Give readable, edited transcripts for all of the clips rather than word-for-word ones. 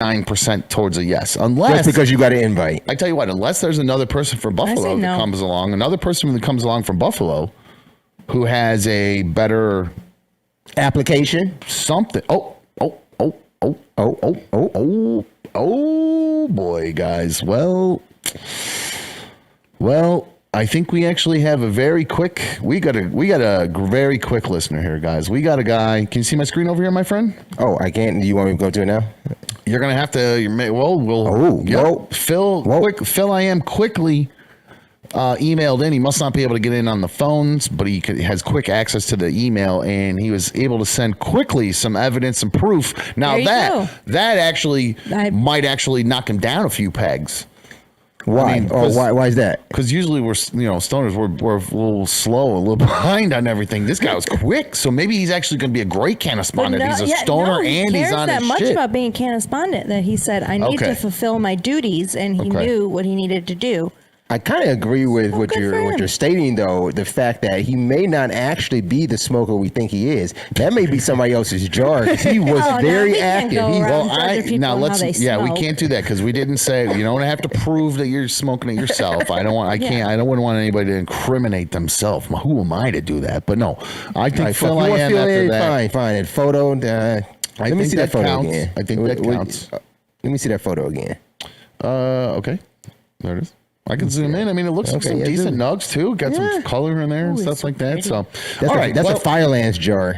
9% towards a yes. Unless, just because you got an invite. I tell you what, unless there's another person from Buffalo that comes along, from Buffalo who has a better application, something. Oh boy, guys. Well, I think we actually have a very quick. We got a very quick listener here, guys. We got a guy. Can you see my screen over here, my friend? Oh, I can't. Do you want me to go to it now? You're gonna have to. Phil, I am quickly emailed in. He must not be able to get in on the phones, but he has quick access to the email, and he was able to send quickly some evidence and proof. Now that actually might actually knock him down a few pegs. Why? I mean, why is that? Because usually stoners we're a little slow, a little behind on everything. This guy was quick, so maybe he's actually going to be a great canna-spondent. He's a stoner and he's on his shit. He cares that much about being canna-spondent that he said, "I need to fulfill my duties," and he knew what he needed to do. I kind of agree with what you're stating, though. The fact that he may not actually be the smoker we think he is. That may be somebody else's jar. He was very active. We can't do that because we didn't say you don't have to prove that you're smoking it yourself. I wouldn't want anybody to incriminate themselves. Who am I to do that? But no, I think Phil, I am after that. Fine. And photo. Let me see that photo again. I think that counts. Let me see that photo again. Okay, there it is. I can zoom in. I mean, it looks like some decent nugs too. Got some color in there and stuff like that. So, that's a Firelands jar.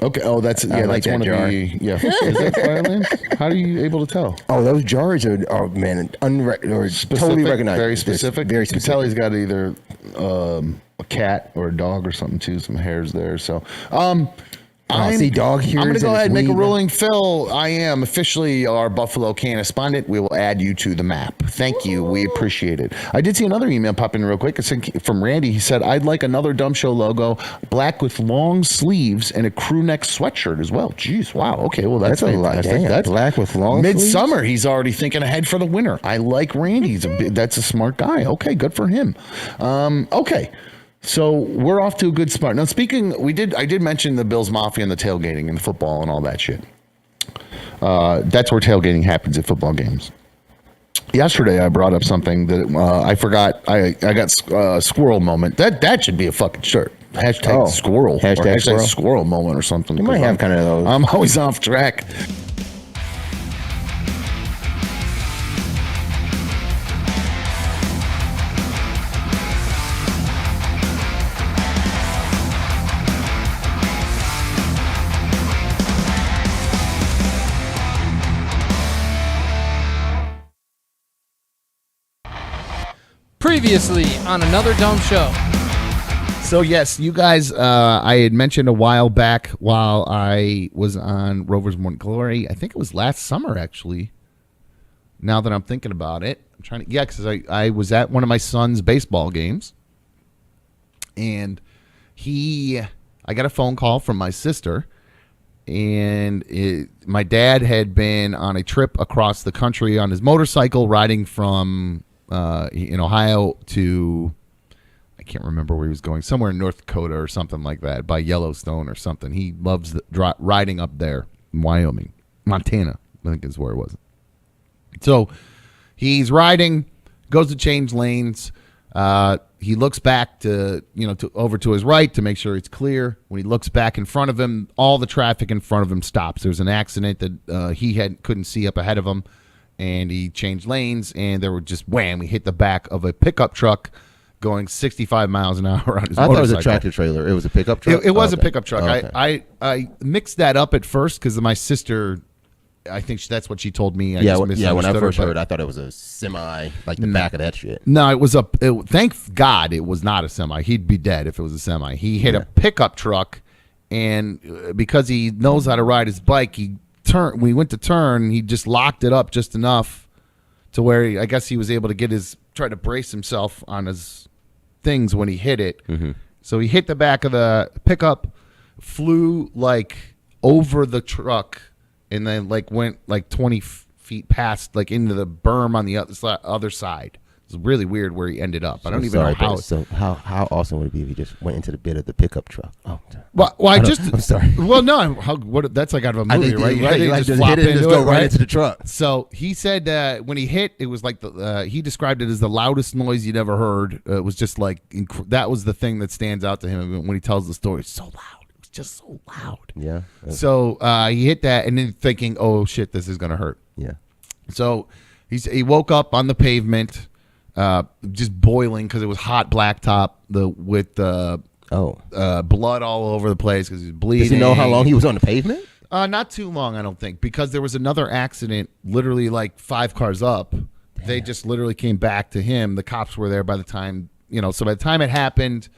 Okay. Oh, that's that's like that one jar. Of the Is that Firelands? How are you able to tell? Oh, those jars are totally recognized. Very specific. Very specific. You can tell he's got either a cat or a dog or something too. Some hairs there. So, see dog here. I'm going to go ahead and make a ruling. Phil, I am officially our Buffalo canna-spondent. We will add you to the map. Thank you. We appreciate it. I did see another email pop in real quick. It's from Randy. He said, I'd like another Dumb Show logo, black with long sleeves and a crew neck sweatshirt as well. Jeez, wow. Okay, well, that's a lot. That's black with long sleeves? Midsummer, he's already thinking ahead for the winter. I like Randy. That's a smart guy. Okay, good for him. Okay. So we're off to a good start. Now, I did mention the Bills Mafia and the tailgating and the football and all that shit. That's where tailgating happens at football games. Yesterday, I brought up something that I forgot. I got squirrel moment. That should be a fucking shirt. Hashtag squirrel. Hashtag squirrel moment or something. You might have kind of those. I'm always off track. Previously on another Dumb Show. So yes, you guys, I had mentioned a while back while I was on Rover's Morning Glory. I think it was last summer, actually. Now that I'm thinking about it, I'm trying to because I was at one of my son's baseball games, and I got a phone call from my sister, and my dad had been on a trip across the country on his motorcycle, riding from in Ohio to, I can't remember where he was going, somewhere in North Dakota or something like that, by Yellowstone or something. He loves riding up there in Wyoming, Montana, I think is where it was. So he's riding, goes to change lanes. He looks back over to his right to make sure it's clear. When he looks back in front of him, all the traffic in front of him stops. There's an accident that he couldn't see up ahead of him. And he changed lanes, and there were just wham! He hit the back of a pickup truck going 65 miles an hour on his motorcycle. I thought it was a tractor trailer. It was a pickup truck? It was a pickup truck. Okay. I mixed that up at first because my sister, I think that's what she told me. When I first heard, I thought it was a semi, like the back of that shit. No, it was thank God it was not a semi. He'd be dead if it was a semi. He hit a pickup truck, and because he knows how to ride his bike, when he went to turn, he just locked it up just enough to where I guess he was able to try to brace himself on his things when he hit it. Mm-hmm. So he hit the back of the pickup, flew like over the truck, and then like went like 20 feet past, like into the berm on the other side. It's really weird where he ended up. I don't even sorry, know how. So how awesome would it be if he just went into the bed of the pickup truck? Oh, Well, I'm sorry. Well, no, that's like out of a movie, right? You They just hit it and just go right into the truck. So he said when he hit, it was like he described it as the loudest noise you'd ever heard. It was just like that was the thing that stands out to him when he tells the story. It's so loud. It was just so loud. Yeah. So he hit that, and then thinking, "Oh shit, this is gonna hurt." Yeah. So he woke up on the pavement, just boiling because it was hot blacktop with blood all over the place because he was bleeding. Does he know how long he was on the pavement? Not too long, I don't think, because there was another accident literally like 5 cars up. Damn. They just literally came back to him. The cops were there by the time, so by the time it happened,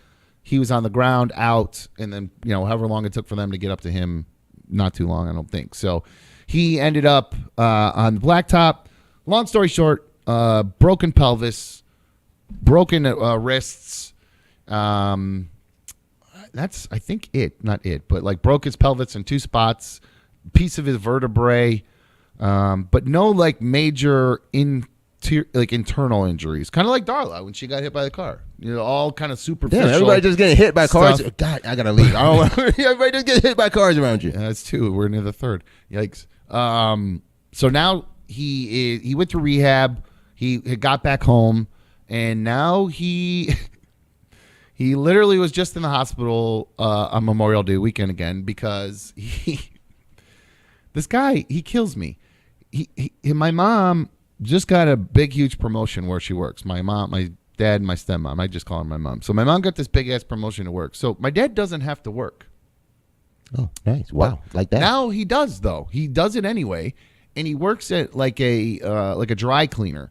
he was on the ground out, and then, however long it took for them to get up to him, not too long, I don't think. So he ended up on the blacktop. Long story short, broken pelvis, broken wrists. That's, I think but like broke his pelvis in 2 spots, piece of his vertebrae, but no like major internal injuries. Kind of like Darla when she got hit by the car. All kind of superficial. Yeah, everybody just getting hit by cars. Stuff. God, I gotta leave. Everybody just getting hit by cars around you. Yeah, that's 2. We're near the 3rd. Yikes. So now he went through rehab. He got back home, and now he literally was just in the hospital on Memorial Day weekend again because this guy, he kills me. My mom just got a big, huge promotion where she works. My mom, my dad, and my stepmom. I just call her my mom. So my mom got this big-ass promotion to work. So my dad doesn't have to work. Oh, nice. Wow. Like that. Now he does, though. He does it anyway, and he works at like a dry cleaner.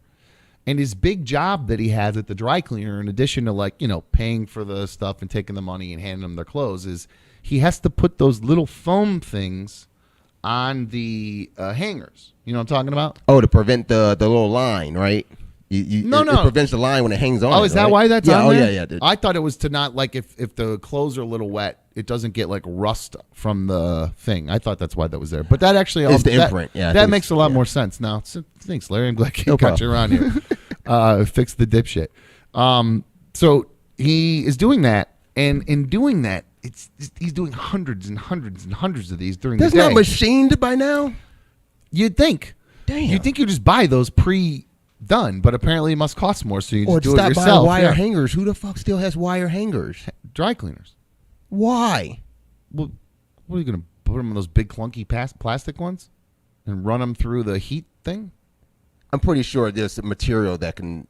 And his big job that he has at the dry cleaner, in addition to paying for the stuff and taking the money and handing them their clothes, is he has to put those little foam things on the hangers. You know what I'm talking about? Oh, to prevent the little line, right? No. It prevents the line when it hangs on. Oh, is that right? why that's on there? Yeah. I thought it was to not, if the clothes are a little wet, it doesn't get rust from the thing. I thought that's why that was there. But that actually... It's the imprint. Yeah, that makes a lot more sense now. So, thanks, Larry. I'm glad you got you around here. Fix the dipshit. So he is doing that, and in doing that, he's doing hundreds and hundreds and hundreds of these during the day. That's not machined by now? You'd think. Damn. You'd think you just buy those pre-done, but apparently it must cost more, so you just do it stop yourself. Buying wire hangers. Who the fuck still has wire hangers? Dry cleaners. Why? Well, what are you going to put them in those big clunky plastic ones and run them through the heat thing? I'm pretty sure there's a material that can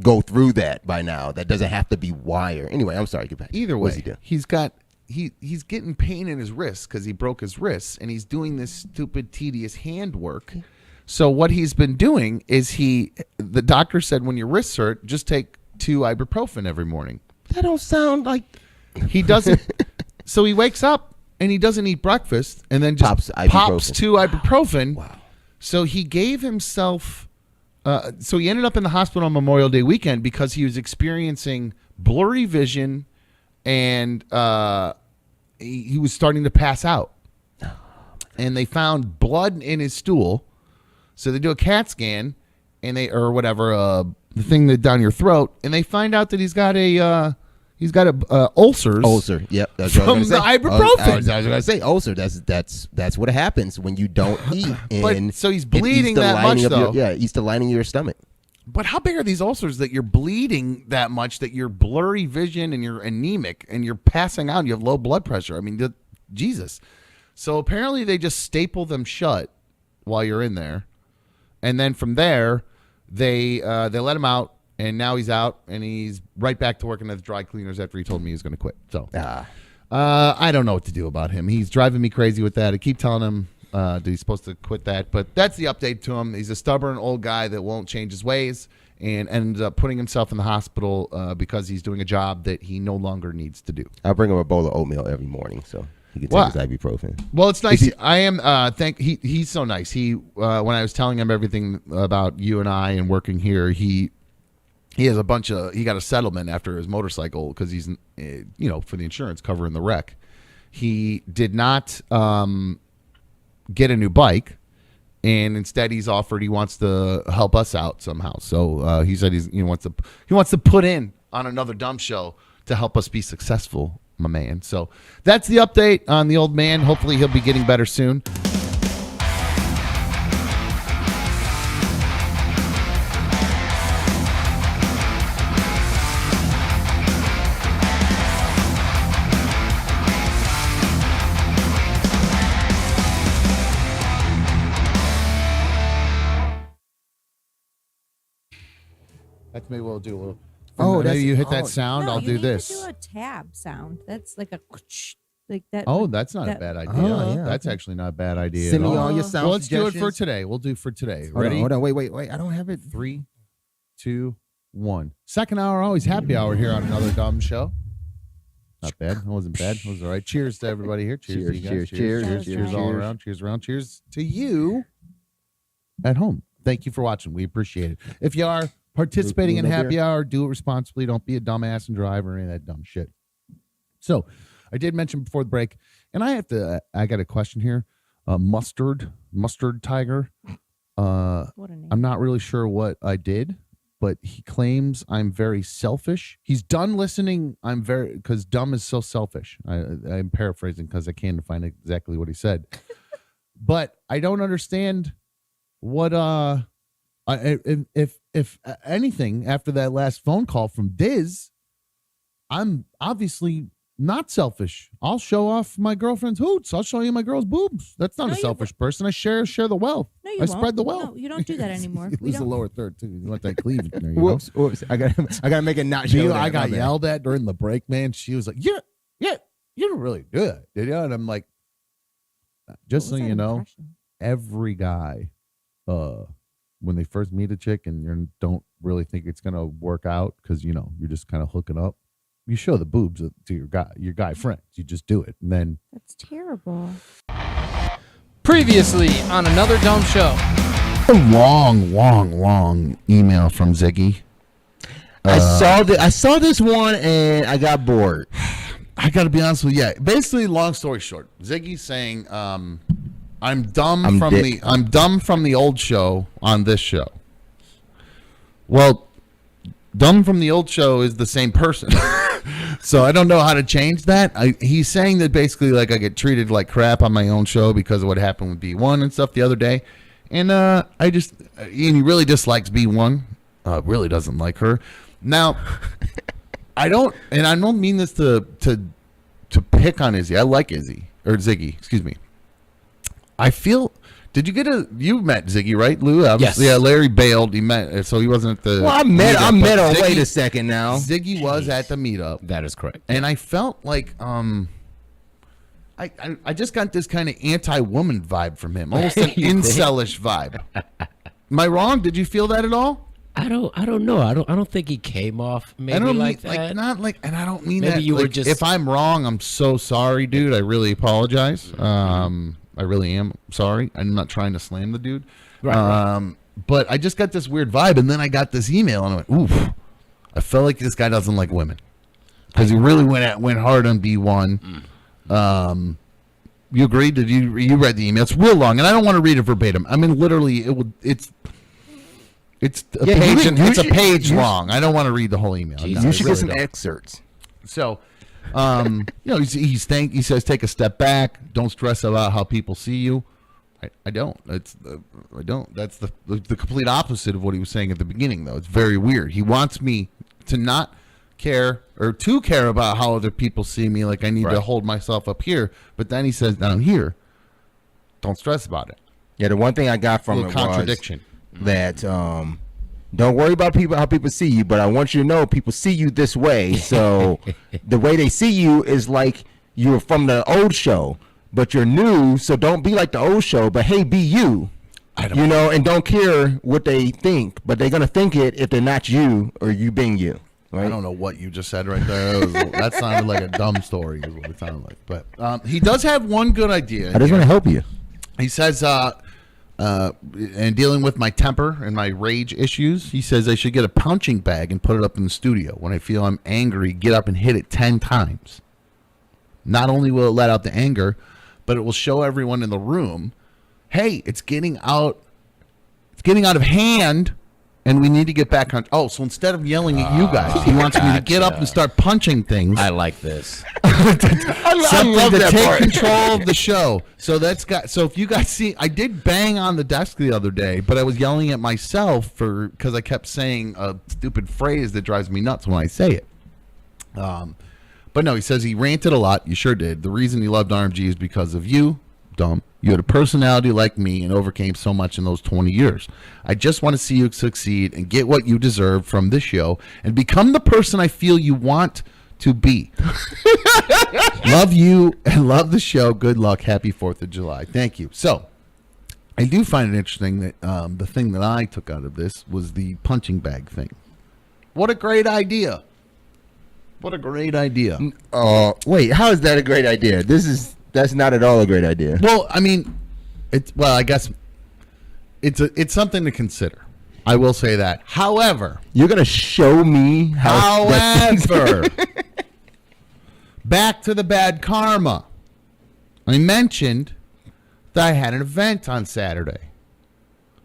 go through that by now. That doesn't have to be wire. Anyway, I'm sorry. Get back. Either way, what's he do? He's getting pain in his wrists because he broke his wrists, and he's doing this stupid, tedious hand work. So what he's been doing is the doctor said when your wrists hurt, just take 2 ibuprofen every morning. That don't sound like... He doesn't. So he wakes up and he doesn't eat breakfast and then just pops 2 ibuprofen. Wow. So he gave himself... so he ended up in the hospital on Memorial Day weekend because he was experiencing blurry vision and he was starting to pass out. And they found blood in his stool. So they do a CAT scan and the thing that down your throat, and they find out that he's got ulcers. Ulcer. Yep. That's from what I was the gonna say. ibuprofen. I was going to say ulcer. That's what happens when you don't eat. And so he's bleeding that much, though. Eats the lining of your stomach. But how big are these ulcers that you're bleeding that much that you're blurry vision and you're anemic and you're passing out and you have low blood pressure? I mean, Jesus. So apparently they just staple them shut while you're in there. And then from there, they let him out, and now he's out, and he's right back to working at the dry cleaners after he told me he was going to quit. So I don't know what to do about him. He's driving me crazy with that. I keep telling him that he's supposed to quit that, but that's the update to him. He's a stubborn old guy that won't change his ways and ended up putting himself in the hospital because he's doing a job that he no longer needs to do. I bring him a bowl of oatmeal every morning, so he can take his ibuprofen. Well, it's nice. He's so nice. He when I was telling him everything about you and I and working here, he has he got a settlement after his motorcycle because he's for the insurance covering the wreck. He did not get a new bike, and instead he wants to help us out somehow. So he said he wants to put in on another dumb show to help us be successful, my man. So that's the update on the old man. Hopefully he'll be getting better soon. That's maybe we'll do a little. Oh, maybe you hit that sound. No, I'll do this. To do a tab sound. That's like a like that. Oh, that's not a bad idea. Oh, yeah. That's actually not a bad idea. Send at me all. all your sound Well, let's do it for suggestions. today. We'll do for today. Hold Ready? on. Wait. I don't have it. 3, 2, 1. Second hour, always happy hour here on another dumb show. Not bad. It wasn't bad. It was all right. Cheers to everybody here. Cheers to you guys. Cheers all around. Cheers around. Cheers to you at home. Thank you for watching. We appreciate it. If you are participating in happy hour, do it responsibly. Don't be a dumbass and drive or any of that dumb shit. So I did mention before the break, and I got a question here. Mustard Tiger. What a name. I'm not really sure what I did, but he claims I'm very selfish. He's done listening. Because dumb is so selfish. I'm paraphrasing because I can't find exactly what he said. But I don't understand what if anything after that last phone call from Diz, I'm obviously not selfish. I'll show off my girlfriend's hoots. I'll show you my girl's boobs. That's not a selfish person. I share the wealth. No, you I won't. spread the wealth. No, you don't do that anymore. You lose the lower third too. You want that cleavage. There you Whoops. I gotta make it not show that. I got yelled at during the break, man. She was like, yeah, you didn't really do that, did you? And I'm like, just so you know, every guy, when they first meet a chick and you don't really think it's gonna work out because you're just kind of hooking up, you show the boobs to your guy friends. You just do it, and then That's terrible. Previously on another dumb show. a long email from Ziggy. I saw this one and I got bored. I got to be honest with you. Yeah, basically, long story short, Ziggy's saying, "I'm dumb from the old show on this show." Well, dumb from the old show is the same person, so I don't know how to change that. He's saying that basically, like, I get treated like crap on my own show because of what happened with B1 and stuff the other day, and he really dislikes B1. Really doesn't like her. Now, I don't mean this to pick on Izzy. I like Ziggy. Excuse me. I feel. Did you you met Ziggy, right, Lou? Obviously, yes. Yeah, Larry bailed. He met, so he wasn't at the. Well, I met him. Ziggy, Wait a second now. Ziggy was at the meetup. That is correct. And I felt like I just got this kind of anti-woman vibe from him, almost an incelish vibe. Am I wrong? Did you feel that at all? I don't know. I don't think he came off maybe I don't like mean, that. not like, and I don't mean Maybe that. you were like, just- If I'm wrong, I'm so sorry, dude. I really apologize. I really am sorry. I'm not trying to slam the dude. Right. But I just got this weird vibe, and then I got this email, and I went, oof. I felt like this guy doesn't like women because he really went hard on B1. You agreed? Did you read the email? It's real long, and I don't want to read it verbatim. I mean, literally, it's a page. It's a page long. I don't want to read the whole email. Jesus. No, You I should really get some don't. excerpts. So, he says take a step back. Don't stress about how people see you. I don't. I don't. That's the complete opposite of what he was saying at the beginning, though. It's very weird. He wants me to not care or to care about how other people see me. Like I need to hold myself up here. But then he says down here, don't stress about it. Yeah, the one thing I got from it Contradiction. was that don't worry about how people see you, but I want you to know people see you this way. So the way they see you is like you're from the old show, but you're new. So don't be like the old show, but hey, be you. And don't care what they think, but they're gonna think it if they're not you or you being you. Right? I don't know what you just said right there. That sounded like a dumb story, is what it sounded like. But he does have one good idea. I just want to help you. He says, and dealing with my temper and my rage issues, he says I should get a punching bag and put it up in the studio. When I feel I'm angry, get up and hit it 10 times. Not only will it let out the anger, but it will show everyone in the room hey, it's getting out of hand, and we need to get back on. Oh, so instead of yelling at you guys, he wants me to get up and start punching things. I like this. I love to that take part. control of the show. So if you guys see, I did bang on the desk the other day, but I was yelling at myself because I kept saying a stupid phrase that drives me nuts when I say it. But no, he says he ranted a lot. You sure did. The reason he loved RMG is because of you, dumb. You had a personality like me and overcame so much in those 20 years. I just want to see you succeed and get what you deserve from this show and become the person I feel you want to be. Love you and love the show. Good luck. Happy 4th of July. Thank you. So I do find it interesting that the thing that I took out of this was the punching bag thing. What a great idea. What a great idea. Wait, how is that a great idea? That's not at all a great idea. Well, I mean, I guess it's something to consider. I will say that. However, You're gonna show me how. However, back to the bad karma. I mentioned that I had an event on Saturday.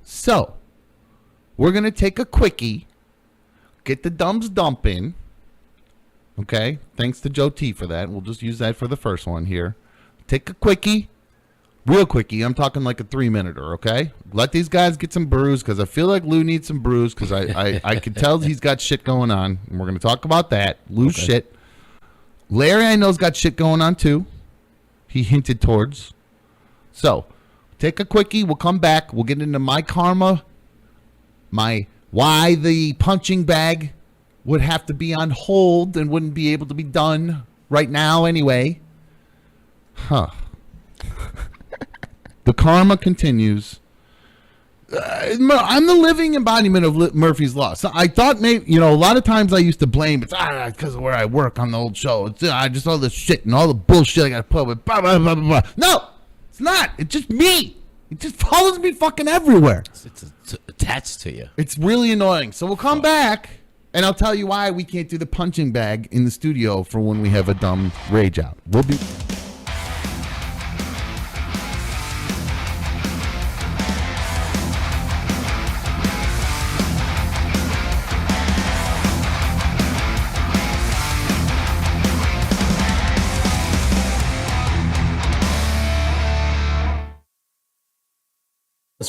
So, we're going to take a quickie, get the dumbs dumping. Okay? Thanks to Joe T for that. We'll just use that for the first one here. Take a quickie. Real quickie. I'm talking like a 3-minuter, okay? Let these guys get some brews because I feel like Lou needs some brews because I can tell he's got shit going on. And we're going to talk about that. Lou's shit. Larry, I know, has got shit going on too. He hinted towards. So, take a quickie. We'll come back. We'll get into my karma. Why the punching bag would have to be on hold and wouldn't be able to be done right now anyway. Huh. The karma continues. I'm the living embodiment of Murphy's Law. So I thought maybe, a lot of times I used to blame it's because of where I work on the old show. It's just all the shit and all the bullshit I got to put with. Blah, blah, blah, blah, blah. No, it's not. It's just me. It just follows me fucking everywhere. It's attached to you. It's really annoying. So we'll come back and I'll tell you why we can't do the punching bag in the studio for when we have a dumb rage out. We'll be.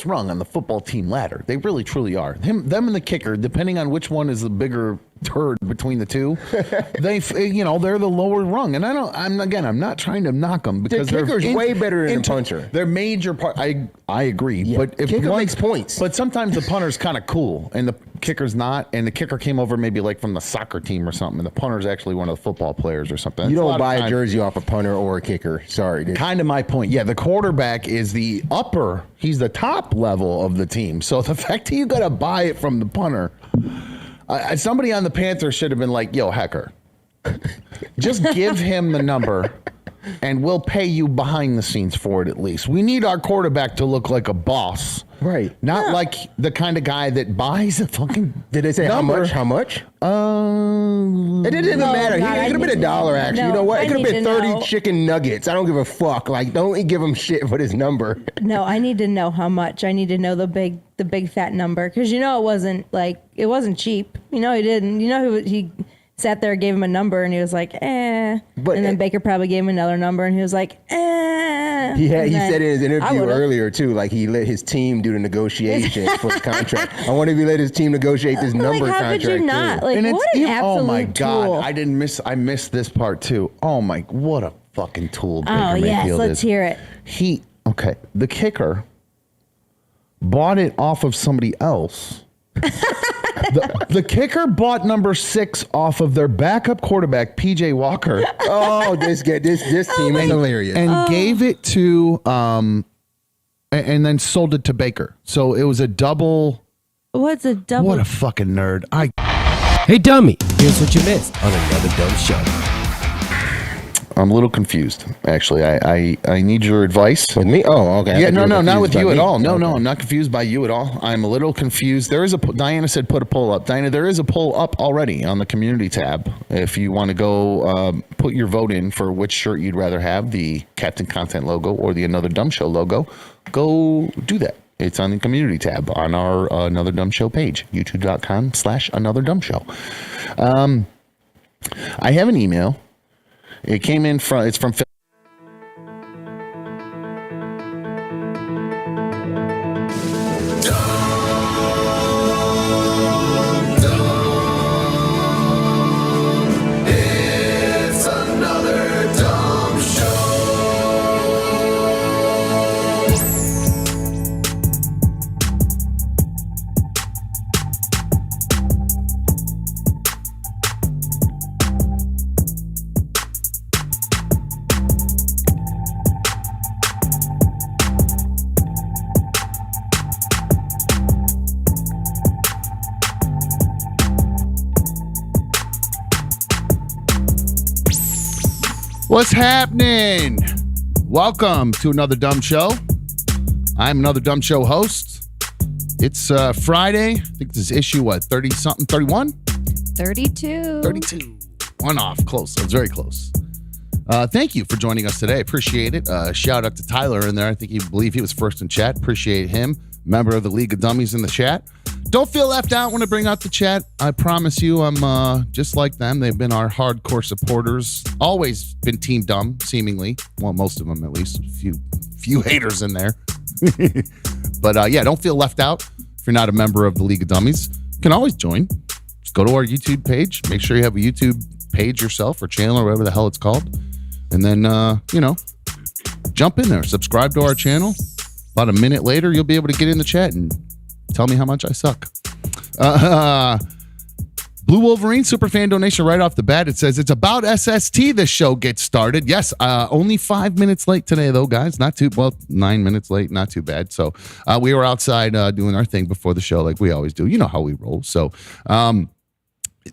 Rung on the football team ladder. They really truly are. Them and the kicker, depending on which one is the bigger turd between the two, they're the lower rung. And I'm not trying to knock them because the kicker's way better than the puncher. They're major part. I agree. Yeah. But if kicker makes points. But sometimes the punter's kind of cool and the kicker's not, and the kicker came over maybe like from the soccer team or something, and the punter's actually one of the football players or something. You don't buy a jersey off a punter or a kicker. Sorry. Dude. Kind of my point. Yeah, the quarterback is the upper, he's the top level of the team. So the fact that you got to buy it from the punter, somebody on the Panthers should have been like, yo, Hecker, just give him the number and we'll pay you behind the scenes for it at least. We need our quarterback to look like a boss. Right. Not like the kind of guy that buys a fucking Did they say number. How much? It didn't even matter. God, It could have been $1, actually. No, you know what? I It could have need been to 30 know. chicken nuggets. I don't give a fuck. Like, don't give him shit for his number. No, I need to know how much. I need to know the big fat number because it wasn't cheap. He didn't. He sat there, gave him a number, and he was like, eh. But and then Baker probably gave him another number, and he was like, eh. He said in his I interview would've. earlier too, like he let his team do the negotiation for the contract. I wonder if he let his team negotiate this number how contract could you not? too. Like, And what an absolute oh my God, tool. I missed this part too. Oh my, what a fucking tool Baker Oh, yes, Mayfield let's is. hear it. The kicker bought it off of somebody else. The kicker bought number 6 off of their backup quarterback, PJ Walker, Oh, this team is hilarious. and gave it to and then sold it to Baker. So it was a double. What's a double? What a fucking nerd! Hey, dummy, here's what you missed on another dumb show. I'm a little confused, actually. I need your advice. With me? Oh, okay. Yeah, no, not with you at all. No, Okay. I'm not confused by you at all. I'm a little confused. There is Diana said put a poll up. Diana, there is a poll up already on the community tab. If you want to go put your vote in for which shirt you'd rather have, the Captain Content logo or the Another Dumb Show logo, go do that. It's on the community tab on our Another Dumb Show page, youtube.com/Another Dumb Show. I have an email. It came in from, it's from Phil. What's happening? Welcome to Another Dumb Show. I'm Another Dumb Show host. It's Friday. I think this is issue, 30-something, 31? 32. 32. One off. Close. That was very close. Thank you for joining us today. Appreciate it. Shout out to Tyler in there. I think he believe he was first in chat. Appreciate him. Member of the League of Dummies in the chat. Don't feel left out when I bring out the chat. I promise you I'm just like them. They've been our hardcore supporters. Always been Team Dumb, seemingly. Well, most of them at least. A few haters in there. But yeah, don't feel left out. If you're not a member of the League of Dummies, you can always join. Just go to our YouTube page. Make sure you have a YouTube page yourself or channel or whatever the hell it's called. And then, jump in there. Subscribe to our channel. About a minute later, you'll be able to get in the chat and tell me how much I suck. Blue Wolverine superfan donation right off the bat. It says it's about SST. This show gets started. Yes, only 5 minutes late today, though, guys. 9 minutes late. Not too bad. So we were outside doing our thing before the show, like we always do. You know how we roll. So,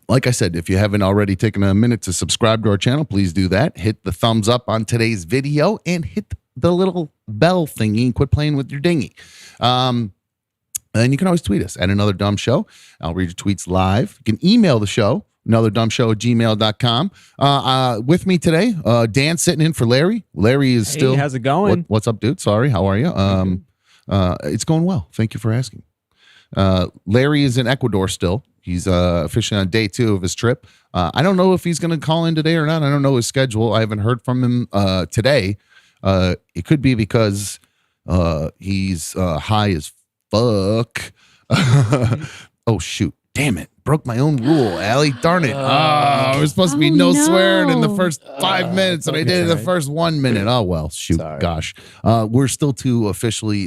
like I said, if you haven't already taken a minute to subscribe to our channel, please do that. Hit the thumbs up on today's video and hit the little bell thingy and quit playing with your dinghy. And you can always tweet us at Another Dumb Show. I'll read your tweets live. You can email the show, anotherdumbshow@gmail.com. With me today, Dan sitting in for Larry. Larry is still. How's it going? What's up, dude? Sorry. How are you? It's going well. Thank you for asking. Larry is in Ecuador still. He's officially on day 2 of his trip. I don't know if he's going to call in today or not. I don't know his schedule. I haven't heard from him today. It could be because he's high as fuck. Oh, shoot. Damn it. Broke my own rule, Allie. Darn it. It was supposed to be no swearing in the first 5 minutes, and I did it in the first 1 minute. Oh, well, shoot. Sorry. Gosh. We're still too officially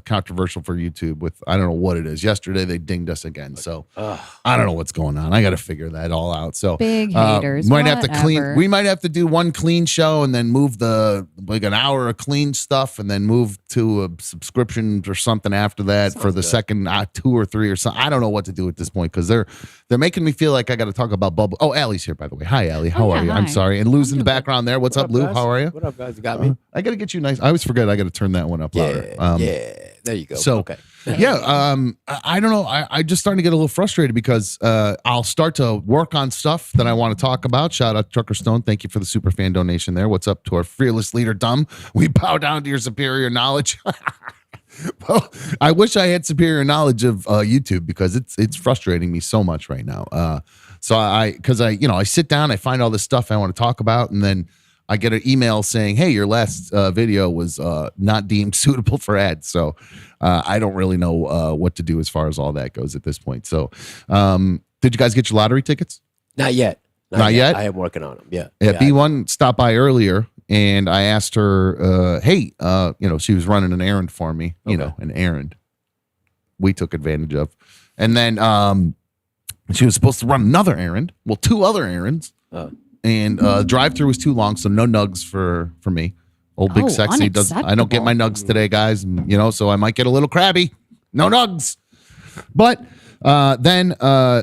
controversial for YouTube with, I don't know what it is. Yesterday, they dinged us again. So I don't know what's going on. I got to figure that all out. So Big haters. Might have to Whatever. we might have to do one clean show and then move an hour of clean stuff and then move to a subscription or something after that for the second 2 or 3 or something. I don't know what to do at this point because they're making me feel like I got to talk about bubble. Oh, Allie's here, by the way. Hi, Allie. How are you? I'm hi. sorry. And Lou's in the background there. What's up, Lou? guys? How are you? What up, guys? You got me? I got to get you nice. I always forget I got to turn that one up louder. Yeah. There you go. So, okay. yeah, I don't know. I just starting to get a little frustrated because I'll start to work on stuff that I want to talk about. Shout out to Trucker Stone. Thank you for the super fan donation there. What's up to our fearless leader, Dumb? We bow down to your superior knowledge. Well, I wish I had superior knowledge of YouTube because it's frustrating me so much right now. So I sit down, I find all this stuff I want to talk about, and then I get an email saying, "Hey, your last video was not deemed suitable for ads." So I don't really know what to do as far as all that goes at this point. So did you guys get your lottery tickets? Not yet. Not yet? I am working on them. Yeah. Yeah, B1 stopped by earlier, and I asked her, "Hey, she was running an errand for me. An errand we took advantage of, and then she was supposed to run another errand. Well, 2 other errands, and drive-through was too long, so no nugs for me. Old Big Sexy does. I don't get my nugs today, guys. So I might get a little crabby. No nugs, but." Then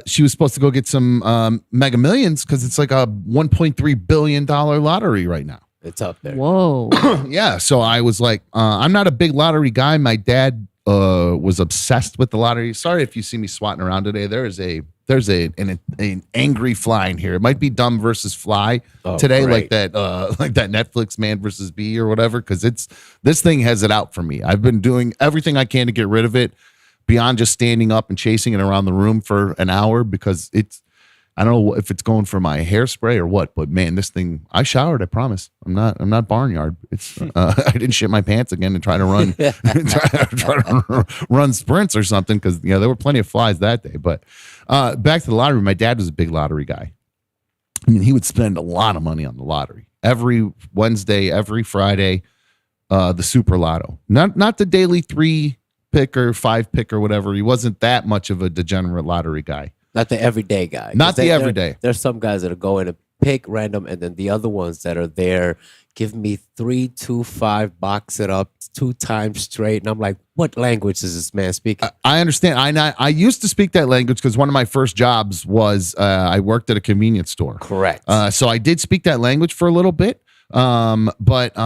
she was supposed to go get some Mega Millions because it's like a $1.3 billion lottery right now. It's up there. Whoa. Yeah. So I was like, I'm not a big lottery guy. My dad was obsessed with the lottery. Sorry if you see me swatting around today. There's an angry fly in here. It might be Dumb versus Fly today, great. like that Netflix Man versus Bee or whatever. Because this thing has it out for me. I've been doing everything I can to get rid of it, beyond just standing up and chasing it around the room for an hour, because I don't know if it's going for my hairspray or what, but man, this thing, I showered, I promise. I'm not barnyard. It's I didn't shit my pants again and try to run try to run sprints or something, because there were plenty of flies that day. But back to the lottery, my dad was a big lottery guy. I mean, he would spend a lot of money on the lottery. Every Wednesday, every Friday, the Super Lotto. Not the daily 3-pick or 5-pick or whatever. He wasn't that much of a degenerate lottery guy. Not the everyday guy. Not the everyday. There's some guys that are going to pick random, and then the other ones that are there, give me 3, 2, 5, box it up 2 times straight. And I'm like, what language is this man speaking? I understand. I used to speak that language because one of my first jobs was I worked at a convenience store. Correct. So I did speak that language for a little bit, but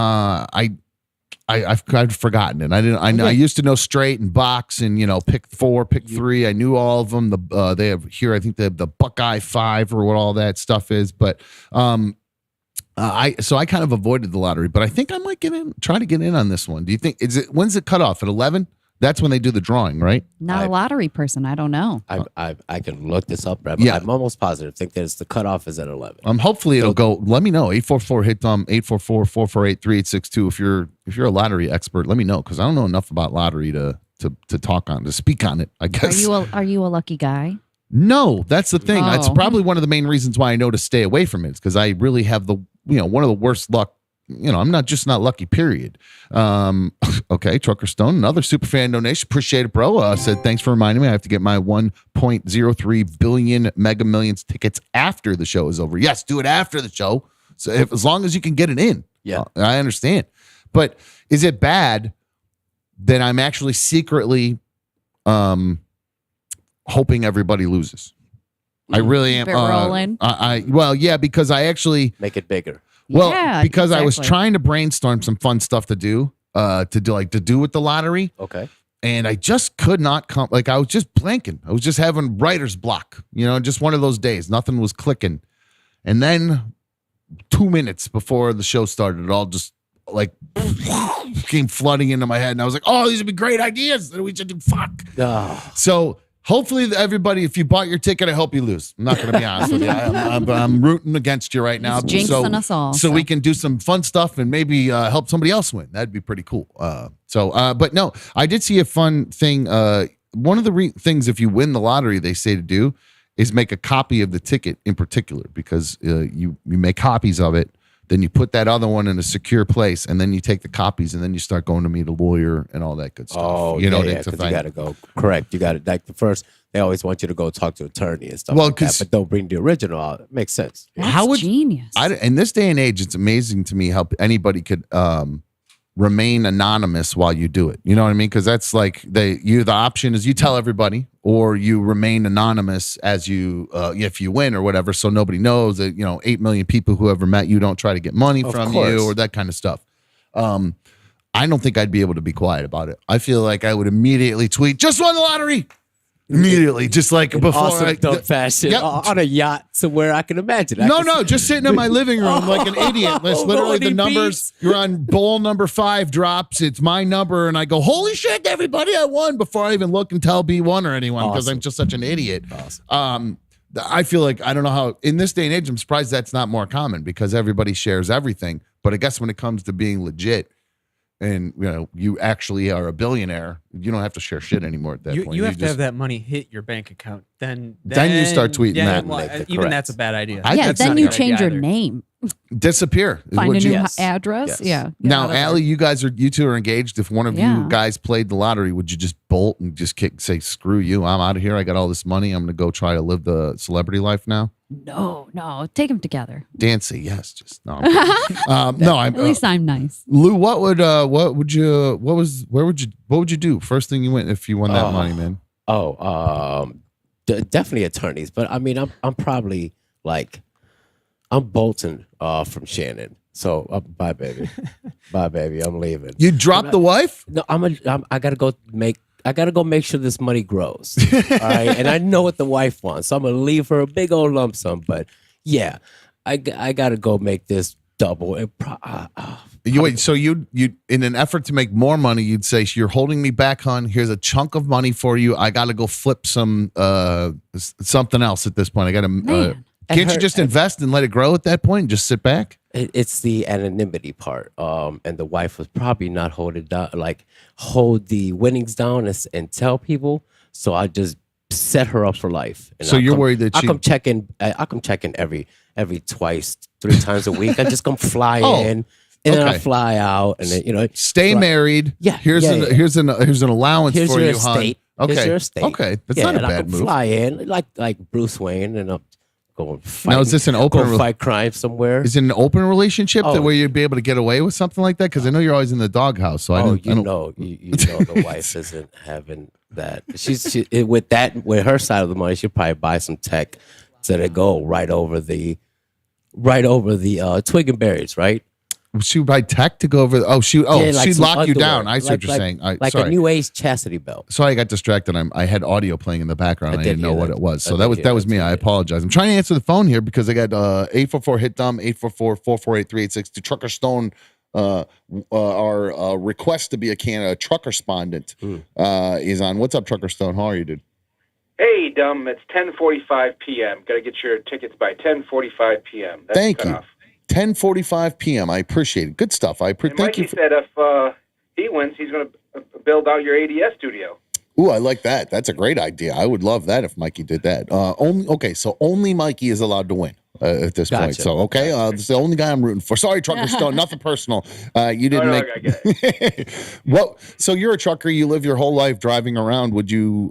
I've kind of forgotten it. I used to know straight and box and pick 4, pick 3. I knew all of them. They have here. I think they have the Buckeye 5 or what all that stuff is. But I kind of avoided the lottery. But I think I might try to get in on this one. Do you think when's it cut off at 11? That's when they do the drawing, right? Not a lottery person. I don't know. I can look this up, right? Yeah. I'm almost positive. Think that the cutoff is at 11. Hopefully it'll go. Let me know. 844-HIT-DUM, 844-448-3862. If you're a lottery expert, let me know, because I don't know enough about lottery to talk on, to speak on it, I guess. Are you a lucky guy? No, that's the thing. That's Oh. probably one of the main reasons why I know to stay away from it, because I really have one of the worst luck. I'm not lucky, period. Okay, Trucker Stone, another super fan donation. Appreciate it, bro. Said, thanks for reminding me. I have to get my 1.03 billion Mega Millions tickets after the show is over. Yes, do it after the show. So as long as you can get it in. Yeah. I understand. But is it bad that I'm actually secretly hoping everybody loses? I really am. Keep it rolling. Yeah, because I actually Make it bigger. Well, Yeah, because I was exactly. trying to brainstorm some fun stuff to do with the lottery, Okay. and I just could not come. Like, I was just blanking. I was just having writer's block. Just one of those days. Nothing was clicking. And then 2 minutes before the show started, it all just like came flooding into my head, and I was like, "Oh, these would be great ideas that we should do." Fuck. So. Hopefully, everybody, if you bought your ticket, I hope you lose. I'm not going to be honest with you. I'm rooting against you right now. He's jinxing us all, So so. we can do some fun stuff and maybe help somebody else win. That'd be pretty cool. But no, I did see a fun thing. One of the things, if you win the lottery, they say to do is make a copy of the ticket in particular, because you make copies of it. Then you put that other one in a secure place, and then you take the copies, and then you start going to meet a lawyer and all that good stuff. Oh, you know, yeah, to because find- you got to go. Correct. You got it. Like the first, they always want you to go talk to an attorney and stuff Well, like that, 'cause- but don't bring the original out. It makes sense. That's How would- genius. in this day and age, it's amazing to me how anybody could remain anonymous while you do it. You know what I mean? Because that's like the option is you tell everybody, or you remain anonymous as you if you win or whatever, so nobody knows that 8 million people who ever met you don't try to get money from course. you or that kind of stuff. I don't think I'd be able to be quiet about it. I feel like I would immediately tweet, "Just won the lottery." Immediately, just like before. Awesome dumb fashion Yep. on a yacht somewhere. I can imagine. No, just sitting in my living room like an idiot. That's literally the Holy numbers. You're on bowl number 5 drops. It's my number, and I go, "Holy shit, everybody, I won!" before I even look and tell B1 or anyone, because I'm just such an idiot. Awesome. I feel like I don't know how in this day and age. I'm surprised that's not more common, because everybody shares everything. But I guess when it comes to being legit, and you actually are a billionaire, you don't have to share shit anymore at that point. You have to have that money hit your bank account. Then you start tweeting that. well, Correct. even that's a bad idea. I- yeah, that's then not you a good change your either. name. disappear. is Find what a new you- Yes. address. Yes. Yeah. get Now, out of there. Allie, you two are engaged. If one of Yeah. you guys played the lottery, would you just bolt and just say, "Screw you, I'm out of here. I got all this money. I'm going to go try to live the celebrity life now"? No. Take them together. Dancy, yes. Just no. I'm kidding. No, I'm. At least I'm nice. Lou, what would you do? First thing you went if you won that money, man. Definitely attorneys. But I mean, I'm probably like, I'm bolting from Shannon. So bye, baby. Bye, baby. I'm leaving. You dropped the wife? No, I got to go make go make sure this money grows. All right, and I know what the wife wants, so I'm gonna leave her a big old lump sum. But yeah, I gotta go make this double. So you in an effort to make more money, you'd say, "You're holding me back, hon. Here's a chunk of money for you. I got to go flip some something else at this point. I got to." Can't you just invest and let it grow at that point and just sit back? It's the anonymity part. And the wife was probably not hold the winnings down and tell people. So I just set her up for life. And So you're worried that I she- come check in. I come check in every 3 times a week. I just come fly in. And then I okay. fly out, and then, Stay married. Yeah, Here's an allowance here's for your you, hon. estate. Okay. Here's your estate. Okay. That's not a and I bad can move. fly in like Bruce Wayne, and I'm going fight. Now, is this an open go fight crime somewhere? Is it an open relationship that Oh. where you'd be able to get away with something like that? Because I know you're always in the doghouse. So I Oh, don't. you know the wife isn't having that. With her side of the money, she'll probably buy some tech to go right over the twig and berries, right? She would buy tech to go over. She'd some lock you underwear. down. I see what you're saying. Like sorry. a new age chastity belt. Sorry, I got distracted. I had audio playing in the background. I did didn't know hear what that. it was. I So did that hear was that me. too, I yeah. apologize. I'm trying to answer the phone here because I got 844-HIT-DUMB, 844-448-3862. Trucker Stone, our request to be a trucker-spondent is on. What's up, Trucker Stone? How are you, dude? Hey, Dumb, it's 10:45 p.m. Got to get your tickets by 10:45 p.m. That's Thank the you. cutoff. 10:45 p.m. I appreciate it. Good stuff. And Thank Mikey you. said if he wins, he's going to build out your ADS studio. Ooh, I like that. That's a great idea. I would love that if Mikey did that. So only Mikey is allowed to win at this point. Gotcha. So okay, this is the only guy I'm rooting for. Sorry, Trucker Stone, nothing personal. You didn't No, make. I get it. Well, so you're a trucker. You live your whole life driving around. Would you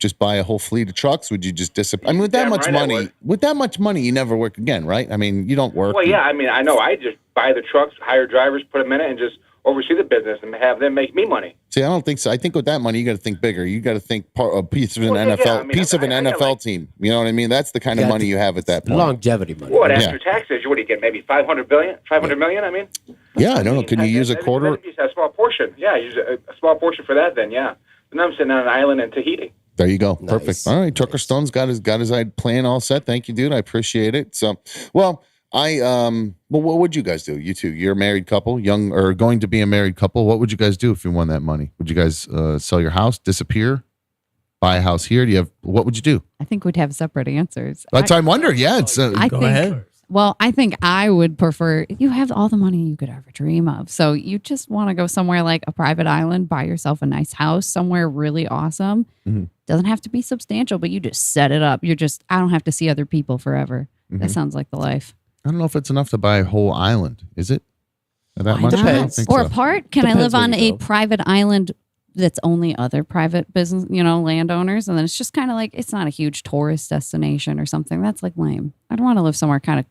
just buy a whole fleet of trucks? Would you just disappear? I mean, with that Damn much right I money, would. with that much money, you never work again, right? I mean, you don't work. Well, yeah, I mean, I know. I just buy the trucks, hire drivers, put them in it, and just oversee the business and have them make me money. See, I don't think so. I think with that money, you got to think bigger. You got to think a piece of an Well, yeah, NFL, I mean, piece of an I got NFL like- team. You know what I mean? That's the kind of Got money you have at that point. Longevity money. What, Yeah. after taxes, what do you get? Maybe 500 million, I mean? Yeah, I don't know. Can you use a Maybe quarter? just a small portion. Yeah, use a small portion for that then, yeah. And I'm sitting on an island in Tahiti. There you go. Nice. Perfect. All right, Trucker Stone's got his plan all set. Thank you, dude. I appreciate it. So, well, what would you guys do? You two, you're a married couple, young or going to be a married couple. What would you guys do if you won that money? Would you guys sell your house, disappear, buy a house here? What would you do? I think we'd have separate answers. That's I'm wondering. Yeah, it's I Go think, ahead. Well, I think I would prefer, you have all the money you could ever dream of. So you just want to go somewhere like a private island, buy yourself a nice house, somewhere really awesome. Mhm. Doesn't have to be substantial, but you just set it up. I don't have to see other people forever. That sounds like the life. I don't know if it's enough to buy a whole island. Is it that much? Depends. I don't think Or so. a part? Can I Depends live where on you a go. private island that's only other private business, landowners? And then it's just kind of like, it's not a huge tourist destination or something. That's like lame. I'd want to live somewhere kind of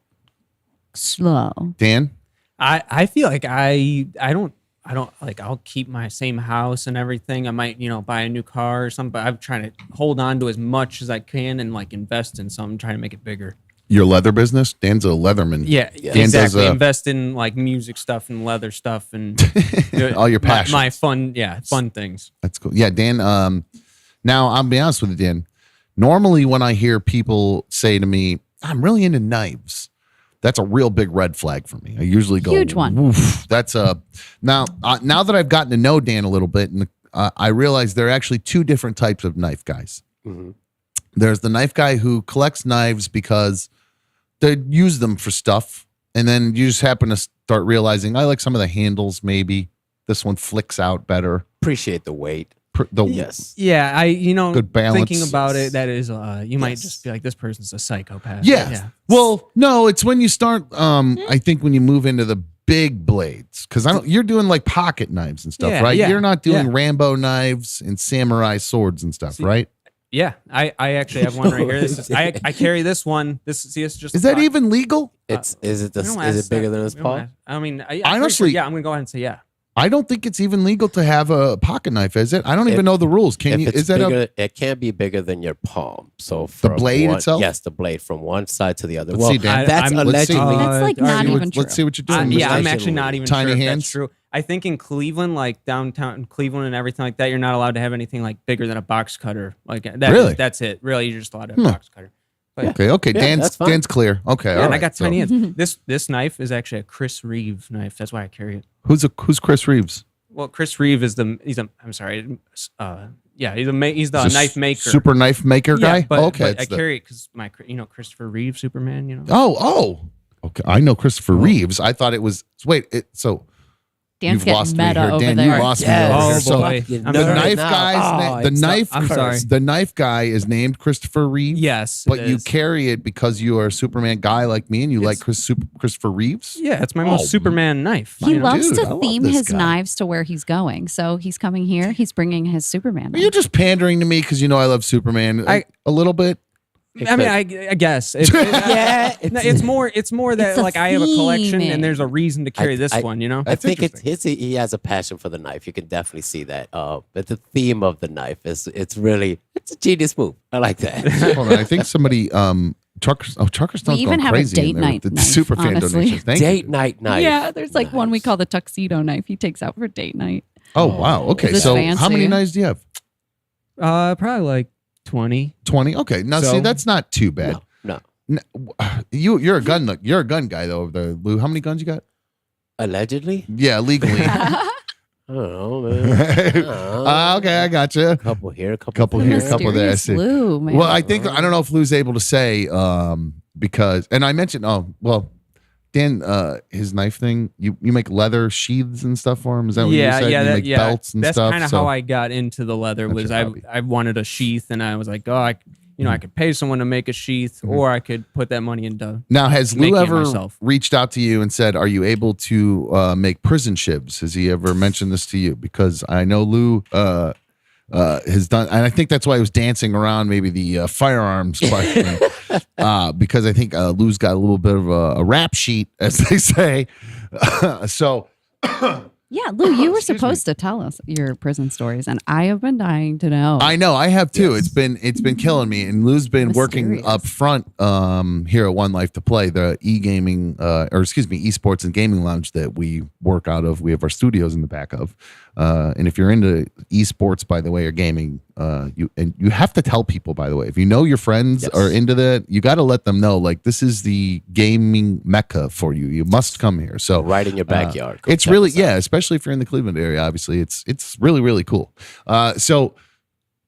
slow. Dan? I feel like I don't like, I'll keep my same house and everything. I might, buy a new car or something, but I'm trying to hold on to as much as I can and like invest in something, trying to make it bigger. Your leather business? Dan's a leatherman. Yeah, Dan exactly. does, Invest in like music stuff and leather stuff and all your passions. my fun things. That's cool. Yeah, Dan. Now I'll be honest with you, Dan. Normally, when I hear people say to me, "I'm really into knives," that's a real big red flag for me. I usually go, Huge one. "Oof." That's a now that I've gotten to know Dan a little bit, and I realize there are actually two different types of knife guys. Mhm. There's the knife guy who collects knives because they use them for stuff, and then you just happen to start realizing I like some of the handles. Maybe this one flicks out better. Appreciate the weight. Yes. Yeah, Good balance. thinking about it, that is, you might just be like, this person's a psychopath. Yeah. Well, no, it's when you start. I think when you move into the big blades, because you're doing like pocket knives and stuff, Yeah, right? yeah, You're not doing yeah. Rambo knives and samurai swords and stuff, right? Yeah, I actually have one right here. I carry this one. It's just. Is that even legal? Is it We don't is ask it bigger that. than his We don't paw? ask. I mean, Honestly- yeah, I'm gonna go ahead and say yeah. I don't think it's even legal to have a pocket knife, is it? I don't even know the rules. Can If you? it's Is that bigger, it can't be bigger than your palm. So The from blade itself? Yes, the blade from one side to the other. Let's see, Dan. That's Let's see. allegedly. That's like not even true. Let's see what you're doing. Yeah, I'm Allegedly. actually not even Tiny sure if hands? that's true. I think in Cleveland, like downtown Cleveland and everything like that, you're not allowed to have anything like bigger than a box cutter. Like that. Really? That's it. Really, you're just allowed to have a box cutter. But Okay. Yeah, Dan's that's fine. Dan's clear. Okay, yeah, all and right. I got So, tiny hands. This knife is actually a Chris Reeve knife. That's why I carry it. who's Chris Reeves? Well, Chris Reeve is he's the knife maker. Super knife maker guy. Yeah, but, okay, but it's I the- carry it because Christopher Reeve, Superman. Oh. Okay, I know Christopher Reeves. I thought it was. Wait, so Dan's you've lost getting me meta here. over Dan, there. you lost me Yes. over Oh, here. So boy. Fucking I'm the sorry. knife now. guy's Oh, I'm sorry. The knife guy is named Christopher Reeves. Yes, But it you is. carry it because you are a Superman guy like me, and you like Christopher Reeves. Yeah, it's my Oh, most Superman knife. He you know? loves Dude, I to love theme this his guy. knives to where he's going. So he's coming here. He's bringing his Superman. Are you just pandering to me because you know I love Superman a little bit? I mean, I guess. Yeah, It's more that It's a like I have a collection theming. and there's a reason to carry this I- one. You know. I think interesting. he has a passion for the knife. You can definitely see that. But the theme of the knife it's a genius move. I like that. Hold on, I think somebody truckers. Oh, truckers don't We even go have a crazy date in there night with the knife, super fan honestly. donations. Thank Date you. night knife. Yeah, there's like one we Nice. call the tuxedo knife. He takes out for date night. Oh wow. Okay, Is this so how many fancy? knives do you have? Probably like 20. 20. Okay, now see So- that's not too bad. No. You're a gun guy though over there, Lou. How many guns you got? Allegedly? Yeah, legally. I don't know, man. Okay, I got you. A couple here, a couple, Couple here, couple there. I Mysterious see. Lou, man. Well, I don't know if Lou's able to say because, and I mentioned. Oh, well, Dan, his knife thing. You make leather sheaths and stuff for him. Is that what you said? You make belts and That's stuff. kind of how I got into the leather. That's Was your I hobby. I wanted a sheath and I was like, I could pay someone to make a sheath, Mm-hmm. or I could put that money into. Now, has Lou making it ever myself. reached out to you and said, "Are you able to make prison shivs?" Has he ever mentioned this to you? Because I know Lou has done, and I think that's why he was dancing around maybe the firearms question, because I think Lou's got a little bit of a rap sheet, as they say. So. Yeah, Lou, you were supposed to tell us your prison stories, and I have been dying to know. I know, I have too. It's been killing me. And Lou's been working Mysterious. up front here at One Life to Play, the esports and gaming lounge that we work out of. We have our studios in the back of. And if you're into esports, by the way, or gaming, you have to tell people, by the way, if you know your friends Yes. are into that, you got to let them know, like, this is the gaming mecca for you. You must come here. So Right in your backyard. Come it's check really, us out. especially if you're in the Cleveland area, obviously it's really, really cool. So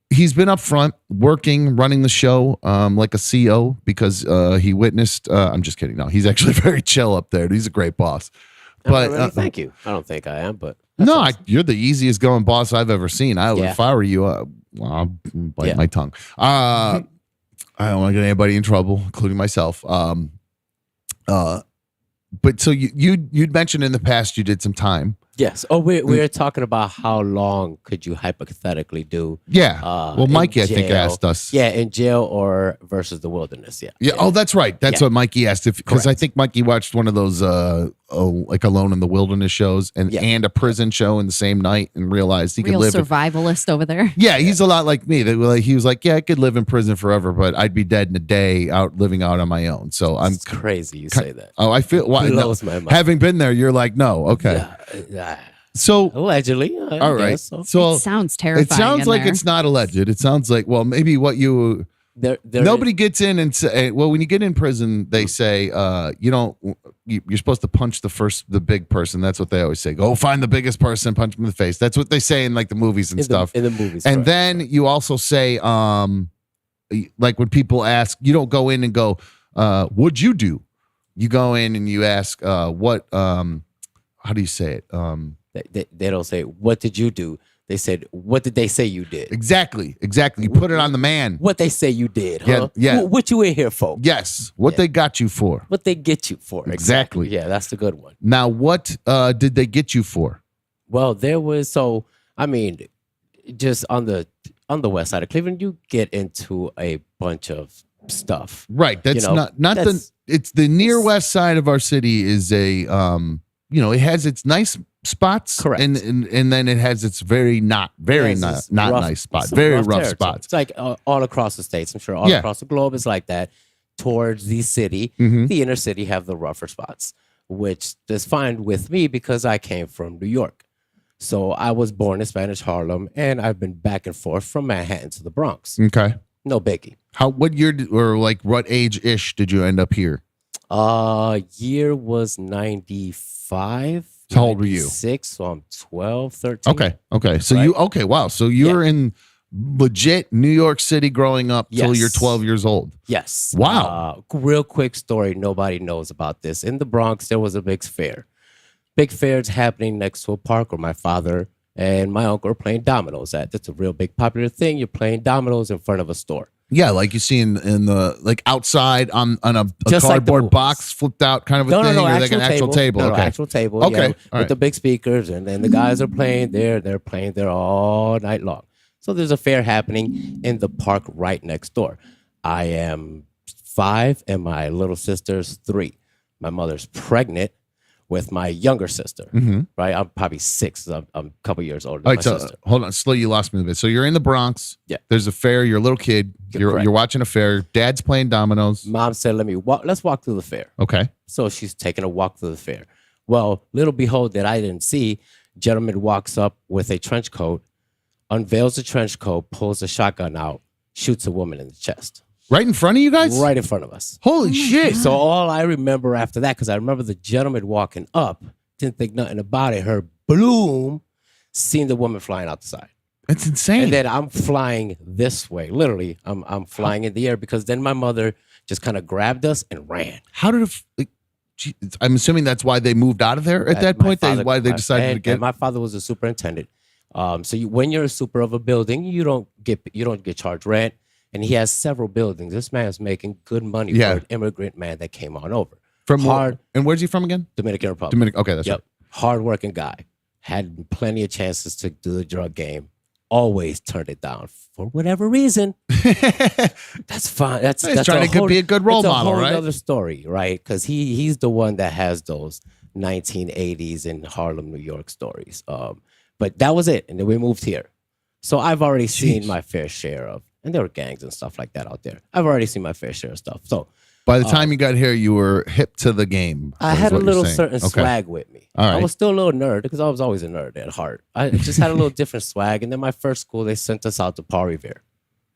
he's been up front working, running the show, like a CO because he witnessed, I'm just kidding. No, he's actually very chill up there. He's a great boss. But Really, thank you. I don't think I am, but no, you're the easiest going boss I've ever seen. If I were you, well, I'll bite my tongue. I don't want to get anybody in trouble, including myself. But so you'd mentioned in the past you did some time. yes. Oh, we're talking about how long could you hypothetically do? Yeah. Well, in Mikey, I think, jail. asked us. Yeah, in jail or versus the wilderness. Yeah. Yeah. Oh, that's right. That's Yeah. what Mikey asked. Because I Correct. think Mikey watched one of those like Alone in the Wilderness shows and a prison show in the same night and realized he could Real live. survivalist over there. Yeah, he's a lot like me. He was like, yeah, I could live in prison forever, but I'd be dead in a day living out on my own. So I'm It's crazy you say that. Oh, I feel why Blows my mind. having been there, you're like, no, okay. Yeah. So Allegedly. all right. guess so. So It sounds terrifying. it sounds in like there. it's not alleged. It sounds like, well, maybe what you There nobody gets in and say, well, when you get in prison, they say you're supposed to punch the big person. That's what they always say. Go find the biggest person, punch him in the face. That's what they say in like the movies and stuff. in the movies. And correct. then you also say, like when people ask, you don't go in and go, what'd you do? You go in and you ask, what, how do you say it? They don't say, what did you do? They said, what did they say you did? Exactly. You put it on the man. What they say you did, huh? Yeah. What you in here for? Yes. What they got you for. What they get you for? Exactly. Yeah, that's the good one. Now, what did they get you for? Well, there was just on the west side of Cleveland, you get into a bunch of stuff. Right. That's not that's- it's the near west side of our city is a it has its nice spots. Correct. And then it has its very not Yes, it's rough- nice spot. some Very rough territory. spots. It's like all across the states. I'm sure all Yeah. across the globe is like that. Towards the city, Mhm. the inner city have the rougher spots, which is fine with me because I came from New York. So I was born in Spanish Harlem, and I've been back and forth from Manhattan to the Bronx. Okay. No biggie. What year or like what age ish did you end up here? Year was 95. How old were you? 6, so I'm 12, 13. Okay. So Right. wow. So you're in legit New York City growing up till Yes. you're 12 years old. Yes. Wow. Real quick story. Nobody knows about this. In the Bronx, there was a big fair. Big fair's happening next to a park where my father and my uncle are playing dominoes at. That's a real big popular thing. You're playing dominoes in front of a store. Yeah, like you see in the like outside on a Just like the cardboard movies. box flipped out kind of a thing, or like an actual table. No, Okay. actual table. Okay, Yeah, all right. with the big speakers, and then the guys are playing there. They're playing there all night long. So there's a fair happening in the park right next door. I am 5, and my little sister's 3. My mother's pregnant with my younger sister. Right, I'm probably 6. I'm a couple years older All than right, my so sister. hold on, slow. You lost me a bit. So you're in the Bronx. Yeah. There's a fair. You're a little kid. Correct. You're watching a fair. Dad's playing dominoes. Mom said, "Let me walk. Let's walk through the fair." Okay. So she's taking a walk through the fair. Well, little behold that I didn't see, gentleman walks up with a trench coat, unveils the trench coat, pulls a shotgun out, shoots a woman in the chest. Right in front of you guys. Right in front of us. Holy shit. So all I remember after that, because I remember the gentleman walking up, didn't think nothing about it, heard bloom, seen the woman flying out the side. That's insane. And then I'm flying this way. Literally, I'm flying in the air because then my mother just kind of grabbed us and ran. How did it? I'm assuming that's why they moved out of there at that My point. father- Why they my- decided to and get. my father was a superintendent. So when you're a super of a building, you don't get charged rent. And he has several buildings. This man's making good money Yeah. for an immigrant man that came on over. From hard and where's he from again? Dominican Republic. Dominican. Okay, that's Yep. Hardworking guy. Had plenty of chances to do the drug game. Always turned it down for whatever reason. right. That's fine. That's trying to be a good role that's model, a whole right? Other story, right? Because he's the one that has those 1980s in Harlem, New York stories. But that was it, and then we moved here. So I've already seen my fair share of, and there were gangs and stuff like that out there. I've already seen my fair share of stuff. So By the time you got here, you were hip to the game. I is had a what you're little saying. certain Okay. swag with me. All right. I was still a little nerd because I was always a nerd at heart. I just had a little different swag. And then my first school, they sent us out to Paul Revere.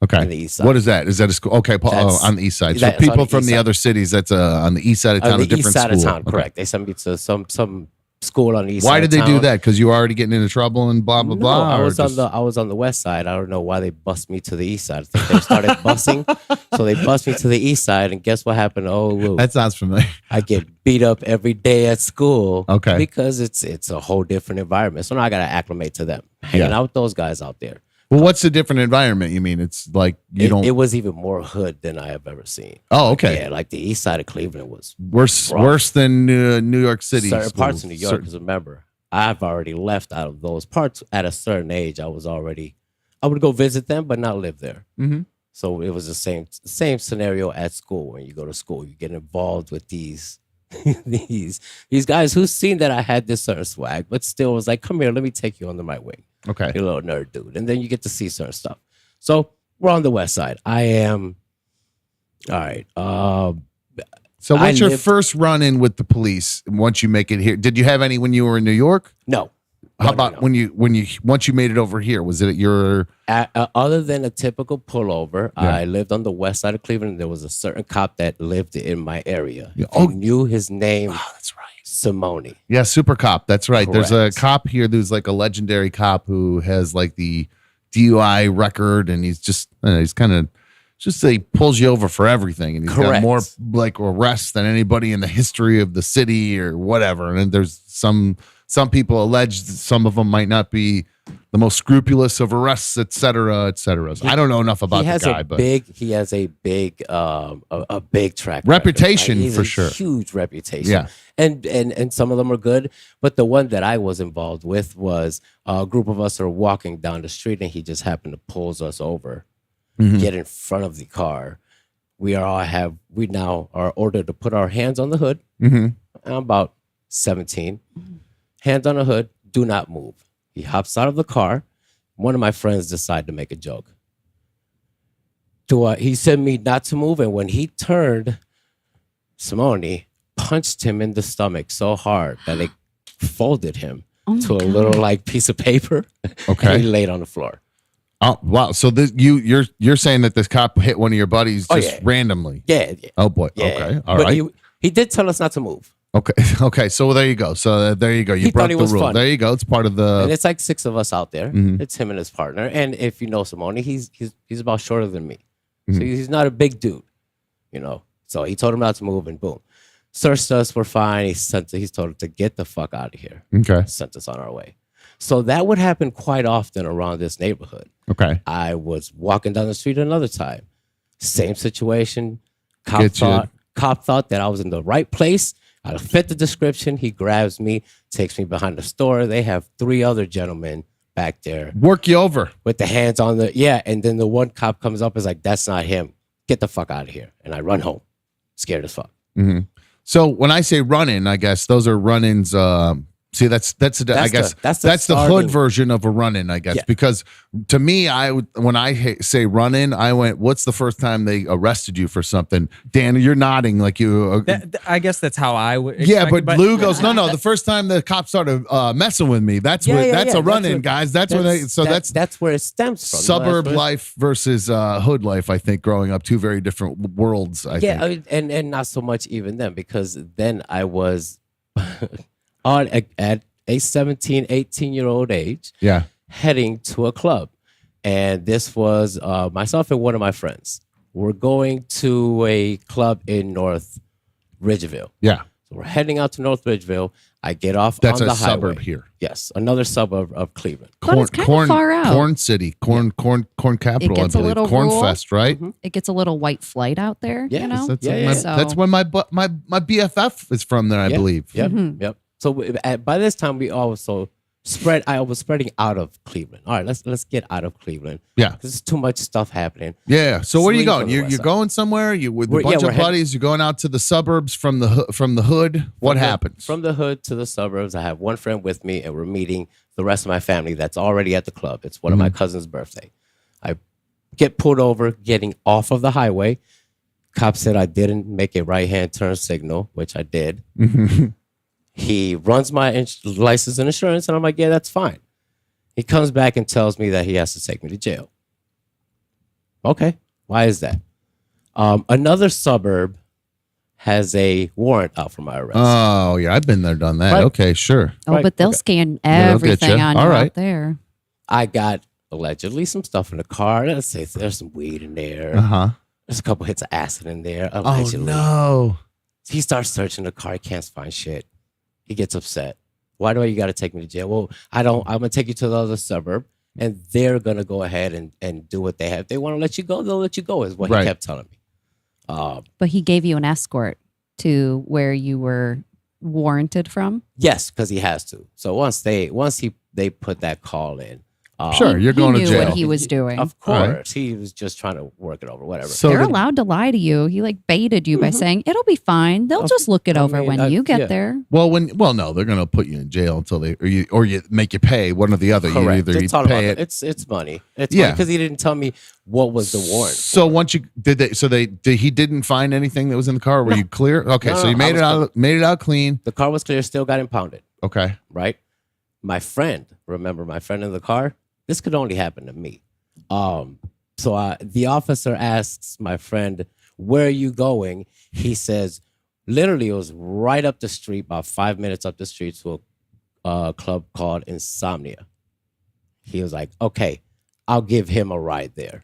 Okay. on the east side. What is that? Is that a school? Okay, That's- on the east side. So that's on people the from east the side. other cities, that's on the east side of On town, a the different east side school. of town, Okay. correct. They sent me to some school on the east Why side did of they do town. that? Because you were already getting into trouble and blah blah No, blah. I or was just- I was on the west side. I don't know why they bust me to the east side. I think they started busing, so they bust me to the east side. And guess what happened? Oh, Lou, That sounds familiar. I get beat up every day at school. Okay. because it's a whole different environment. So now I got to acclimate to them. Hanging Yeah. out with those guys out there. Well, what's the different environment? You mean it's like you don't? It was even more hood than I have ever seen. Oh, okay. Yeah, like the east side of Cleveland was worse than New York City. certain parts schools. of New York. Because remember, I've already left out of those parts at a certain age. I would go visit them, but not live there. Mm-hmm. So it was the same scenario at school. When you go to school, you get involved with these these guys who's seen that I had this certain swag, but still was like, "Come here, let me take you under my wing." Okay. You're a little nerd dude, and then you get to see certain stuff. So we're on the west side. I am. All right. So what's your lived- first run in with the police once you make it here? Did you have any when you were in New York? No. How No, about no. when you once you made it over here? Was it at your Other than a typical pullover, Yeah. I lived on the west side of Cleveland. There was a certain cop that lived in my area. Yeah. I Oh. knew his name, that's right. Simone. Yeah, super cop. That's right. There's a Correct. cop here who's like a legendary cop who has like the DUI record, and he's just he's kind of just he pulls you over for everything, and he's got Correct. more like arrests than anybody in the history of the city or whatever. And then there's some people allege that some of them might not be the most scrupulous of arrests, et cetera, et cetera. So I don't know enough about He has the guy, a but big a big track Reputation, record. He's for a sure. huge reputation. Yeah. And some of them are good, but the one that I was involved with was a group of us are walking down the street, and he just happened to pulls us over, Mhm. get in front of the car. We now are ordered to put our hands on the hood. Mhm. I'm about 17. Hands on the hood, do not move. He hops out of the car. One of my friends decided to make a joke. He said me not to move, and when he turned, Simone punched him in the stomach so hard that it folded him to a little like piece of paper. Okay. And he laid on the floor. Oh wow! So this you're saying that this cop hit one of your buddies just randomly? Yeah. Oh boy. Yeah. Okay. All but right. He did tell us not to move. Okay. Okay. So there you go. So there you go. You He broke thought he the was rule. funny. There you go. It's part of the. And it's like 6 of us out there. Mhm. It's him and his partner. And if you know Simone, he's about shorter than me. Mm-hmm. So he's not a big dude, So he told him not to move, and boom. Searched us, we're fine. He's told him to get the fuck out of here. Okay. Sent us on our way. So that would happen quite often around this neighborhood. Okay. I was walking down the street another time. Same situation. Cop Get you. thought that I was in the right place. I fit the description. He grabs me, takes me behind the store. They have 3 other gentlemen back there Work you over. with the hands on and then the one cop comes up and is like, that's not him. Get the fuck out of here. And I run home, scared as fuck. Mm-hmm. So when I say run-in, I guess those are run-ins. See, that's that's the starting. hood version of a run-in, I guess. Yeah. Because to me, when I say run-in, I went, "What's the first time they arrested you for something?" Dan, you're nodding like you. I guess that's how I would. Yeah, expect but it, Lou goes, no. The first time the cops started messing with me, that's a run-in, guys. That's where it stems from. suburb life versus hood life. I think growing up, two very different worlds. I think. And not so much even then, because then I was at a 17, 18-year-old age, heading to a club. And this was myself and one of my friends. We're going to a club in North Ridgeville. Yeah. So we're heading out to North Ridgeville. I get off That's on a the highway. suburb here. Yes, another suburb of Cleveland. But it's kind of far out. Corn City, corn capital. gets I a believe. little Corn rural. Fest, right? It gets a little white flight out there, Yeah, you know? That's, So- that's when my BFF is from there, I believe. Yep. Mm-hmm. Yep. So by this time, we also I was spreading out of Cleveland. All right, let's get out of Cleveland. Yeah. There's too much stuff happening. Yeah. So where are you Swing going? from the You're west side. going somewhere? You with a We're- bunch yeah, of we're buddies? You're going out to the suburbs from the hood? What happens? From the hood to the suburbs, I have one friend with me, and we're meeting the rest of my family that's already at the club. It's one of my cousin's birthday. I get pulled over, getting off of the highway. Cop said I didn't make a right-hand turn signal, which I did. He runs my license and insurance, and I'm like, yeah, that's fine. He comes back and tells me that he has to take me to jail. Okay, why is that? Another suburb has a warrant out for my arrest. Oh, yeah. I've been there, done that. Right. Okay, sure. Oh, Right, but they'll okay. scan They'll get everything ya. on All you right. out there. I got allegedly some stuff in the car. Let's say there's some weed in there. Uh-huh. There's a couple hits of acid in there. Oh, Allegedly. no. He starts searching the car. He can't find shit. He gets upset. Why do you got to take me to jail? Well, I'm going to take you to the other suburb, and they're going to go ahead and do what they have. If they want to let you go, they'll let you go, is what Right. he kept telling me. But he gave you an escort to where you were warranted from. Yes, because he has to. So once they put that call in, Sure, you're He going to knew jail. what he was doing. Of All right. course, he was just trying to work it over, whatever. So They're the- allowed to lie to you. He like baited you by saying it'll be fine. They'll just look it I over mean, when you get yeah. there. Well, no, they're going to put you in jail until or you make you pay one or the other. Correct. You It's all about pay it. It's money. It's Yeah. because he didn't tell me what was the warrant. So once you he didn't find anything that was in the car. Were you clear? Okay, No, so no, you I made was it out clean. The car was clear, still got impounded. Okay. Right? Remember my friend in the car? This could only happen to me. So the officer asks my friend, where are you going? He says, literally, it was right up the street, about 5 minutes up the street to a club called Insomnia. He was like, okay, I'll give him a ride there.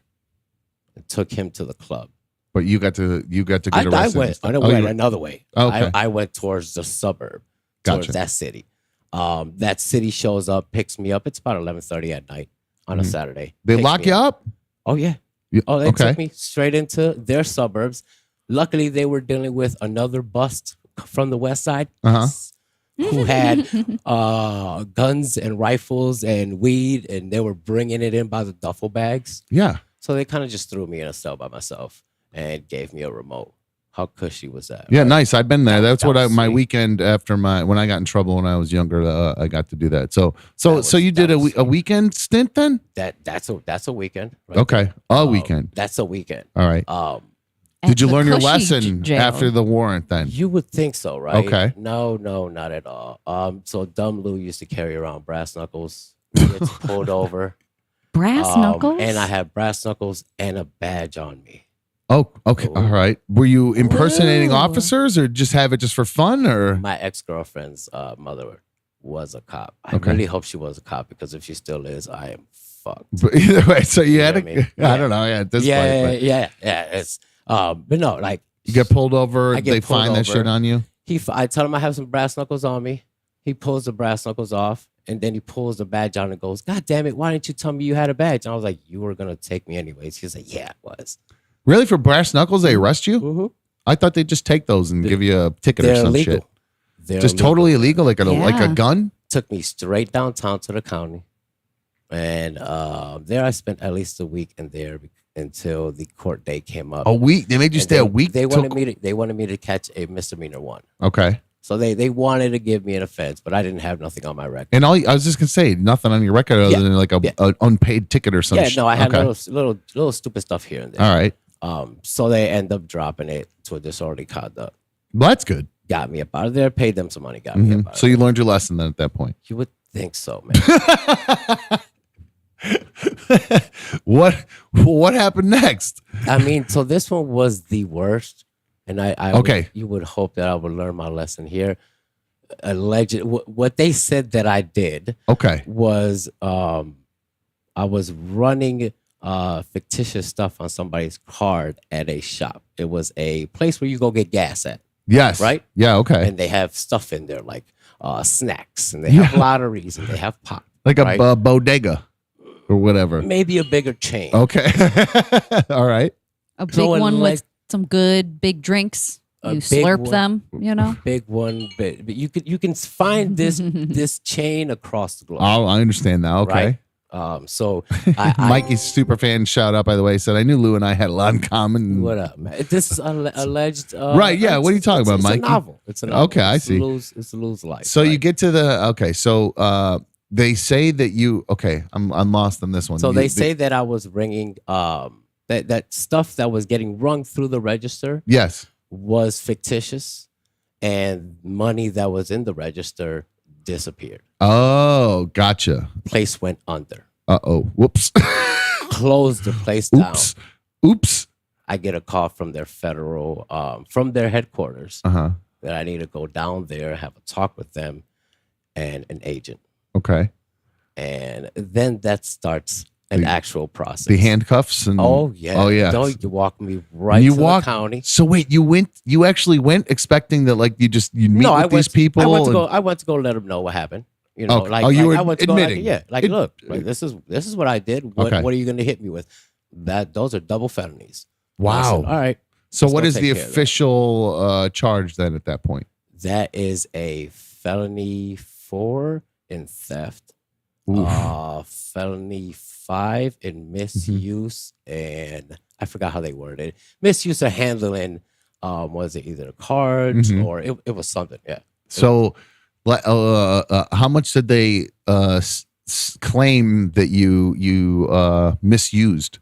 And took him to the club. But you got to get I arrested. went, and stuff. I Oh, went you were- another way. Okay. I went towards the suburb, Gotcha. towards that city. That city shows up, picks me up. It's about 11:30 at night on a Saturday. They Picks lock me you up. up? Oh, yeah. You- Oh, they okay. took me straight into their suburbs. Luckily, they were dealing with another bust from the west side Uh-huh. who had guns and rifles and weed, and they were bringing it in by the duffel bags. Yeah. So they kind of just threw me in a cell by myself and gave me a remote. How cushy was that? Yeah, right? nice. I've been there. That's That what was my sweet. weekend after when I got in trouble when I was younger, I got to do that. So was- you did that a was a weekend stint then? That's a weekend. Right Okay, there. a weekend. That's a weekend. All right. At Did you the learn your cushy lesson jail. after the warrant then? You would think so, right? Okay. No, not at all. So Dumb Lou used to carry around brass knuckles. He gets pulled over. Brass knuckles? And I had brass knuckles and a badge on me. Oh, okay. All right. Were you impersonating Ooh. officers or just have it just for fun or? My ex-girlfriend's mother was a cop. I Okay. really hope she was a cop because if she still is, I am fucked. But either way, so you had know to, what I mean? I don't know. Yeah, at this Yeah, point, but yeah. It's but no, like you get pulled over. I get They pulled find that over. shit on you. I tell him I have some brass knuckles on me. He pulls the brass knuckles off, and then he pulls the badge on and goes, "God damn it! Why didn't you tell me you had a badge?" And I was like, "You were gonna take me anyways." He's like, "Yeah, it was." Really, for brass knuckles, they arrest you? Mm-hmm. I thought they'd just take those and give you a ticket or They're some illegal. shit. They're Just illegal. totally illegal, like like a Yeah. gun. Took me straight downtown to the county, and there I spent at least a week in there until the court date came up. A week? They made you And stay a week? They till- wanted me to catch a misdemeanor one. Okay. So they wanted to give me an offense, but I didn't have nothing on my record. And I was just gonna say nothing on your record other Yeah. than like a unpaid ticket or something. Yeah, no, I had okay. little stupid stuff here and there. All right. So they end up dropping it to a disorderly conduct. Well, that's good. Got me up out of there, paid them some money, got me up out of So you learned your lesson then at that point. You would think so, man. What happened next? I mean, so this one was the worst. And Okay. you would hope that I would learn my lesson here. What they said that I did Okay. was I was running fictitious stuff on somebody's card at a shop. It was a place where you go get gas at, Yes. right? Yeah. Okay. And they have stuff in there like snacks, and they have lotteries, and they have pop, Like a right? bodega or whatever. Maybe a bigger chain. Okay. All right. A big So one like- with some good big drinks. A You big slurp one. them, you know? Big one, but you can find this chain across the globe. Oh, I understand now. Okay. Right? So I Mikey's super fan shout out, by the way, said I knew Lou and I had a lot in common. what up, man? This is alleged. Right, yeah, what are you talking about, it's Mikey? A novel. It's a novel. Okay, I see. It's a lose life. So you right? get to the okay. So they say that you okay. I'm lost on this one. So You- they say that I was ringing that stuff that was getting rung through the register yes. was fictitious, and money that was in the register disappeared. Oh, gotcha. Place went under. Oh, whoops. Closed the place down. Oops. Oops. I get a call from their federal, from their headquarters Uh-huh. that I need to go down there, have a talk with them and an agent. Okay. And then that starts an actual process. The handcuffs and Oh, yeah. Oh yeah. Don't you walk me right you to walk the county. So wait, you actually went expecting that like you meet No, with I these went, people. I went to and- go. I went to go let them know what happened. You know, Okay. like, Oh, you were I went to go, admitting. like, yeah, like look, like this is what I did. What Okay. what are you going to hit me with? Those are double felonies. And I Wow. said, all right. So let's what go is take the care of that. official charge then at that point? That is a felony 4 in theft, felony 5 in misuse, and I forgot how they worded it. Misuse of handling. Was it either cards or it was something? Yeah. So how much did they claim that you misused?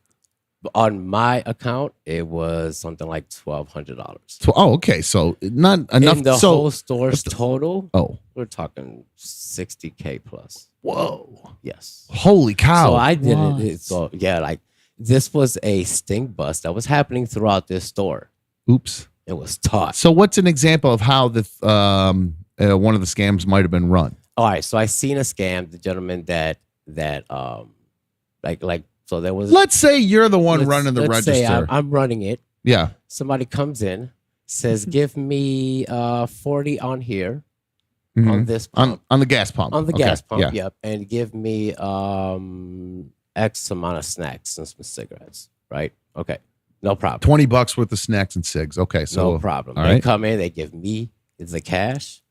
On my account, it was something like $1,200. Oh, okay. So not enough. In the so, whole store's total, oh, we're talking $60K plus. whoa. Yes. Holy cow. So I did What? it. So yeah, like this was a sting bust that was happening throughout this store. Oops. It was taught. So what's an example of how the one of the scams might have been run? All right. So I seen a scam. The gentleman that like so there was. Let's say you're the one let's- running the let's say register. I'm running it. Yeah. Somebody comes in, says, "Give me 40 on here Mhm. on this pump." On the gas pump. On the Okay, gas pump, Yeah. yep. And give me X amount of snacks and some cigarettes, right? Okay. No problem. $20 worth of snacks and cigs. Okay. So No problem. all They right. come in, they give me the cash,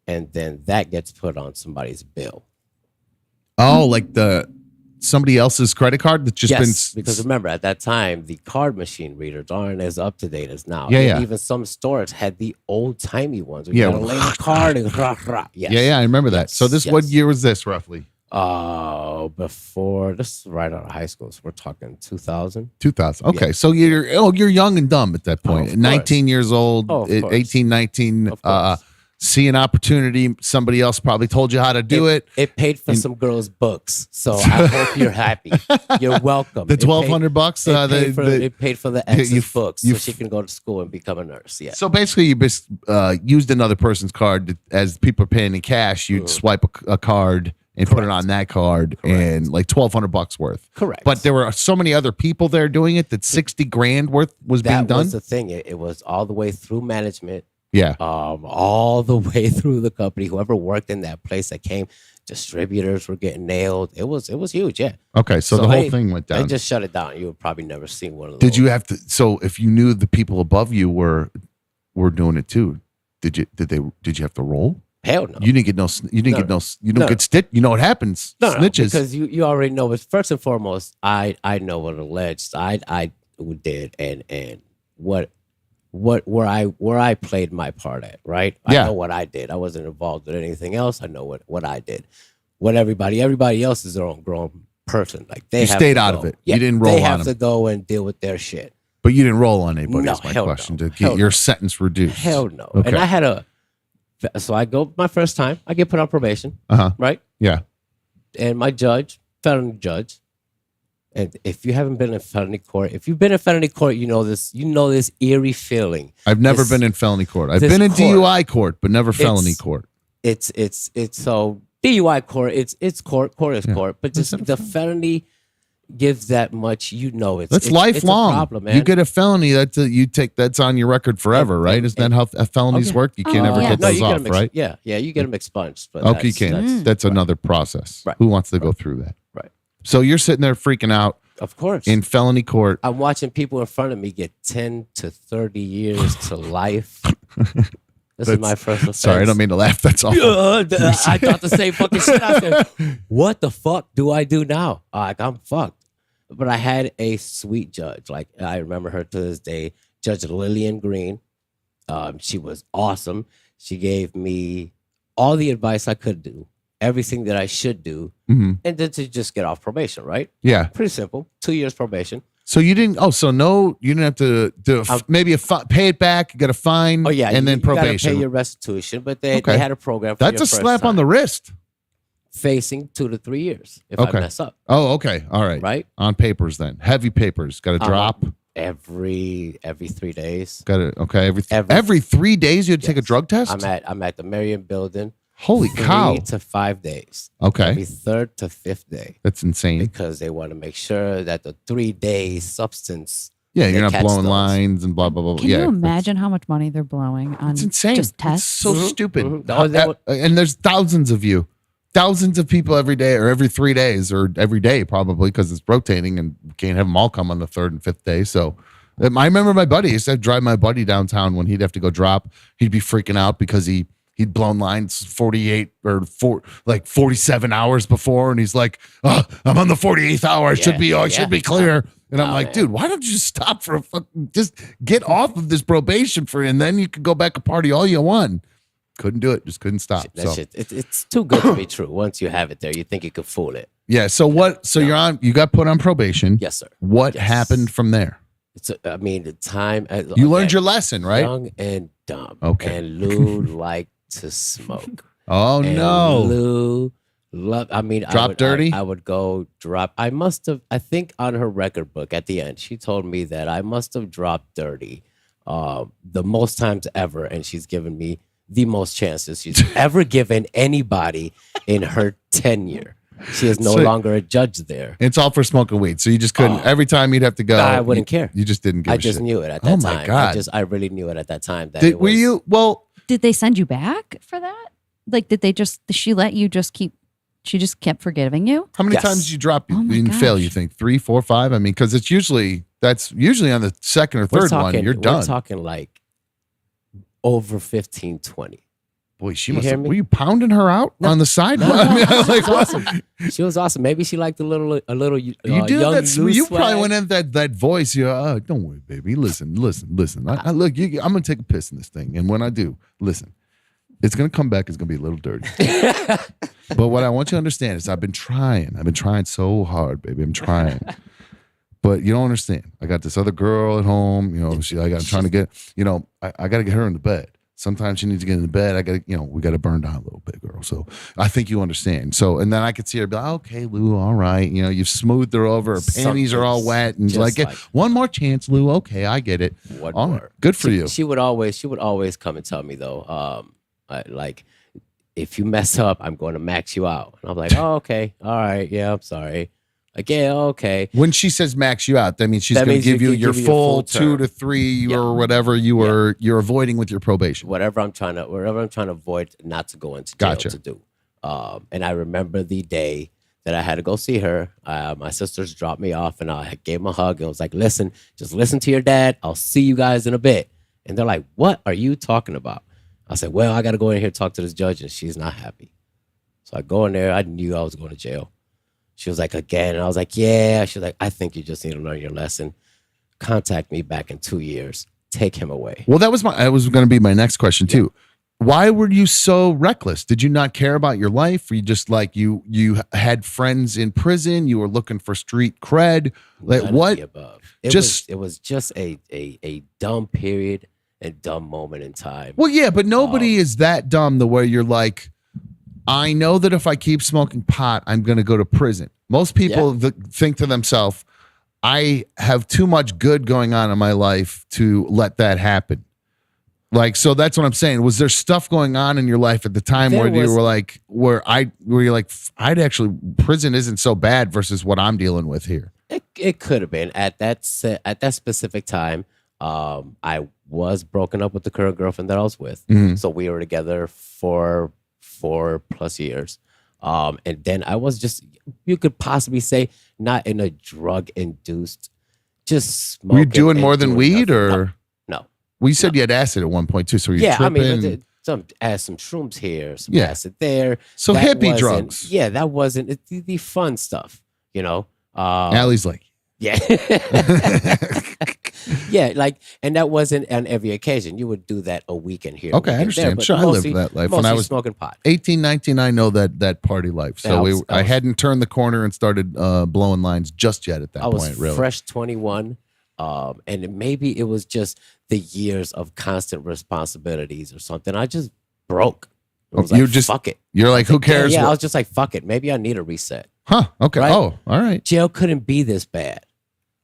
and then that gets put on somebody's bill. Oh, like the somebody else's credit card that's just Yes, been because remember at that time the card machine readers aren't as up to date as now. Yeah, And yeah. even some stores had the old timey ones. Where Yeah. you had to lay the card and Yes. Yeah, I remember that. Yes, So this what yes. year was this roughly? Before this is right out of high school, so we're talking 2000. 2000. Okay, Yeah. so you're young and dumb at that point. of course. 19 years old, Oh, of course. 18, 19. Of course. See an opportunity. Somebody else probably told you how to do it. It paid for some girls' books, so I hope you're happy. You're welcome. The It paid- $1,200. It paid for the ex's you- books, you- so she can go to school and become a nurse. Yeah. So basically, you just used another person's card as people are paying in cash. You'd swipe a card and put it on that card, and like $1,200 worth. Correct. But there were so many other people there doing it that 60 grand worth was being That done. was the thing. It was all the way through management. Yeah. All the way through the company. Whoever worked in that place that came, distributors were getting nailed. It was huge. Yeah. Okay, so the whole they- thing went down. They just shut it down. You would probably never see one of those. Did you have to? So if you knew the people above you were doing it too, did you have to roll? Hell no. You didn't get no. You didn't No, get no. no. You don't No. get stitch. You know what happens? No, Snitches. because you already know. But first and foremost, I know what alleged I did and what where I played my part at. Right. Yeah. I know what I did. I wasn't involved with anything else. I know what I did. What everybody else is their own grown person. Like they You have stayed to out go. of it. Yeah, You didn't roll They on have them. to go and deal with their shit. But you didn't roll on anybody. No, is my hell question no. to get Hell your no. sentence reduced. Hell no. Okay. And I had so I go my first time. I get put on probation. Uh-huh. Right. Yeah. And my judge, felony judge, and if you haven't been in felony court, if you've been in felony court, you know this eerie feeling. I've never This- been in felony court. I've this been in court- DUI court, but never felony court. It's so DUI court, it's court is court, but just the felony gives that much, That's it's lifelong. It's a problem, man. You get a felony, that's on your record forever, right? Isn't that how felonies work? You can't ever yeah. get no, those you get off, them right? Yeah, you get them expunged. But Okay, you can't. That's another process. Right. Who wants to go through that? Right. So you're sitting there freaking out Of course. in felony court. I'm watching people in front of me get 10 to 30 years to life. This is my first offense. Sorry, I don't mean to laugh. That's all. I thought the same fucking shit. I said, what the fuck do I do now? Like, I'm fucked. But I had a sweet judge. Like, I remember her to this day, Judge Lillian Green. She was awesome. She gave me all the advice I could do, everything that I should do, and then to just get off probation, right? Yeah. Pretty simple. 2 years probation. So you didn't. Oh, so no, you didn't have to do maybe pay it back. You got a fine. Oh, yeah. and then you gotta probation. pay your restitution, but they Okay. had a program for That's your a first slap on time. the wrist. Facing 2 to 3 years if Okay. I mess up. Oh, okay. All right. Right? On papers then. Heavy papers. Got to drop. Every 3 days. Got to okay. Every- Every 3 days you had to take a drug test. I'm at the Marion building. Holy cow. 3 to 5 days. Okay. Every 3rd to 5th day. That's insane. Because they want to make sure that the 3-day substance. Yeah, they you're not catch blowing those. lines and blah blah blah. Can yeah, you imagine how much money they're blowing on It's insane. just It's tests? so stupid. Oh, they would- And there's thousands of you, thousands of people every day, or every 3 days, or every day probably because it's rotating, and we can't have them all come on the 3rd and 5th day. So I remember my buddy. I used to drive my buddy downtown when he'd have to go drop. He'd be freaking out because he'd blown lines 48 or 47 hours before, and he's like, "Oh, I'm on the 48th hour. I should be clear." And I'm like, "Dude, why don't you just stop for just get off of this probation and then you can go back and party all you want." Couldn't do it. Just couldn't stop. That So shit, it's too good to be true. Once you have it there, you think you could fool it. yeah. So what? So you got put on probation. Yes, sir. What Yes. happened from there? The time. You learned your lesson, right? Young and dumb. Okay. And Lou liked to smoke. Oh And no. Lou Drop dirty? I would go drop. I think on her record book at the end, she told me that I must have dropped dirty the most times ever. And she's given me the most chances she's ever given anybody in her tenure. She is no So- longer a judge there. It's all for smoking weed. So you just couldn't. Every time you'd have to go. I wouldn't care. You just didn't give I a just shit. knew it at that Oh time. my God. I really knew it at that time. That Were you? Well, Did they send you back for that? Like, did she let you just keep? She just kept forgiving you. how many Yes. times did you drop? Oh my You didn't fail. gosh. You think 3, 4, 5? I mean, because that's usually on the second or third one. You're done. We're talking like over 15, 20. Boy, she You must hear have, me? were you pounding her out on the side? I mean, She like, was awesome. She was awesome. Maybe she liked a little you do young, that. loose You probably swag. went in that voice. You're, don't worry, baby. Listen. I look, I'm gonna take a piss in this thing, and when I do, listen, it's gonna come back. It's gonna be a little dirty. But what I want you to understand is, I've been trying so hard, baby. I'm trying. But you don't understand. I got this other girl at home. You know, I'm trying to get. You know, I got to get her into bed. Sometimes she needs to get into bed. I got to, we got to burn down a little bit, girl. So I think you understand. So, and then I could see her be like, okay, Lou, all right. You know, you've smoothed her over. Her panties are all wet. And Just like, one more chance, Lou. Okay, I get it. One All more. right. Good for you. She would always come and tell me though, like, if you mess up, I'm going to max you out. And I'm like, oh, okay, all right, yeah, I'm sorry. Like, yeah, okay. When she says max you out, that means she's That going to means give you your full 2 term. to 3 Yeah. or whatever you're avoiding with your probation. Whatever I'm trying to avoid, not to go into jail Gotcha. to do. And I remember the day that I had to go see her. My sisters dropped me off, and I gave them a hug. And was like, listen, just listen to your dad. I'll see you guys in a bit. And they're like, what are you talking about? I said, well, I got to go in here and talk to this judge, and she's not happy. So I go in there. I knew I was going to jail. She was like, again. And I was like, yeah. She was like, I think you just need to learn your lesson. Contact me back in 2 years. Take him away. Well, that was going to be my next question too. Why were you so reckless? Did you not care about your life? Were you just like, you had friends in prison? You were looking for street cred? Like, None of what? the above. Just- it was just a dumb period and dumb moment in time. Well, yeah, but nobody is that dumb the way you're like, I know that if I keep smoking pot, I'm going to go to prison. Most people think to themselves, I have too much good going on in my life to let that happen. Like, so that's what I'm saying. Was there stuff going on in your life at the time There where you was- were like, where you're like, I'd actually, prison isn't so bad versus what I'm dealing with here? It could have been at that specific time. I was broken up with the current girlfriend that I was with, so we were together for 4+ years. And then I was just, you could possibly say, not in a drug induced, just smoking. Were you doing and more than doing weed, nothing. or? No. Well, you said you had acid at one point too, so you're Yeah, I tripping. mean, some shrooms here, some Yeah. acid there. So That hippie wasn't- drugs. Yeah, that wasn't the fun stuff, you know? Allie's like, Yeah. Yeah, like, and that wasn't on every occasion. You would do that a weekend here. a Okay, I weekend there, understand. but Sure, I lived mostly- that life when I mostly was smoking pot. 18, 19, I know that party life. So Yeah, I hadn't turned the corner and started blowing lines just yet at that I was point, really. fresh 21, and maybe it was just the years of constant responsibilities or something. I just broke. I was You like, just- fuck it. You're like, who cares? Yeah, I what- was just like, fuck it. Maybe I need a reset. Huh, okay. Right? Oh, all right. Jail couldn't be this bad,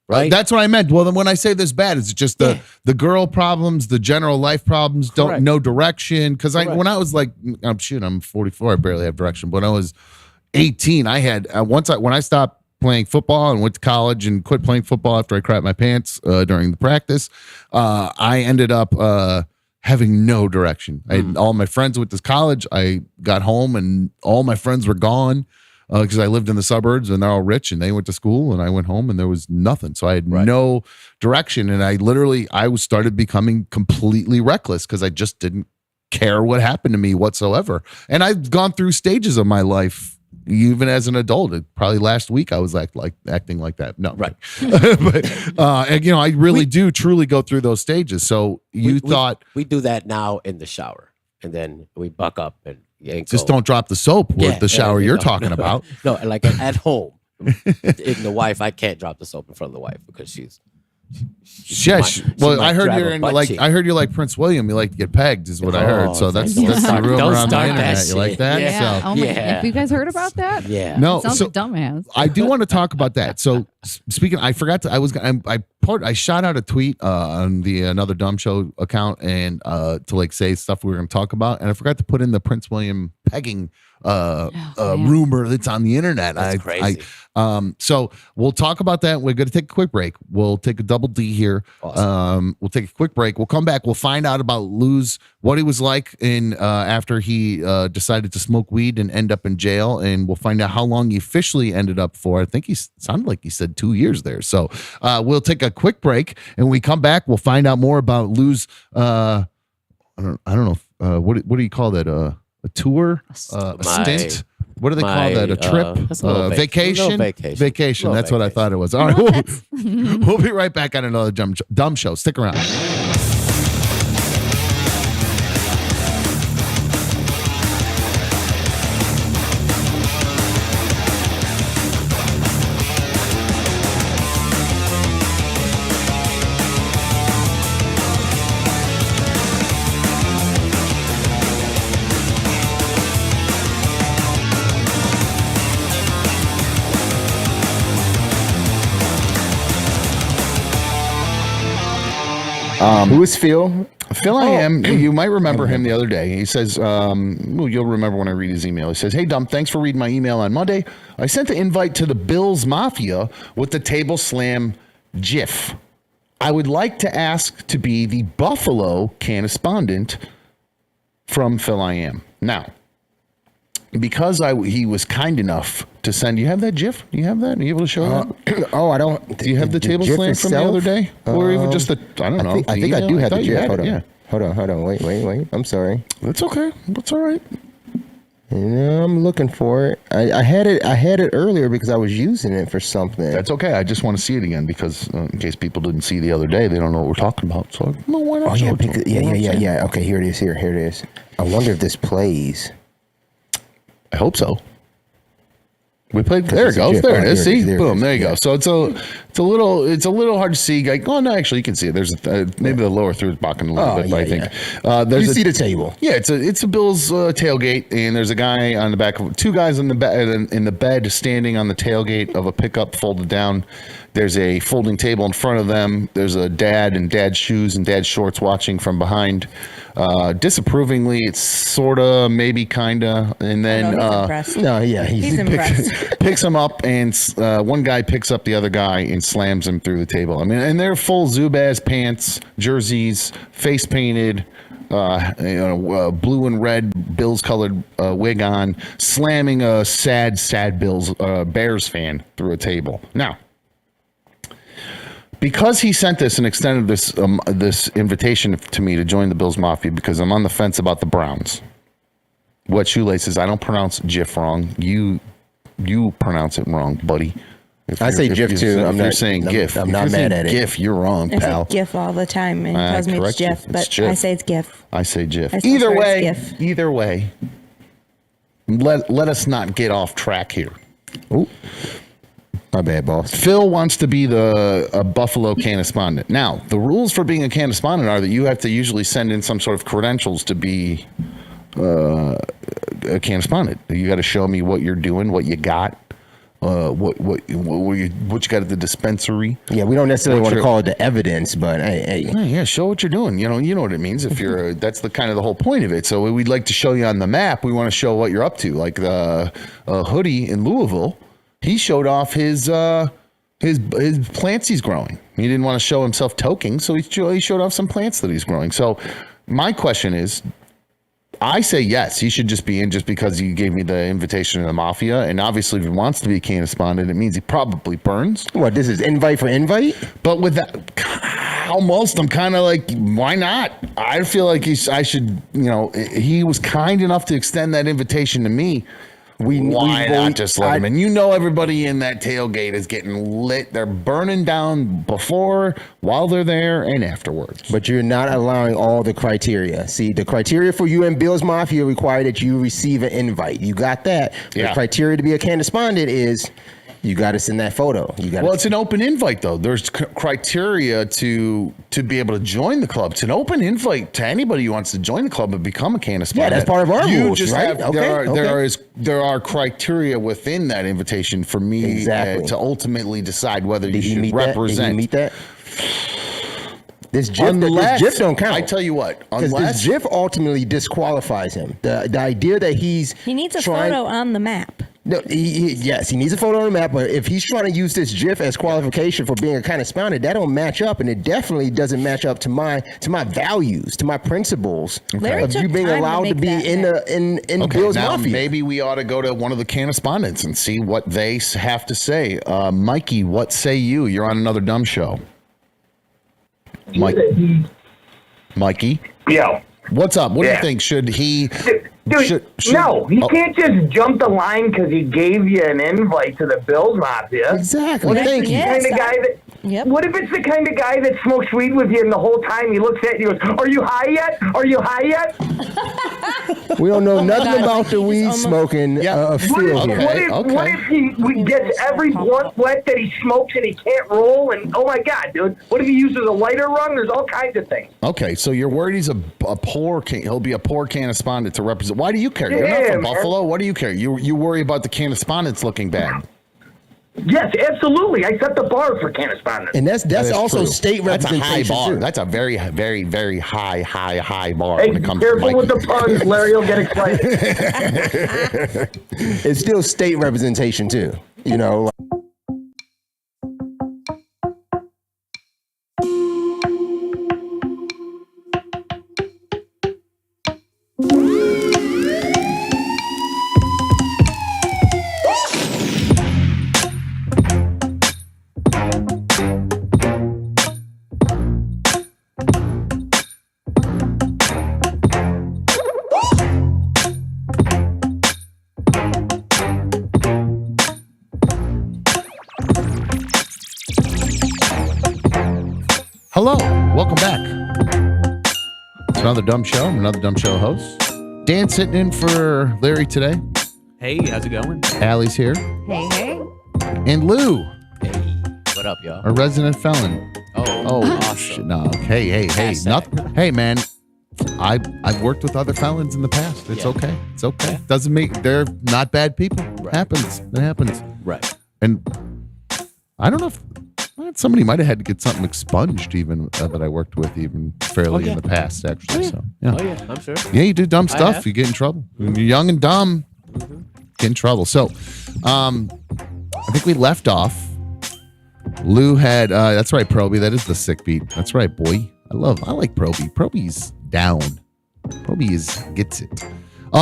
right? That's what I meant. Well, then when I say this bad, it's just the girl problems, the general life problems, Correct. no direction. Because Correct. when I was like, I'm 44, I barely have direction. But when I was 18, I had when I stopped playing football and went to college and quit playing football after I crapped my pants during the practice, I ended up having no direction. I had all my friends went to college. I got home and all my friends were gone. Because I lived in the suburbs and they're all rich and they went to school and I went home and there was nothing. So I had no direction. And I started becoming completely reckless because I just didn't care what happened to me whatsoever. And I've gone through stages of my life, even as an adult. Probably last week I was acting like that. No. Right. But, I really do truly go through those stages. So you thought. We do that now in the shower, and then we buck up and Just don't drop the soap with the shower you're talking about. No, like at home. In the wife, I can't drop the soap in front of the wife because she's. Yeah, might I heard grab you're a in butt like cheek. I heard you're like Prince William. You like to get pegged, is what I heard. So that's don't the start- rumor don't on the start that internet. You like shit. that? Yeah. So Oh my, Yeah. Have you guys heard about that? Yeah. no, Sounds so like dumbass. I do want to talk about that. So speaking, I forgot to. I shot out a tweet on the Another Dumb Show account and to like say stuff we were going to talk about, and I forgot to put in the Prince William pegging man. rumor that's on the internet. That's crazy. So we'll talk about that. We're going to take a quick break. We'll take a double D here. Awesome. We'll take a quick break. We'll come back. We'll find out about Lou's, what he was like in after he decided to smoke weed and end up in jail, and we'll find out how long he officially ended up for. I think he sounded like he said 2 years there. So we'll take a quick break, and when we come back, we'll find out more about Lou's I don't know. What do you call that? A tour? A stint? What do they call that? A trip? That's a little vacation? vacation. Vacation. Little That's what I vacation. thought it was. All right, we'll be right back on another dumb show. Stick around. Who is Phil? Phil I am. You might remember him the other day. He says, well, you'll remember when I read his email. He says, hey, Dumb, thanks for reading my email on Monday. I sent the invite to the Bills Mafia with the table slam GIF. I would like to ask to be the Buffalo canna-spondent from Phil I am. Now, because he was kind enough to send, you have that GIF? Do you have that? Are you able to show that? Oh, I don't. Do you have the table GIF slam from the other day? Or even just the, I don't know. I think I do have the GIF. Hold on. Yeah. Hold on. Wait. I'm sorry. That's okay. That's all right. I'm looking for it. I had it earlier because I was using it for something. That's okay. I just want to see it again because in case people didn't see the other day, they don't know what we're talking about. So, no, why not? Oh yeah, yeah. Okay, here it is. Here it is. I wonder if this plays. I hope so. We played. There it There's a goes. GIF. There Oh, it is. here it See, is. boom. There you go. So it's a little hard to see. Like, oh no, actually, you can see it. There's maybe the lower through is blocking a little bit, but I think there's you see the table. Yeah, it's a Bills tailgate, and there's a guy on the back of two guys in the bed standing on the tailgate of a pickup folded down. There's a folding table in front of them. There's a dad in dad's shoes and dad's shorts watching from behind. Disapprovingly, it's sorta, maybe kinda, and then He's impressed. No, yeah, He's impressed. picks him up, and one guy picks up the other guy and slams him through the table. I mean, and they're full Zubaz pants, jerseys, face painted, blue and red Bills colored wig on, slamming a sad Bills Bears fan through a table. Now, because he sent this and extended this invitation to me to join the Bills Mafia, because I'm on the fence about the Browns. What shoelaces? I don't pronounce GIF wrong. You pronounce it wrong, buddy. I say GIF too. You're saying GIF. I'm not mad at it. GIF, you're wrong, I pal. say GIF all the time, and he tells me it's correct you. GIF, It's but GIF. I say it's GIF. I say GIF. I still Either swear it's way, GIF. either way. Let us not get off track here. Ooh, my bad, boss. Phil wants to be a Buffalo canna-spondent. Now, the rules for being a canna-spondent are that you have to usually send in some sort of credentials to be a canna-spondent. You got to show me what you're doing, what you got, what you got at the dispensary. Yeah, we don't necessarily want to call it the evidence, but hey. Yeah, show what you're doing. You know what it means. If you're, that's the kind of the whole point of it. So we'd like to show you on the map. We want to show what you're up to. Like the hoodie in Louisville, he showed off his plants he's growing. He didn't want to show himself toking, so he showed off some plants that he's growing. So my question is, I say yes, he should just be in just because he gave me the invitation to the Mafia. And obviously, if he wants to be a canna-spondent, it means he probably burns. What, this is invite for invite? But with that, almost, I'm kind of like, why not? I feel like I should, he was kind enough to extend that invitation to me. Why not just let him in? Everybody in that tailgate is getting lit. They're burning down before, while they're there, and afterwards. But you're not allowing all the criteria. See, the criteria for you and Bills Mafia require that you receive an invite. You got that. Yeah. The criteria to be a canna-spondent is you got to send that photo. Well, it's an open invite, though. There's criteria to be able to join the club. It's an open invite to anybody who wants to join the club and become a canna-spondent. Yeah, that's part of our rules, right? There are criteria within that invitation for me to ultimately decide whether you should represent. Did you meet that? This GIF don't count. I tell you what, because this GIF ultimately disqualifies him. The idea that he needs a photo on the map. No, yes, he needs a photo on the map, but if he's trying to use this GIF as qualification for being a canna-spondent, that don't match up, and it definitely doesn't match up to my values, to my principles of you being allowed to be in Bill's Mafia. Maybe we ought to go to one of the canna-spondents and see what they have to say. Mikey, what say you? You're on Another Dumb Show. Mikey? Yeah. What's up? What do you Yeah. think? Should he? Dude, no, he can't just jump the line because he gave you an invite to the Bills Mafia. Exactly. What if Thank it's you. the kind of guy that? Yep. What if it's the kind of guy that smokes weed with you and the whole time he looks at you and goes, "Are you high yet? Are you high yet?" We don't know nothing God, about the he's weed almost- smoking What field if, here. what if, what if he gets every blunt wet that he smokes and he can't roll? And oh my God, dude! What if he uses a lighter rung? There's all kinds of things. Okay, so you're worried he's a poor can. He'll be a poor canna-spondent to represent. Why do you care? You're not Yeah, from man. Buffalo. What do you care? You worry about the canna-spondents looking bad. Yes, absolutely. I set the bar for canna-spondent. And that's That is also true. state That's a high representation bar. too. That's a very, very, very high bar Hey, when it comes careful to with Mikey. the puns, Larry. You'll get excited. It's still state representation too. You know. Hello, welcome back. It's another dumb show. I'm another dumb show host. Dan sitting in for Larry today. Hey, how's it going? Allie's here, Hey, hey. and Lou, Hey, what up, y'all? our resident felon. Oh, awesome. shit, no. Hey, Hashtag. nothing. Hey, man. I've worked with other felons in the past. It's Yeah. okay. It's okay. Yeah. Doesn't mean they're not bad people. Right. Happens. It happens. Right. And I don't know if somebody might have had to get something expunged even that I worked with even fairly Oh, yeah. in the past actually. Oh, yeah. So yeah. Oh, yeah, I'm sure. Yeah, you do dumb I stuff, have. you get in trouble. When you're young and dumb, get in trouble. So, I think we left off. Lou had, that's right, Proby. That is the sick beat. That's right, boy. I like Proby. Proby's down. Proby gets it.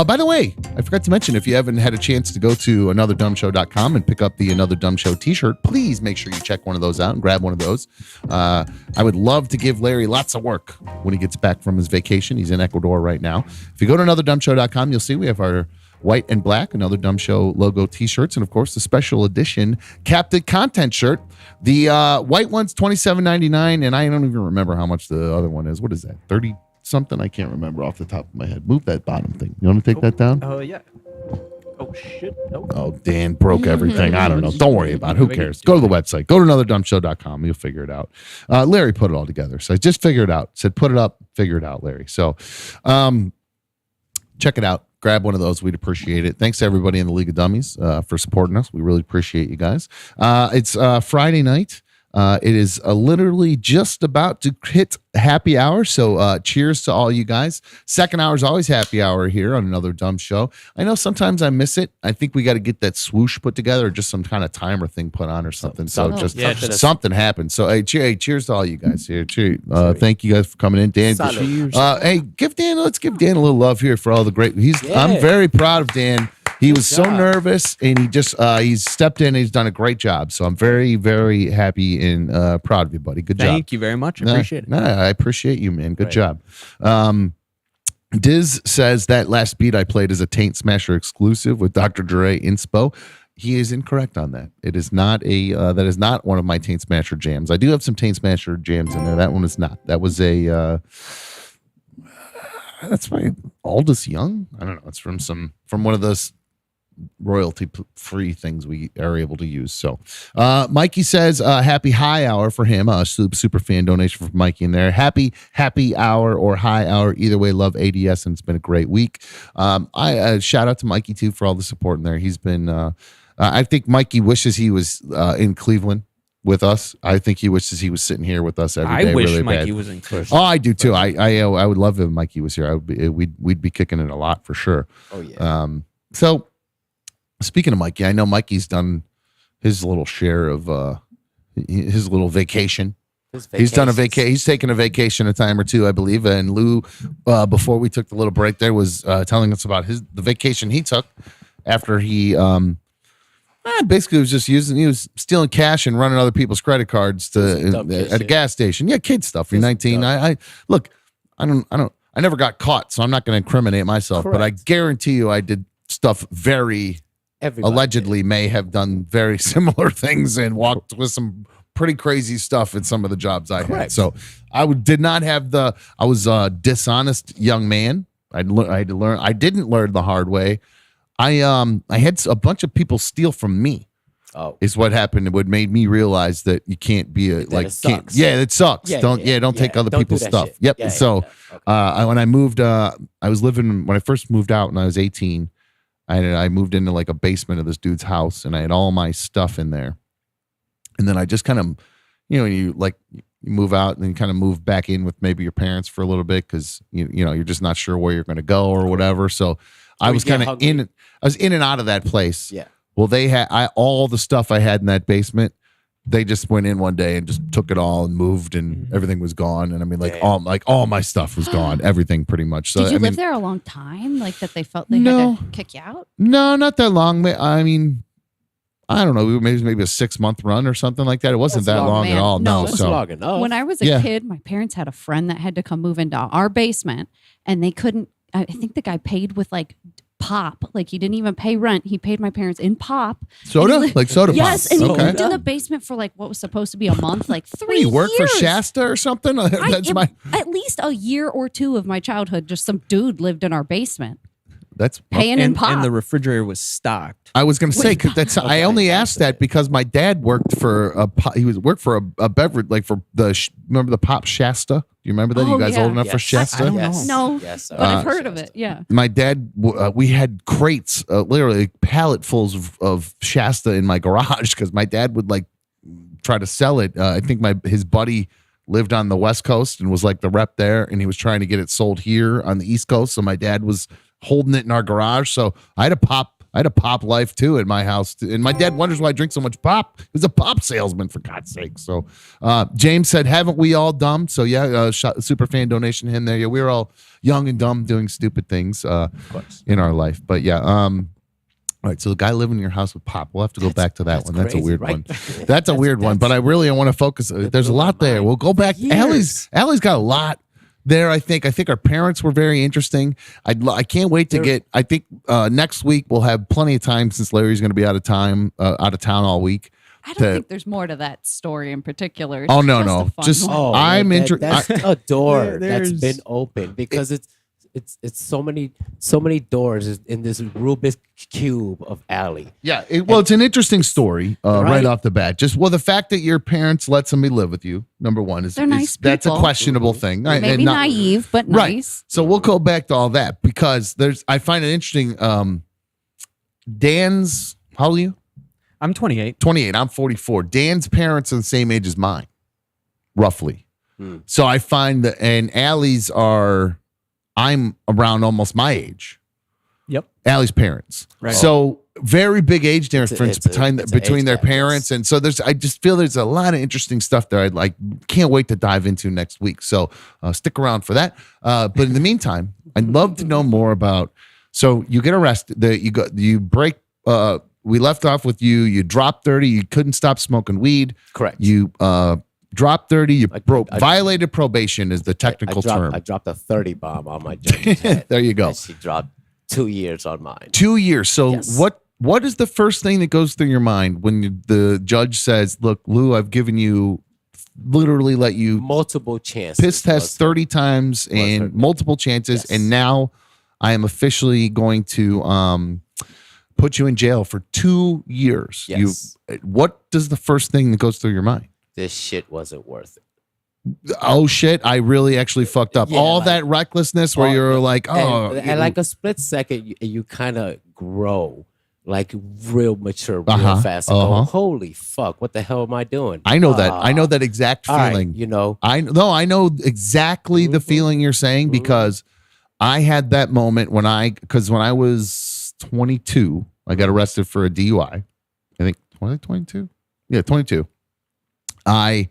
By the way, I forgot to mention, if you haven't had a chance to go to anotherdumbshow.com and pick up the Another Dumb Show t-shirt, please make sure you check one of those out and grab one of those. I would love to give Larry lots of work when he gets back from his vacation. He's in Ecuador right now. If you go to anotherdumbshow.com, you'll see we have our white and black Another Dumb Show logo t-shirts, and of course the special edition Captain Content shirt. The white one's $27.99, and I don't even remember how much the other one is. What is that? 30 something? I can't remember off the top of my head. Move that bottom thing. You want to take that down? Oh, yeah. Oh, shit. Nope. Oh, Dan broke everything. I don't know. Don't worry about it. Who cares? Go to the website. Go to anotherdumbshow.com. You'll figure it out. Larry put it all together. So I just figured it out. Said, put it up, figure it out, Larry. So check it out. Grab one of those. We'd appreciate it. Thanks to everybody in the League of Dummies for supporting us. We really appreciate you guys. It's Friday night. It is literally just about to hit happy hour. So cheers to all you guys. Second hour is always happy hour here on Another Dumb Show. I know sometimes I miss it. I think we got to get that swoosh put together or just some kind of timer thing put on or something. So just yeah, something happens. So hey, cheers to all you guys here. Cheers. Thank you guys for coming in. Dan, Salud. hey, let's give Dan a little love here for all the great. Yeah. I'm very proud of Dan. He was so job. nervous, and he just he's stepped in. And he's done a great job. So I'm very, very happy and proud of you, buddy. Good job. Thank you very much. I appreciate it. No, I appreciate you, man. Good Right. job. Diz says that last beat I played is a Taint Smasher exclusive with Dr. Dre inspo. He is incorrect on that. It is not that is not one of my Taint Smasher jams. I do have some Taint Smasher jams in there. That one is not. That was a that's by Aldous Young. I don't know. It's from one of those royalty free things we are able to use. So Mikey says happy high hour for him. Super fan donation from Mikey in there. Happy hour or high hour, either way. Love ADS, and it's been a great week. I shout out to Mikey too for all the support in there. He's been I think Mikey wishes he was in Cleveland with us. I think he wishes he was sitting here with us every day. I wish really Mikey bad. was in Cleveland. Oh, I do too. I would love if Mikey was here. We'd be kicking it a lot for sure. Oh, yeah. So speaking of Mikey, I know Mikey's done his little share of his little vacation. He's done a vacation. He's taken a vacation a time or two, I believe. And Lou, before we took the little break there, was telling us about the vacation he took after he basically was just he was stealing cash and running other people's credit cards Some dumb kid at a shit. gas station. Yeah, kid stuff. You're Just 19. dumb. I look. I don't I never got caught, so I'm not going to incriminate myself. But I guarantee you, I did stuff allegedly may have done very similar things and walked with some pretty crazy stuff in some of the jobs I had. So I did not have I was a dishonest young man. I had to learn. I didn't learn the hard way. I had a bunch of people steal from me. Oh, is what happened. What made me realize that you can't be it sucks. It sucks. Don't take other people's stuff. Shit. Yep. So when I moved, I was living when I first moved out when I was 18. I moved into like a basement of this dude's house, and I had all my stuff in there. And then I just kind of, you move out and then kind of move back in with maybe your parents for a little bit because you're just not sure where you're going to go or whatever. So I was kind of in and out of that place. Yeah. Well, they had all the stuff I had in that basement. They just went in one day and just took it all and moved, and everything was gone. And I mean, all my stuff was gone, everything pretty much. So did you live there a long time? Like that they felt they had to kick you out? No, not that long. I mean, I don't know, maybe a 6-month run or something like that. It wasn't that long at all. No, that's long enough. When I was a kid, my parents had a friend that had to come move into our basement, and they couldn't. I think the guy paid with like pop. Like he didn't even pay rent. He paid my parents in pop. Soda? Like soda yes, pop. And he lived in the basement for like what was supposed to be a month, like 3 years. You work for Shasta or something? At least a year or two of my childhood, just some dude lived in our basement. That's paying in pop. And the refrigerator was stocked. I was going to say, cause I only asked that because my dad worked for a beverage, like for remember the pop Shasta? Do you remember that? You guys old enough for Shasta? I don't know. No, Yes, but I've heard of it. Yeah. My dad, we had crates, literally palletfuls of Shasta in my garage because my dad would like try to sell it. I think his buddy lived on the West Coast and was like the rep there, and he was trying to get it sold here on the East Coast. So my dad was holding it in our garage. So I had a pop life too at my house. And my dad wonders why I drink so much pop. He was a pop salesman, for God's sake. So James said, haven't we all dumb? So yeah, super fan donation in there. Yeah, we were all young and dumb doing stupid things in our life. But yeah, all right, so the guy living in your house with pop. We'll have to go back to that one. That's crazy, a weird right? one. That's a weird one, but I really want to focus. There's a lot there. We'll go back. Allie's got a lot there. I think our parents were very interesting. I can't wait to get. I think next week we'll have plenty of time since Larry's going to be out of town all week. I don't think there's more to that story in particular. Oh no. Just I'm interested. That's a door that's been open because it's so many doors in this Rubik's cube of alley. Yeah, it's an interesting story right off the bat. Just the fact that your parents let somebody live with you, number one, they're nice that's a people. Questionable thing. Maybe naive, but nice. Right. So we'll go back to all that because I find it interesting. Dan's, how old are you? I'm 28. 28. I'm 44. Dan's parents are the same age as mine, roughly. So I find that, and Allie's I'm around almost my age. Yep. Allie's parents. Right. So very big age difference between their parents. And so I just feel there's a lot of interesting stuff there. Can't wait to dive into next week. So stick around for that. But in the meantime, I'd love to know more about, so you get arrested, you break, we left off with you dropped 30, you couldn't stop smoking weed. Correct. You, dropped 30, you violated probation is the technical term. I dropped a 30 bomb on my judge's head. There you go. And she dropped 2 years on mine. 2 years. So Yes. what is the first thing that goes through your mind when the judge says, look, Lou, I've given you, literally let you multiple chances. Piss test 30 times and multiple chances. Yes. And now I am officially going to put you in jail for 2 years. Yes. What does the first thing that goes through your mind? This shit wasn't worth it. Oh shit, I really actually fucked up. Yeah, all that recklessness where you're like, and like a split second, you kind of grow like real mature real fast. And go, holy fuck, what the hell am I doing? I know that. I know that exact feeling. Right, I know exactly the feeling you're saying because I had that moment when I was 22, I got arrested for a DUI. I think was it 22? Yeah, 22. I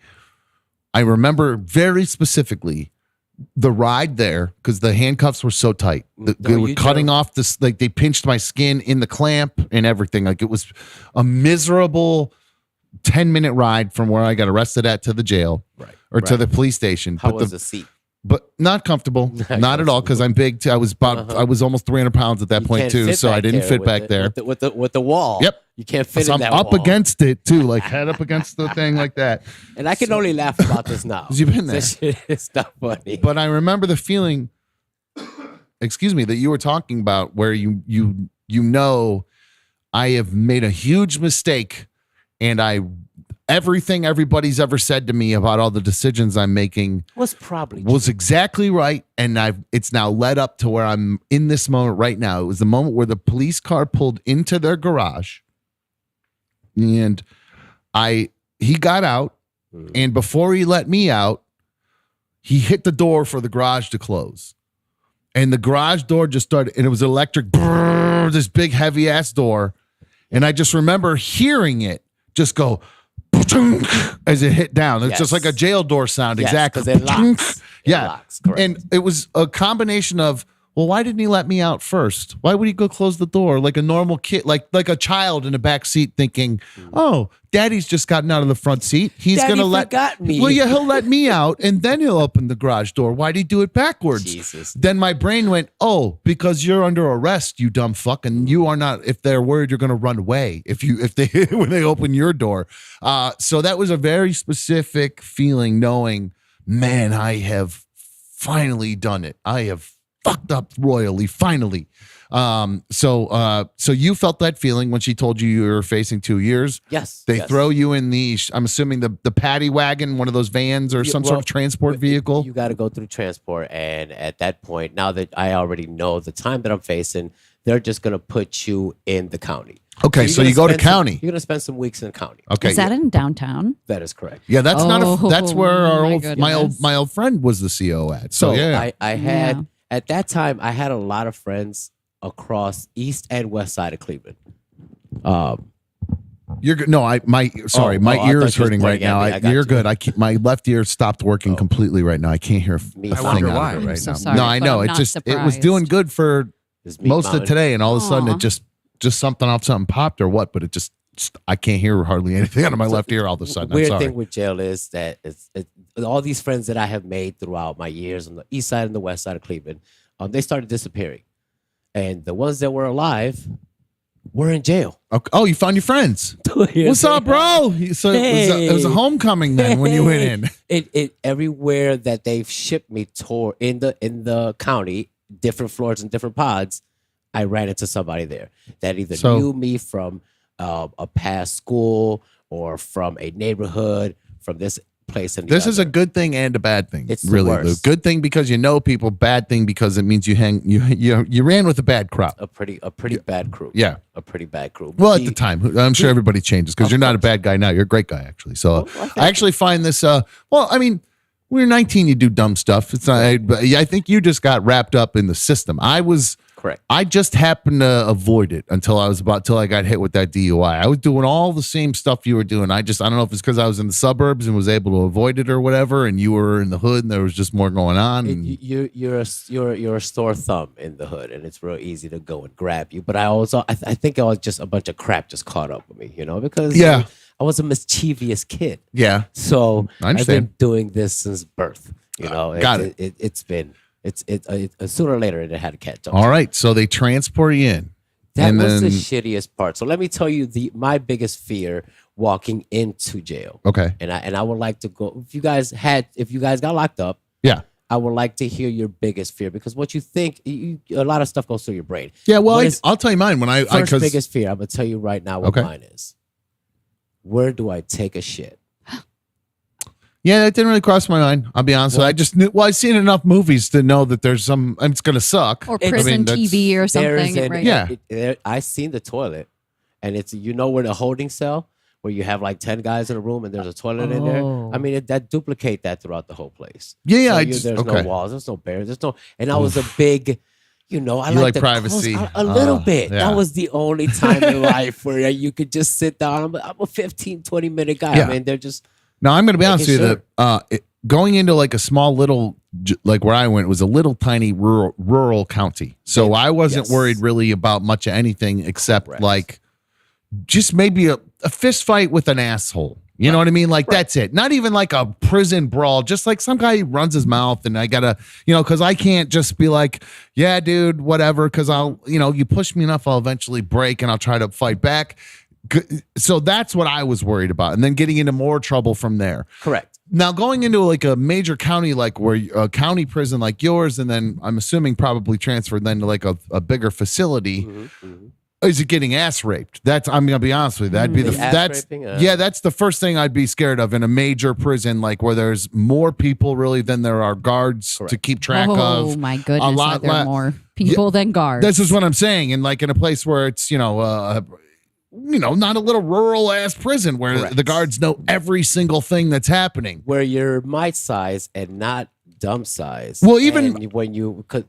remember very specifically the ride there because the handcuffs were so tight. They were cutting off this, like they pinched my skin in the clamp and everything. Like it was a miserable 10-minute ride from where I got arrested to the jail, to the police station. How was the seat? but not comfortable, not at all, because I'm big. I was I was almost 300 pounds at that point can't too, fit so back I didn't there fit with back there. with the wall. Yep. You can't fit So in I'm that up wall. against it too, like head up against the thing like that. And I can only laugh about this now. 'Cause you've been there. This shit is not funny. But I remember the feeling, excuse me, that you were talking about, where you know, I have made a huge mistake, and everything everybody's ever said to me about all the decisions I'm making was probably was exactly right, and it's now led up to where I'm in this moment right now. It was the moment where the police car pulled into their garage, and he got out, and before he let me out, he hit the door for the garage to close. And the garage door just started, and it was electric, this big heavy ass door. And I just remember hearing it just go as it hit down. It's just like a jail door sound. Yes, exactly. 'cause it locks. Yeah. It locks, correct. And it was a combination of, well, why didn't he let me out first? Why would he go close the door like a normal kid, like a child in the back seat thinking, oh, daddy's just gotten out of the front seat. He's Daddy going to let forgot me. Well, yeah, he'll let me out and then he'll open the garage door. Why'd he do it backwards? Jesus. Then my brain went, oh, because you're under arrest, you dumb fuck, and you are not. If they're worried, you're going to run away if they when they open your door. So that was a very specific feeling, knowing, man, I have finally done it. I have fucked up royally, finally. So you felt that feeling when she told you were facing 2 years. Yes. They yes. throw you in I'm assuming the paddy wagon, one of those vans or some sort of transport vehicle. You got to go through transport. And at that point, now that I already know the time that I'm facing, they're just going to put you in the county. Okay, so you go to county. You're going to spend some weeks in the county. Okay. Is that in downtown? That is correct. Yeah, that's that's where our my my old friend was the CO at. So yeah. I had, at that time, I had a lot of friends across east and west side of Cleveland. You're good. No, my ear is hurting right now. You're good. I keep my left ear stopped working completely right now. I can't hear a thing wonder out why. of it right So now. sorry, No, I but know. I'm It not just it was surprised. doing good for This meat most of mountain. today, and all of a sudden Aw. it just something off, something popped or what, but it just I can't hear hardly anything out of my left ear all of a sudden. I'm Weird sorry. thing with jail is that all these friends that I have made throughout my years on the east side and the west side of Cleveland, they started disappearing, and the ones that were alive were in jail. Okay. Oh, you found your friends. What's up, bro? So it was a homecoming then when you went in. It everywhere that they've shipped me toward in the county, different floors and different pods, I ran into somebody there that either knew me from a past school or from a neighborhood, from this place and This is a good thing and a bad thing. It's the really worst. good thing because you know people. Bad thing because it means you ran with a bad crowd. a pretty bad crew. Yeah. A pretty bad crew. Well, at the time, I'm sure everybody changes because you're not a bad guy now. You're a great guy actually. So I actually find this. Well, I mean, when you're 19, you do dumb stuff. It's not. I think you just got wrapped up in the system. Correct. I just happened to avoid it till I got hit with that DUI. I was doing all the same stuff you were doing. I don't know if it's because I was in the suburbs and was able to avoid it or whatever, and you were in the hood and there was just more going on. You're a sore thumb in the hood, and it's real easy to go and grab you. But I think it was just a bunch of crap just caught up with me, because I was a mischievous kid. Yeah. So I I've been understand. doing this since birth. Got it. It's been sooner or later it had to catch up. All right, so they transport you in. That and was then, the shittiest part. So let me tell you my biggest fear walking into jail. Okay. And I would like to go if you guys got locked up. Yeah. I would like to hear your biggest fear because what you think, a lot of stuff goes through your brain. Yeah, well, What is I'll tell you mine when I first because biggest fear. I'm gonna tell you right now what Okay. mine is. Where do I take a shit? yeah, that didn't really cross my mind. I'll be honest. I just knew. Well, I've seen enough movies to know that there's some. It's gonna suck. Or I mean, prison that's- TV or something. There's Right? Yeah. I seen the toilet, and it's where the holding cell where you have like 10 guys in a room and there's a toilet in there. Oh. I mean, that duplicate that throughout the whole place. Yeah, So there's okay. no walls, there's no barriers, there's no. And I was a big. I You like like the privacy. a little bit. yeah. That was the only time in life where you could just sit down. I'm a 15, 20-minute guy. Yeah. I mean, they're just. Now I'm going to be honest Making with you. That going into like a small little, like where I went, was a little tiny rural county. So I wasn't Yes. worried really about much of anything except Correct. like just maybe a fist fight with an asshole. You know what I mean? Like that's it. Not even like a prison brawl. Just like some guy runs his mouth, and I gotta, because I can't just be like, yeah, dude, whatever. Because you push me enough, I'll eventually break, and I'll try to fight back. So that's what I was worried about, and then getting into more trouble from there. Correct. Now going into like a major county, like where a county prison like yours, and then I'm assuming probably transferred then to like a bigger facility. Is it getting ass raped? I'm gonna be honest with you. That'd be that's the first thing I'd be scared of in a major prison, like where there's more people really than there are guards to keep track of. Oh my goodness, are there more people than guards? This is what I'm saying, and like in a place where it's not a little rural ass prison where the guards know every single thing that's happening. Where you're my size and not dumb size. Well, even when you're a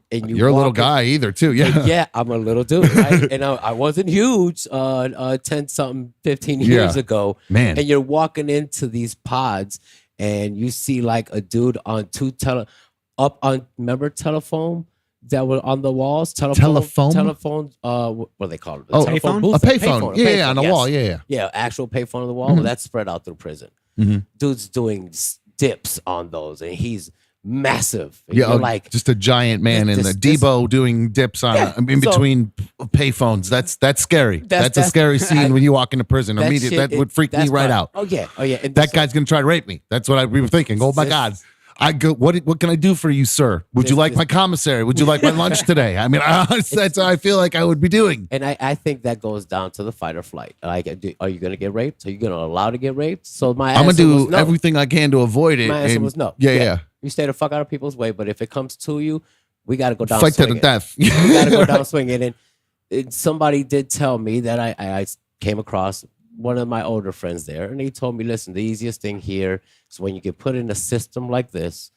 little guy either too. Yeah. Yeah, I'm a little dude. Right? And I wasn't huge 10 something 15 years ago. Man. And you're walking into these pods and you see like a dude on remember telephone that were on the walls? Telephone. What do they call it? Oh, telephone payphone? booth? A payphone. Yeah, on the yes. wall. Yeah. Yeah, actual payphone on the wall. Well, that's spread out through prison. Dude's doing dips on those, and he's massive. And Yeah, you're like just a giant man in the Debo doing dips on between payphones. That's scary. That's a scary scene when you walk into prison. Immediately, that would freak me right out. Oh yeah. And That guy's gonna try to rape me. That's what we were thinking. Oh my God. I go. What can I do for you, sir? Would you like my commissary? Would you like my lunch today? I mean, that's how I feel like I would be doing. And I think that goes down to the fight or flight. Like, are you going to get raped? Are you going to allow to get raped? So I'm gonna do everything I can to avoid it. My answer was no. Yeah. You stay the fuck out of people's way, but if it comes to you, we got to go down. Fight to swinging. the death. We got to go down swinging. And somebody did tell me that I came across one of my older friends there, and he told me, listen, the easiest thing here is when you get put in a system like this,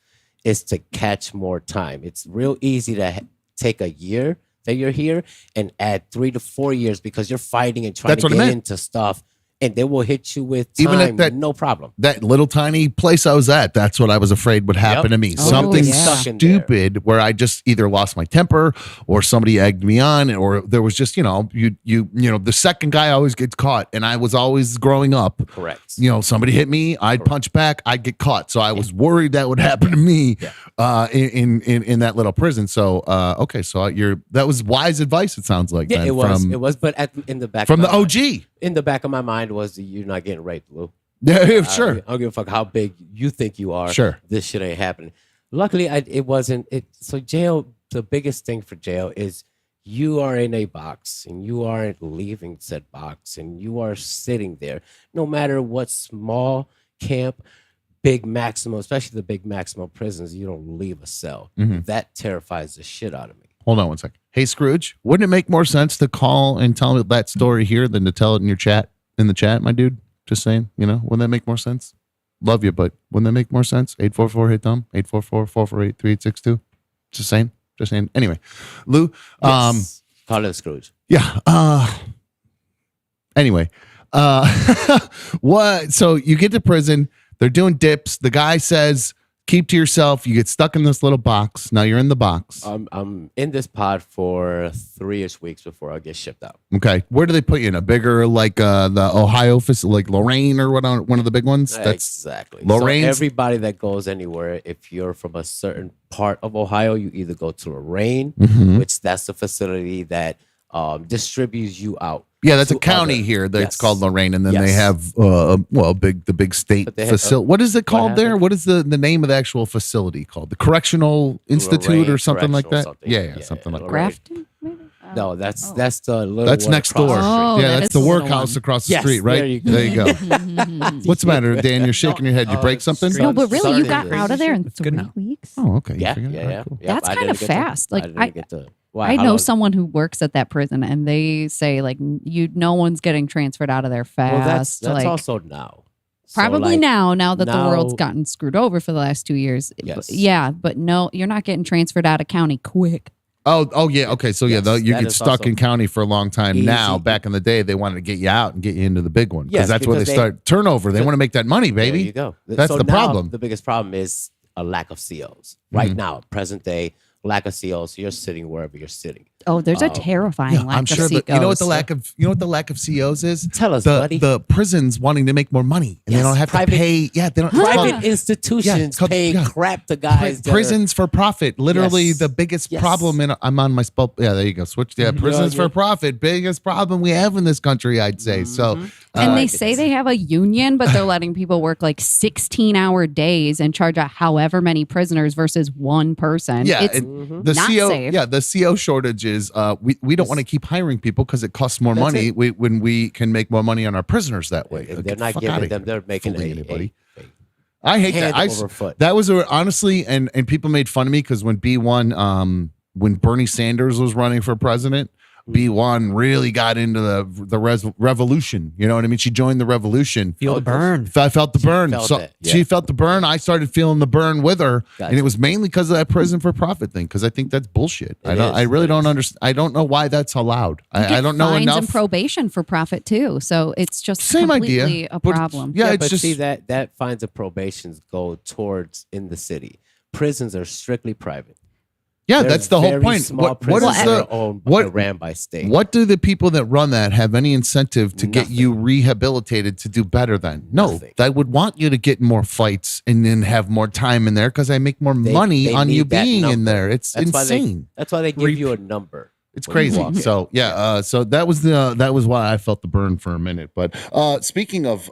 is to catch more time. It's real easy to take a year that you're here and add 3 to 4 years because you're fighting and trying to get into stuff, and they will hit you with time, even at no problem. That little tiny place I was at, that's what I was afraid would happen to me. Something stupid where I just either lost my temper or somebody egged me on, or there was just, the second guy always gets caught, and I was always growing up. Correct. Somebody hit me, I'd punch back, I'd get caught. So I was worried that would happen to me in that little prison. So that was wise advice, it sounds like. Yeah, then, it was, but in the back from of the my OG. mind, in the back of my mind was you're not getting raped, Lou. Yeah, sure. I don't give a fuck how big you think you are. Sure. This shit ain't happening. Luckily, it wasn't. So jail, the biggest thing for jail is you are in a box and you aren't leaving said box and you are sitting there. No matter what small camp, big maximum, especially the big maximum prisons, you don't leave a cell. That terrifies the shit out of me. Hold on one second. Hey, Scrooge, wouldn't it make more sense to call and tell me that story here than to tell it in the chat, my dude? Just saying, wouldn't that make more sense? Love you, but wouldn't that make more sense? 844-HIT-THUMB, 844-448-3862. Just saying. Anyway, Lou, Yes. Call it Scrooge. Yeah. Anyway, what? So you get to prison. They're doing dips. The guy says, keep to yourself. You get stuck in this little box. Now you're in the box. I'm in this pod for 3-ish weeks before I get shipped out. Okay. Where do they put you in? A bigger, like the Ohio facility, like Lorraine or one of the big ones? That's exactly. Lorraine. So everybody that goes anywhere, if you're from a certain part of Ohio, you either go to Lorraine, which that's the facility that distributes you out. Yeah, that's a county here. That's called Lorraine, and then they have the big state facility. What is it called there? What is the name of the actual facility called? The Correctional Institute Lorraine or something like that? something. Yeah, something like that. Grafton? Maybe? No, that's the little That's one next across door. the street. Oh, Yeah, that that's is the the little workhouse one. across the Yes, street, right? there you go. What's the matter, Dan? You're shaking your head. You break something? No, but really, you Sorry. got out of there in It's good 3 now. weeks? Oh, okay. Yeah. Cool. Yeah, That's I kind of didn't get to- fast. Like, didn't get to. Why? I How know long- someone who works at that prison, and they say like no one's getting transferred out of there fast. Well, that's like, also now. So, probably like, now that the world's now- gotten screwed over for the last 2 years. Yes. Yeah, but no, you're not getting transferred out of county quick. Oh, yeah. Okay, so Yes, you that get is stuck also in county for a long time. easy. Now, back in the day, they wanted to get you out and get you into the big one because Yes, that's where they because start turnover. They want to make that money, There baby. you go. That's So the now, problem. The biggest problem is a lack of COs. Right now, present day, lack of COs. So you're sitting wherever you're sitting. Oh, there's a terrifying lack I'm sure of that you know what the COs. lack of COs is. Tell us, the, buddy. The prisons wanting to make more money and they Yes, don't have private- to pay. Yeah, they don't. Private Yeah, institutions it's called- paying yeah. crap to guys. that are- Prisons for profit, literally Yes. the biggest Yes. problem. And I'm on my spell. Yeah, there you go. Switch. Yeah, prisons yeah. for profit, biggest problem we have in this country. I'd say so. And they say they have a union, but they're letting people work like 16-hour days and charge out however many prisoners versus one person. Yeah, It's the not CO. safe. Yeah, the CO shortage is. We don't want to keep hiring people because it costs more That's money. it. When we can make more money on our prisoners that way. If Get they're the not fuck giving outta them, here. they're making Fooling a anybody. I hate that. hand over foot. That was honestly, and people made fun of me because when B1, when Bernie Sanders was running for president, B1 really got into the revolution. You know what I mean? She joined the revolution. Feel the burn. I felt the burn. felt So it, yeah. she felt the burn. I started feeling the burn with her, Gotcha. and it was mainly because of that prison for profit thing. Because I think that's bullshit. It I is. really It don't is. understand. I don't know why that's allowed. You I get don't know fines enough. and probation for profit too. So it's just Same completely idea, a but- problem. Yeah, it's but just see that fines and probations go towards in the city. Prisons are strictly private. yeah. There's That's the whole very point. small What prisons is that the are owned what- and ran by state? What do the people that run that have any incentive to get Nothing. you rehabilitated to do better then? No, Nothing. I would want you to get more fights and then have more time in there because I make more money they on you need that being in number. there. It's insane. That's why they give you a number. It's when you crazy. walk in. So yeah, so that was why I felt the burn for a minute. But Speaking of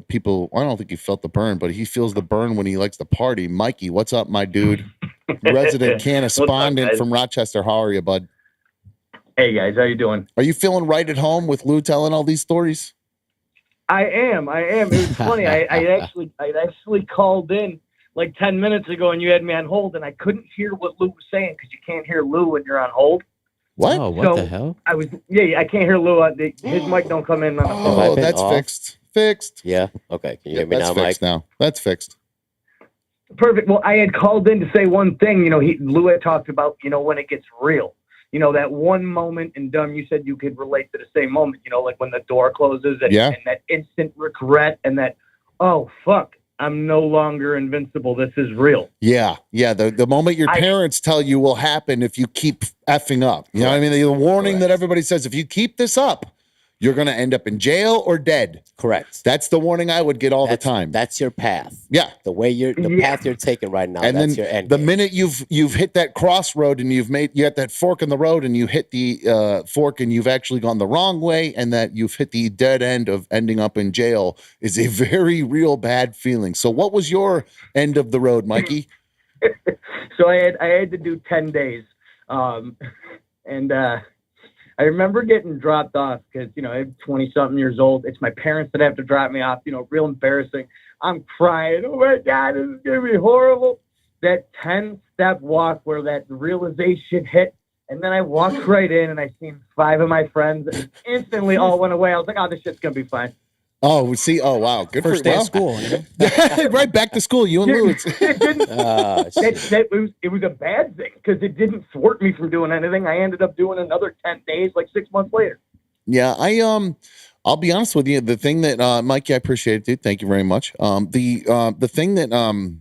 people, I don't think he felt the burn, but he feels the burn when he likes to party. Mikey, what's up, my dude? Resident canna-spondent guys? from Rochester. How are you, bud? Hey guys, how you doing? Are you feeling right at home with Lou telling all these stories? I am. It was funny. I actually called in like 10 minutes ago, and you had me on hold, and I couldn't hear what Lou was saying because you can't hear Lou when you're on hold. What? Oh, what So, the hell? I can't hear Lou. His mic don't come in. On the phone. Oh, been that's off? fixed. Yeah. Okay. Can you hear me That's now, Mike? fixed now. That's fixed. Perfect. Well, I had called in to say one thing. Lou had talked about, when it gets real. That one moment, and Dumb, you said you could relate to the same moment, like when the door closes and, Yeah. and that instant regret and that, oh, fuck, I'm no longer invincible. This is real. Yeah. The moment your parents tell you will happen if you keep effing up. You know what I mean? The warning that everybody says, if you keep this up, you're going to end up in jail or dead. Correct. That's the warning I would get all the time. That's your path. Yeah. The path you're taking right now. And that's then your end. the game. minute you've hit that crossroad and you got that fork in the road and you hit the fork and you've actually gone the wrong way and that you've hit the dead end of ending up in jail is a very real bad feeling. So what was your end of the road, Mikey? So I had to do 10 days. And I remember getting dropped off because, I'm 20-something years old. It's my parents that have to drop me off, real embarrassing. I'm crying. Oh, my God, this is going to be horrible. That 10-step walk where that realization hit, and then I walked right in, and I seen 5 of my friends, and instantly all went away. I was like, oh, this shit's going to be fine. Oh, see. Oh, wow. Good First for day well, of school. right back to school. You and Lou. It didn't. It was a bad thing because it didn't thwart me from doing anything. I ended up doing another 10 days, like 6 months later. Yeah, I'll be honest with you. The thing that Mikey, I appreciate it, dude. Thank you very much. The thing that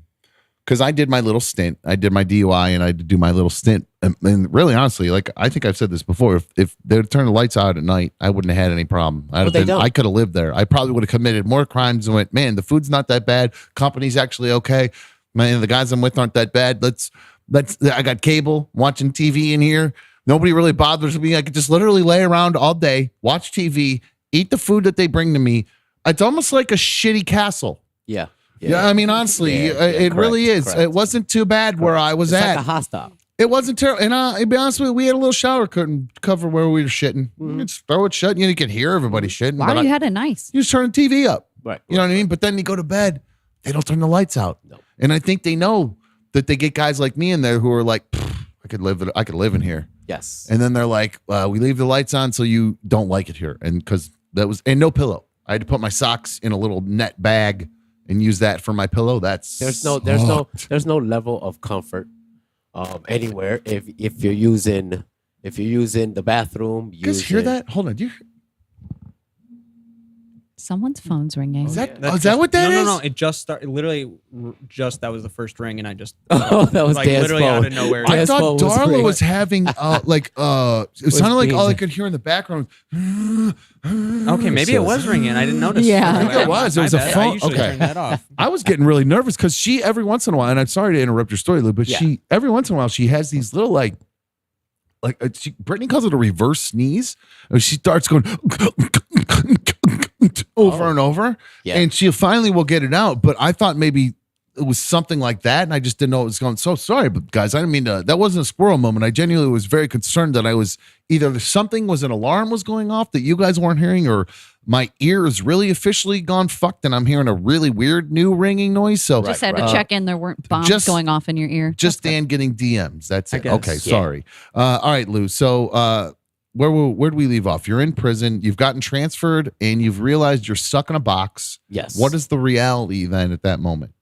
because I did my little stint, I did my DUI, and I had to do my little stint. And really, honestly, like I think I've said this before, if they'd turn the lights out at night, I wouldn't have had any problem. I could have lived there. I probably would have committed more crimes and went, man, the food's not that bad. Company's actually okay. Man, the guys I'm with aren't that bad. I got cable, watching TV in here. Nobody really bothers me. I could just literally lay around all day, watch TV, eat the food that they bring to me. It's almost like a shitty castle. Yeah. Yeah, I mean, honestly, it really is. correct. It wasn't too bad where I was It's at. like a hostile. It wasn't terrible. And I'll be honest with you, we had a little shower curtain cover where we were shitting. You just throw it shut. You could hear everybody shitting. Wow, but you had it nice. you just turn the TV up. Right. You know what I mean? But then you go to bed, they don't turn the lights out. No. And I think they know that they get guys like me in there who are like, I could live in here. Yes. And then they're like, we leave the lights on so you don't like it here. And because and no pillow. I had to put my socks in a little net bag and use that for my pillow. There's no level of comfort anywhere if you're using the bathroom. You guys hear that? Hold on. Do you Someone's phone's ringing. Is that what that is? No. It just started. Literally, just that was the first ring, and I just Oh, that was like Dan's literally phone. out of nowhere. I Dan's thought phone was Darla ringing. was having it sounded like all I being- could hear in the background. Okay, maybe it was ringing. I didn't notice. Yeah. I think it was. It was a My bad. phone. I usually Okay. turn that off. I was getting really nervous because she every once in a while, and I'm sorry to interrupt your story, Lou, but Yeah. she every once in a while she has these little Brittany calls it a reverse sneeze. And she starts going over and over, Yeah. and she finally will get it out. But I thought maybe it was something like that, and I just didn't know it was going. So sorry, but guys, I didn't mean to. That wasn't a squirrel moment. I genuinely was very concerned that I was either something was an alarm was going off that you guys weren't hearing, or my ear is really officially gone fucked, and I'm hearing a really weird new ringing noise. So Just had to check in. There weren't bombs just- going off in your ear. just Dan getting DMs. That's I it. guess. Okay, Yeah. sorry. All right, Lou. So where do we leave off? You're in prison. You've gotten transferred, and you've realized you're stuck in a box. Yes. What is the reality then at that moment?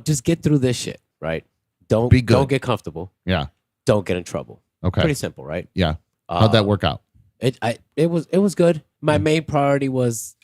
Just get through this shit, right? Don't Be good. Don't get comfortable. Yeah. Don't get in trouble. Okay. Pretty simple, right? Yeah. How'd that work out? It was good. My main priority was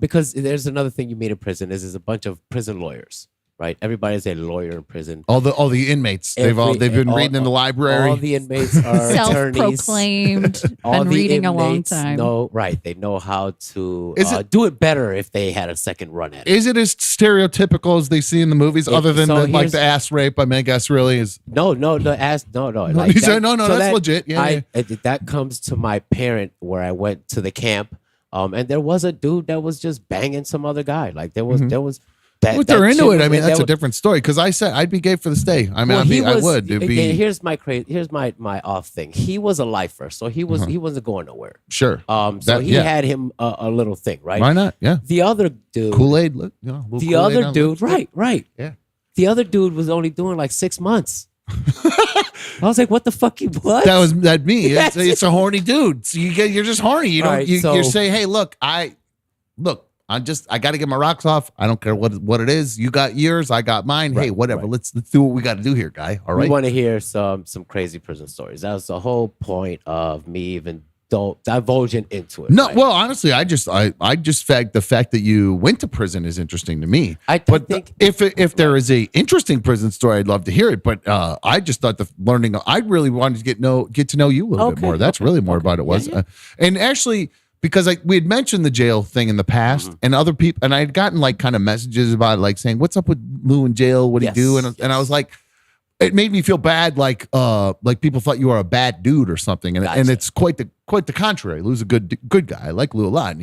because there's another thing you meet in prison is there's a bunch of prison lawyers, right? Everybody's a lawyer in prison. All the inmates. They've been reading in the library. All the inmates are attorneys. Self-proclaimed. All Been the reading a long inmates time. know, right? They know how to Is it- do it better if they had a second run at it. Is it as stereotypical as they see in the movies, other than so the here's- ass rape? I mean, I guess really is. No. Like He said, no, so that's legit. Yeah, that comes to my parent where I went to the camp, and there was a dude that was just banging some other guy. Like there was that. If they're that into shit it, was- I mean, that that's a was- different story. Because I said I'd be gay for the stay. I mean, Well, he I was- would. It'd be Here's my off thing. He was a lifer, so he wasn't going nowhere. sure. So That- he yeah. had him a little thing, right? Why not? Yeah. The other dude, Kool-Aid. the other dude, right. Yeah. The other dude was only doing like 6 months. I was like, what the fuck you what? That me. That's It's a horny dude. So you're just horny. You don't. Right, you so- say, hey, look, I got to get my rocks off. I don't care what it is. You got yours. I got mine. Hey, whatever. right. Let's do what we got to do here, guy. All We right. want to hear some crazy prison stories. That was the whole point of me even divulging into it. No, right? well, honestly, I just the fact that you went to prison is interesting to me. But think if there is a interesting prison story, I'd love to hear it. But I just thought I really wanted to get to know you a little bit Okay, more. That's really more about it was, Yeah. And actually. Because we had mentioned the jail thing in the past, and other people, and I had gotten like kind of messages about it, like saying, "What's up with Lou in jail? What do Yes, you do?" And I was like, it made me feel bad, like people thought you were a bad dude or something, and Gotcha. it's quite the contrary. Lou's a good guy. I like Lou a lot, and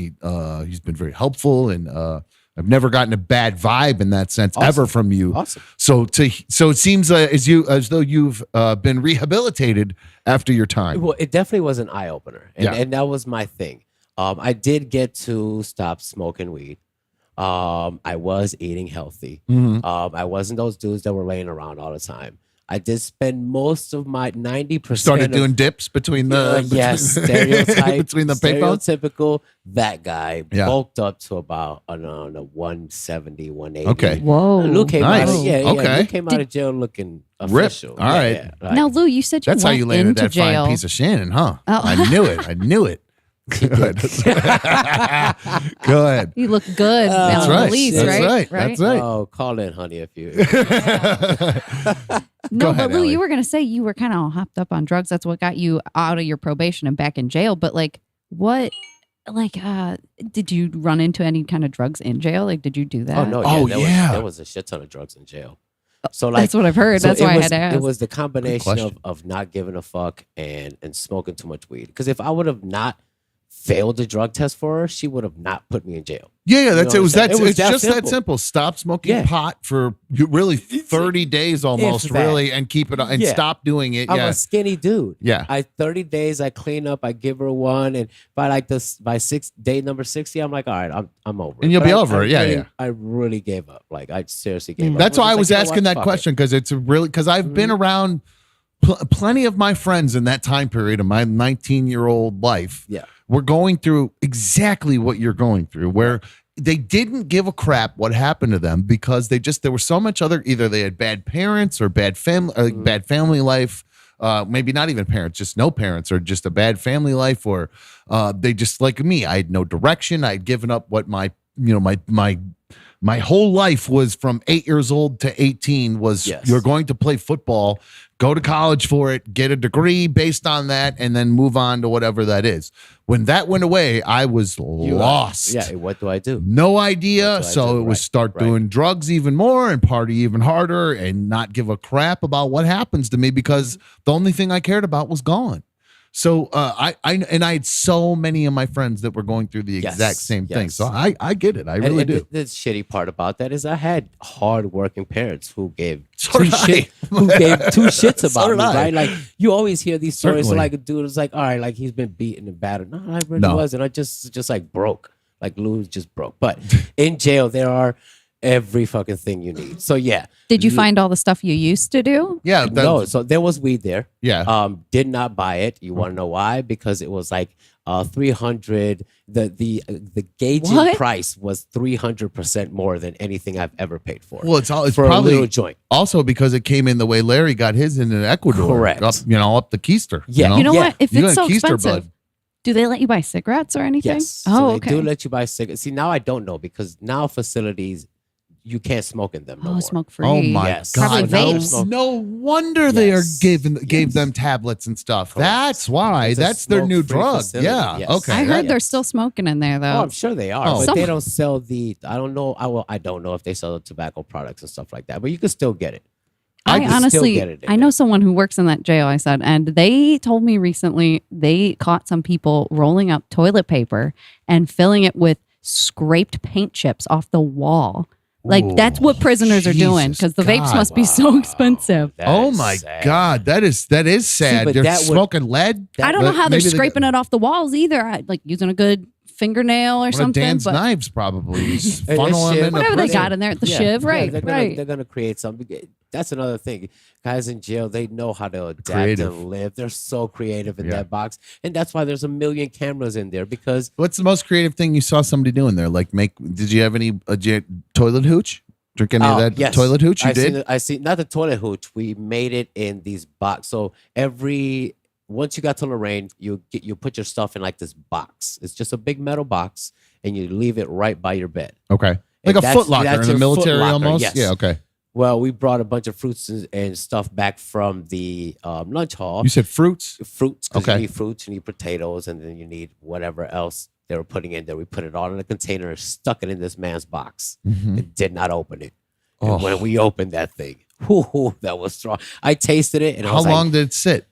he's been very helpful, and I've never gotten a bad vibe in that sense ever from you. Awesome. So it seems as though you've been rehabilitated after your time. Well, it definitely was an eye opener, Yeah. and that was my thing. I did get to stop smoking weed. I was eating healthy. I wasn't those dudes that were laying around all the time. I did spend most of my 90%. Started doing dips between the stereotype between the payphones. stereotypical that guy Yeah. bulked up to about I don't know 170, 180. Okay. Whoa. Luke came Nice. out. Okay. Luke came out of jail looking Ripped. official. All right. like- Now, Lou, you said you That's how went you landed into that jail. fine piece of Shannon, huh? Oh. I knew it. I knew it. Good. Go ahead. You look good. That's on right. The lease, That's right? right. That's right. Oh, call in, honey, if you. No, ahead, but Lou, Allie. you were going to say you were kind of hopped up on drugs. That's what got you out of your probation and back in jail. But did you run into any kind of drugs in jail? Like, did you do that? Oh no! Oh, Yeah, yeah. there was a shit ton of drugs in jail. So like That's what I've heard. so That's it why I was- had to ask. It was the combination question. of not giving a fuck and smoking too much weed. Because if I would have not failed the drug test for her, she would have not put me in jail. Yeah, that's You it. Was know what I'm that? saying? It was It's that just that simple. simple. Stop smoking Yeah. pot for really 30 days almost, If that. really, and keep it and Yeah. stop doing it. I'm Yeah, a skinny dude. Yeah. 30 days I clean up, I give her one, and by day number 60, I'm like, all right, I'm over it. And you'll But be I- over I it. Yeah, really- yeah. I really gave up. Like I seriously gave up. That's why I was just like, you know asking what? that Fuck question because it's because I've been around plenty of my friends in that time period of my 19-year-old life. Yeah. We're going through exactly what you're going through, where they didn't give a crap what happened to them because there was so much either they had bad parents or bad family life. Maybe not even parents, just no parents, or just a bad family life, or they just like me. I had no direction. I had given up what my my whole life was from 8 years old to 18 was Yes. you're going to play football, go to college for it, get a degree based on that, and then move on to whatever that is. When that went away, I was lost. Yeah, what do I do? No idea. What do I So do? it was Right, start right. doing drugs even more and party even harder and not give a crap about what happens to me because the only thing I cared about was gone. So I had so many of my friends that were going through the Yes, exact same thing. yes. So I get it. I really and do. The shitty part about that is I had hardworking parents who gave So two did I. two shits So about did me, I. right? Like you always hear these stories. So Certainly. like a dude is like, all right, like he's been beaten and battered. No, I really No. wasn't. I just like broke. Like Lou's just broke. But in jail there are every fucking thing you need. So yeah. Did you find all the stuff you used to do? Yeah. No, so there was weed there. Yeah. Did not buy it. You want to know why? Because it was like 300. The gauging What? price was 300% more than anything I've ever paid for. Well, it's for a probably little joint. also because it came in the way Larry got his in Ecuador. Correct. Up, up the keister. Yeah. You know Yeah. what? If You it's got so keister expensive, blood. do they let you buy cigarettes or anything? Yes. Oh, so they okay. do let you buy cigarettes. See, now I don't know because now facilities you can't smoke in them no Oh, more. smoke free. Oh my Yes. Probably God! No, vapes. no wonder they are Yes. gave Yes. them tablets and stuff. Correct. That's why. It's a That's their new smoke-free drug. facility, Yeah. yes. Okay. I heard Yeah. they're still smoking in there Oh, though. I'm sure they are, Oh. but they don't sell the. I don't know. I don't know if they sell the tobacco products and stuff like that, but you can still get it. I can still honestly, get it in I know there. someone who works in that jail, I said, and they told me recently they caught some people rolling up toilet paper and filling it with scraped paint chips off the wall. Like that's what prisoners are doing Jesus because the vapes God. must be so expensive. That Oh is my sad. God! That is sad. but They're that would- smoking lead. I don't know But how they're maybe they- scraping it off the walls either. Like using a good fingernail or One of something. Dan's But knives probably. Just Hey, funnel that them shit- in whatever a they prison. got in there at the Yeah, shiv, yeah, right? they're right. gonna create something. That's another thing. Guys in jail, they know how to adapt Creative. and live. They're so creative in Yeah. that box, and that's why there's a million cameras in there because What's the most creative thing you saw somebody doing there? Like did you have any toilet hooch? Drink any of that yes. toilet hooch? You I did? I see not the toilet hooch. We made it in these box. So once you got to Lorraine, you put your stuff in like this box. It's just a big metal box, and you leave it right by your bed. Okay. Like a that's- Foot Locker that's in the your military Foot Locker, almost? yes. Yeah, okay. Well, we brought a bunch of fruits and stuff back from the lunch hall. You said fruits? Fruits, because Okay. you need fruits, you need potatoes, and then you need whatever else they were putting in there. We put it all in a container and stuck it in this man's box. Mhm. And did not open it. Oh. And when we opened that thing, whoo, that was strong. I tasted it, and I How was long like, did it sit?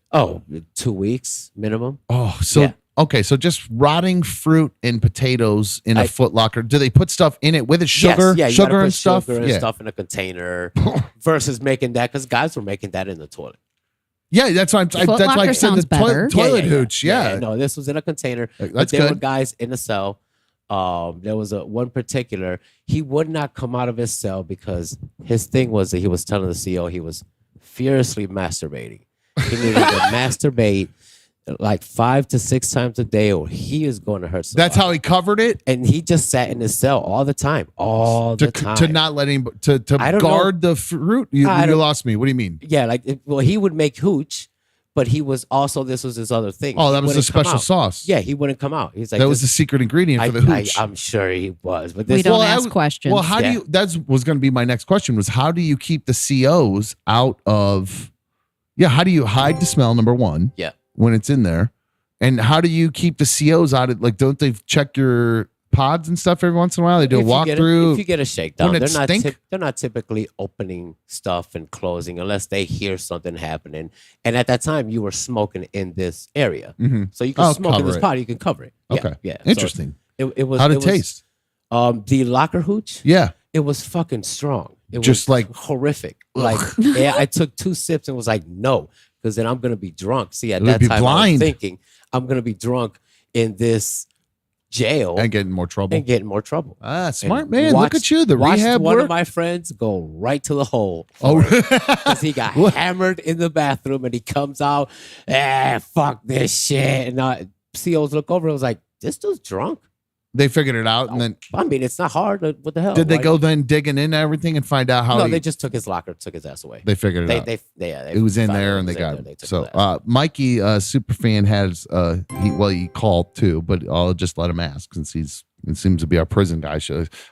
2 weeks minimum. Oh, so Yeah. okay, so just rotting fruit and potatoes in a I- Foot Locker. Do they put stuff in it with it? Sugar, Yes, yeah, you gotta sugar put and stuff. sugar and Yeah, stuff in a container versus making that because guys were making that in the toilet. yeah. That's why. That's Foot why I Locker said the sounds better. toilet hooch. Yeah. No, this was in a container. But That's there were good. guys in the cell. There was one particular. He would not come out of his cell because his thing was that he was telling the CO he was furiously masturbating. He needed to masturbate like 5 to 6 times a day, or he is going to hurt somebody. That's how he covered it. And he just sat in his cell all the time, To not let him to I don't know. guard the fruit. You I don't- lost me. What do you mean? Yeah, he would make hooch, but he was also this was his other thing. Oh, He that was the wouldn't come special out. sauce. Yeah, he wouldn't come out. He's like That was the this- secret ingredient for the hooch. I'm sure he was, but We this don't Well, I ask was- questions. Well, how do Yeah. you? That was going to be my next question. Was how do you keep the COs out of? Yeah, how do you hide the smell? Number one. Yeah. When it's in there, and how do you keep the COs out of? Like, don't they check your pods and stuff every once in a while? They do a If you get walkthrough. If you get a shakedown, Wouldn't it they're stink? they're not typically opening stuff and closing unless they hear something happening. And at that time, you were smoking in this area, Mhm. so you can Oh, smoke in cover this it. pot. You can cover it. Yeah, Okay. yeah. So Interesting. it was. How'd it was, taste? The locker hooch. Yeah. It was fucking strong. It Just was like- horrific. Like yeah, I took 2 sips and was like, no, because then I'm gonna be drunk. See, at You'll that be time I blind. was thinking I'm gonna be drunk in this jail And get in more trouble. and get in more trouble. Ah, smart And man. Look watched- at you. The watched rehab one work. of my friends go right to the hole. Oh, Because he got What? hammered in the bathroom and he comes out, fuck this shit. And COs look over and was like, this dude's drunk. they figured it out, and then I mean, it's not hard. What the hell? did they Like, go then digging in everything and find out how? No, he- they just took his locker, took his ass away. they figured it out. They It was in found there it and they was in got there, they it. took So his ass. Mikey, superfan, has he called too, but I'll just let him ask since he's It seems to be our prison guy.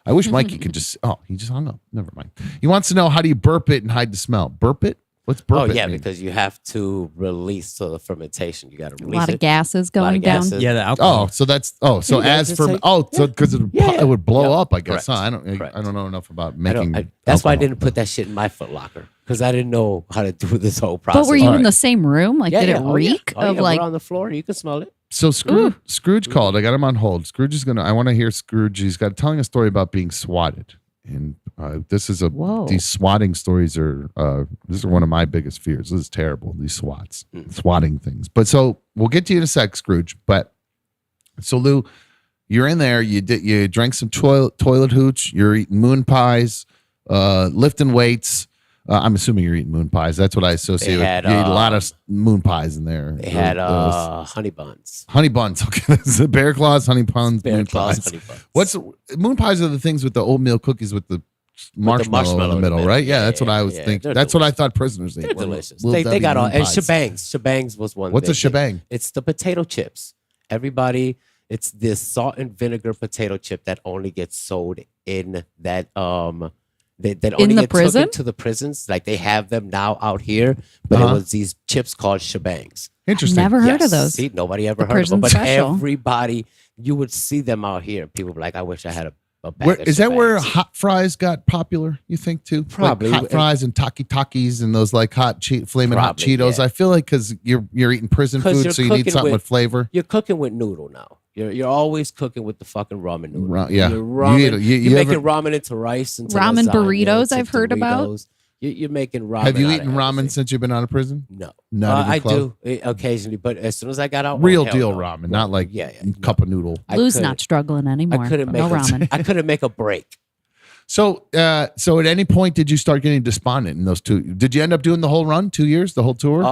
I wish Mikey could just. Oh, he just hung up. Never mind. He wants to know, how do you burp it and hide the smell? Burp it? What's burp it? Oh yeah, mean? because you have to release the fermentation. You got to A release lot of it. gases A lot of going down. gases. Yeah, the alcohol. Oh, so that's so Yeah, as just for like- so because it would blow up, I guess. Correct. Huh? I Correct. don't know enough about I making. don't- that's why I alcohol. didn't put that shit in my Foot Locker, because I didn't know how to do this whole process. But were you All in right. the same room? Like, did it reek Oh, of yeah, like? we're on the floor. You can smell it. So Scrooge called. I got him on hold. Scrooge is gonna. I want to hear Scrooge. He's got telling a story about being swatted, and this is Whoa. These swatting stories are. This is one of my biggest fears. This is terrible. These swatting things. But so we'll get to you in a sec, Scrooge. But so Lou, you're in there. You drank some toilet hooch. You're eating moon pies, lifting weights. I'm assuming you're eating moon pies. That's what I associate with. had, You ate a lot of moon pies in there. They had Those- honey buns. honey buns. Okay, that's the bear claws, honey buns, Bear moon claws, pies. honey buns. What's moon pies are the things with the oatmeal cookies with the marshmallow, in the middle, right? Yeah, that's what I was thinking. they're That's what I thought prisoners ate. They're Little- delicious. little They Debbie got all moon and pies. shebangs. Shebangs was one. What's a big thing. shebang? It's the potato chips. Everybody, it's this salt and vinegar potato chip that only gets sold in that that only the get prison? taken to the prisons. Like they have them now out here, but it was these chips called shebangs. Interesting. Never heard of Yes. those. See, nobody ever The heard of them, prison but special. everybody, you would see them out here. People were like, I wish I had a bag Where, of is that where shebangs. hot fries got popular? You think too? Like Probably. hot fries and takis and those like flaming hot Probably, Cheetos. yeah. I feel like because you're eating prison 'Cause food, you're so you need cooking something with flavor. You're cooking with noodle now. You're always cooking with the fucking ramen noodle. Yeah. You're ramen. You You're making ever- ramen into rice, into Ramen lasagna, burritos into I've heard about. Doritos. You're making ramen. Have you out eaten of ramen everything. since you've been out of prison? No. Not even I close? do occasionally, but as soon as I got out, Real oh, hell deal no. ramen, not like yeah, cup of noodle. I Lou's couldn't- not struggling anymore. I couldn't make no ramen. I couldn't make a break. So at any point did you start getting despondent in those two? Did you end up doing the whole run, 2 years, the whole tour?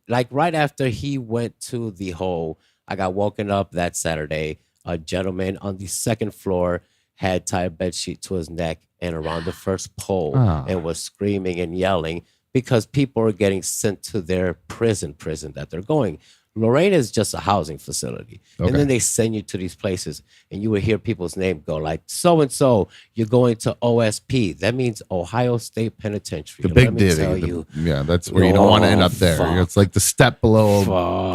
Like right after he went to the hole, I got woken up that Saturday. A gentleman on the second floor had tied a bed sheet to his neck and around the first pole and was screaming and yelling because people are getting sent to their prison that they're going. Lorraine is just a housing facility. Okay. And then they send you to these places and you would hear people's name go like, so-and-so, you're going to OSP. That means Ohio State Penitentiary. the Let big me ditty. tell you, Yeah, that's where you don't want to end up there. fuck. It's like the step below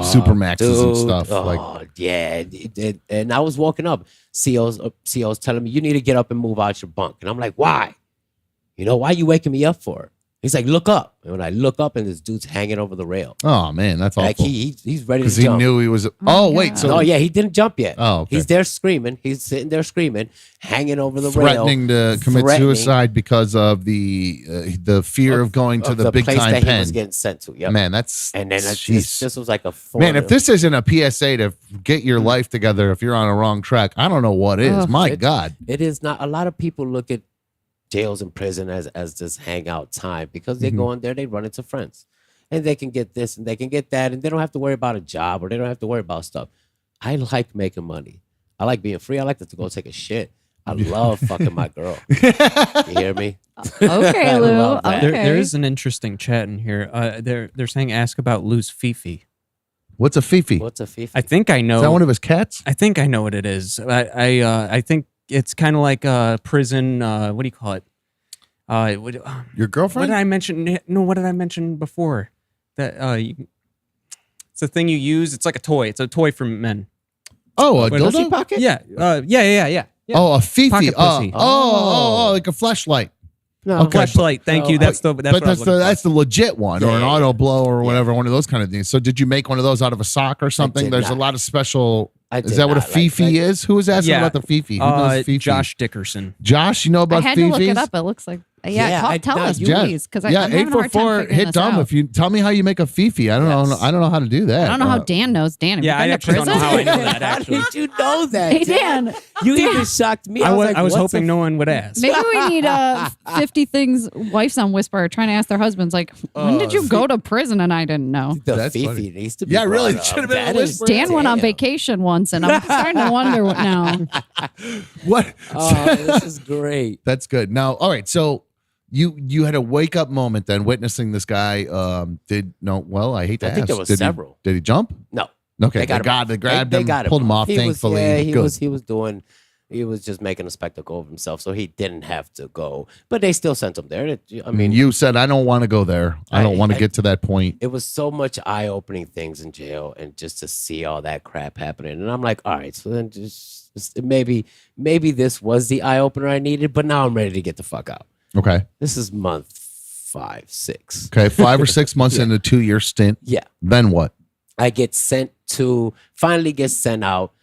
Supermaxes and dude. stuff. Oh, Like yeah. And I was walking up. CO's telling me, you need to get up and move out your bunk. And I'm like, why? Why are you waking me up for? He's like, look up. And when I look up and this dude's hanging over the rail. oh man, that's Like awful. he's ready to Because he jump. knew he was. Oh wait, so No, yeah, he didn't jump yet. Oh, okay. He's there screaming. He's sitting there screaming, hanging over the threatening rail. to commit threatening suicide because of the fear of going to of the big place time that he pen. was getting sent to. Yep. Man, that's And then jeez. this was like a Man, if this isn't a PSA to get Mm. your life together, if you're on a wrong track, I don't know what is. My God. It is not. A lot of people look at jails and prison as this hangout time because they go in there, they run into friends, and they can get this and they can get that, and they don't have to worry about a job or they don't have to worry about stuff. I like making money. I like being free. I like to go take a shit. I love fucking my girl. You hear me? Okay, I Lou. love that. Okay. There is an interesting chat in here. They're saying ask about Lou's fifi. What's a fifi? What's a fifi? I think I know. Is that one of his cats? I think I know what it is. I think it's kind of like a prison. What do you call it? Your What girlfriend? did I mention? No, what did I mention before? That it's a thing you use. It's like a toy. It's a toy for men. Oh, a Wait, dildo? Pussy pocket? Yeah. Yeah. Oh, a fifi. Pocket pussy. Like a flashlight. No, Okay. Flashlight. Thank you. That's the. That's But that's the legit one, or an Yeah. auto blow, or whatever, one of those kind of things. So, did you make one of those out of a sock or something? did There's not. a lot of special. I Is did that what a not. Like, fifi is? Who was asking Yeah. about the fifi? Who knows fifi? Josh Dickerson. Josh, you know I about had fifis? to look it up. It looks like tell us, Yeah, please, because yeah, I'm having a hard time 844 figuring hit this dumb out. if you tell me how you make a fifi. I don't know. I don't know how to do that. I don't know how Dan knows. Dan, have Yeah, I you been actually to don't know prison? how I know that. How Actually, did you know that? Hey Dan, You even shocked me. I was like, I was what's hoping a no one would ask. maybe we need 50 things wives on Whisper are trying to ask their husbands, like, when did you go to prison? And I didn't know. The That's fifi funny. needs to be. Yeah, really, brought it up. should have been a That is- whisper. Dan went on damn. vacation once, and I'm starting to wonder what now. What? Oh, this is great. That's good. Now, all right. So you had a wake up moment then, witnessing this guy. Well, I hate to I ask. think there was did several. Did he jump? No. Okay, They got him. They grabbed They him, got him pulled him off. He was- Thankfully, yeah, he good. was. He was doing He was just making a spectacle of himself, so he didn't have to go. But they still sent him there. I mean, you said, I don't want to go there. I don't want to get to that point. it was so much eye-opening things in jail, and just to see all that crap happening. And I'm like, all right, so then just maybe this was the eye-opener I needed, but now I'm ready to get the fuck out. Okay. This is month 5, 6. Okay. 5 or 6 months into a 2-year stint. Yeah. Then what? I finally get sent out.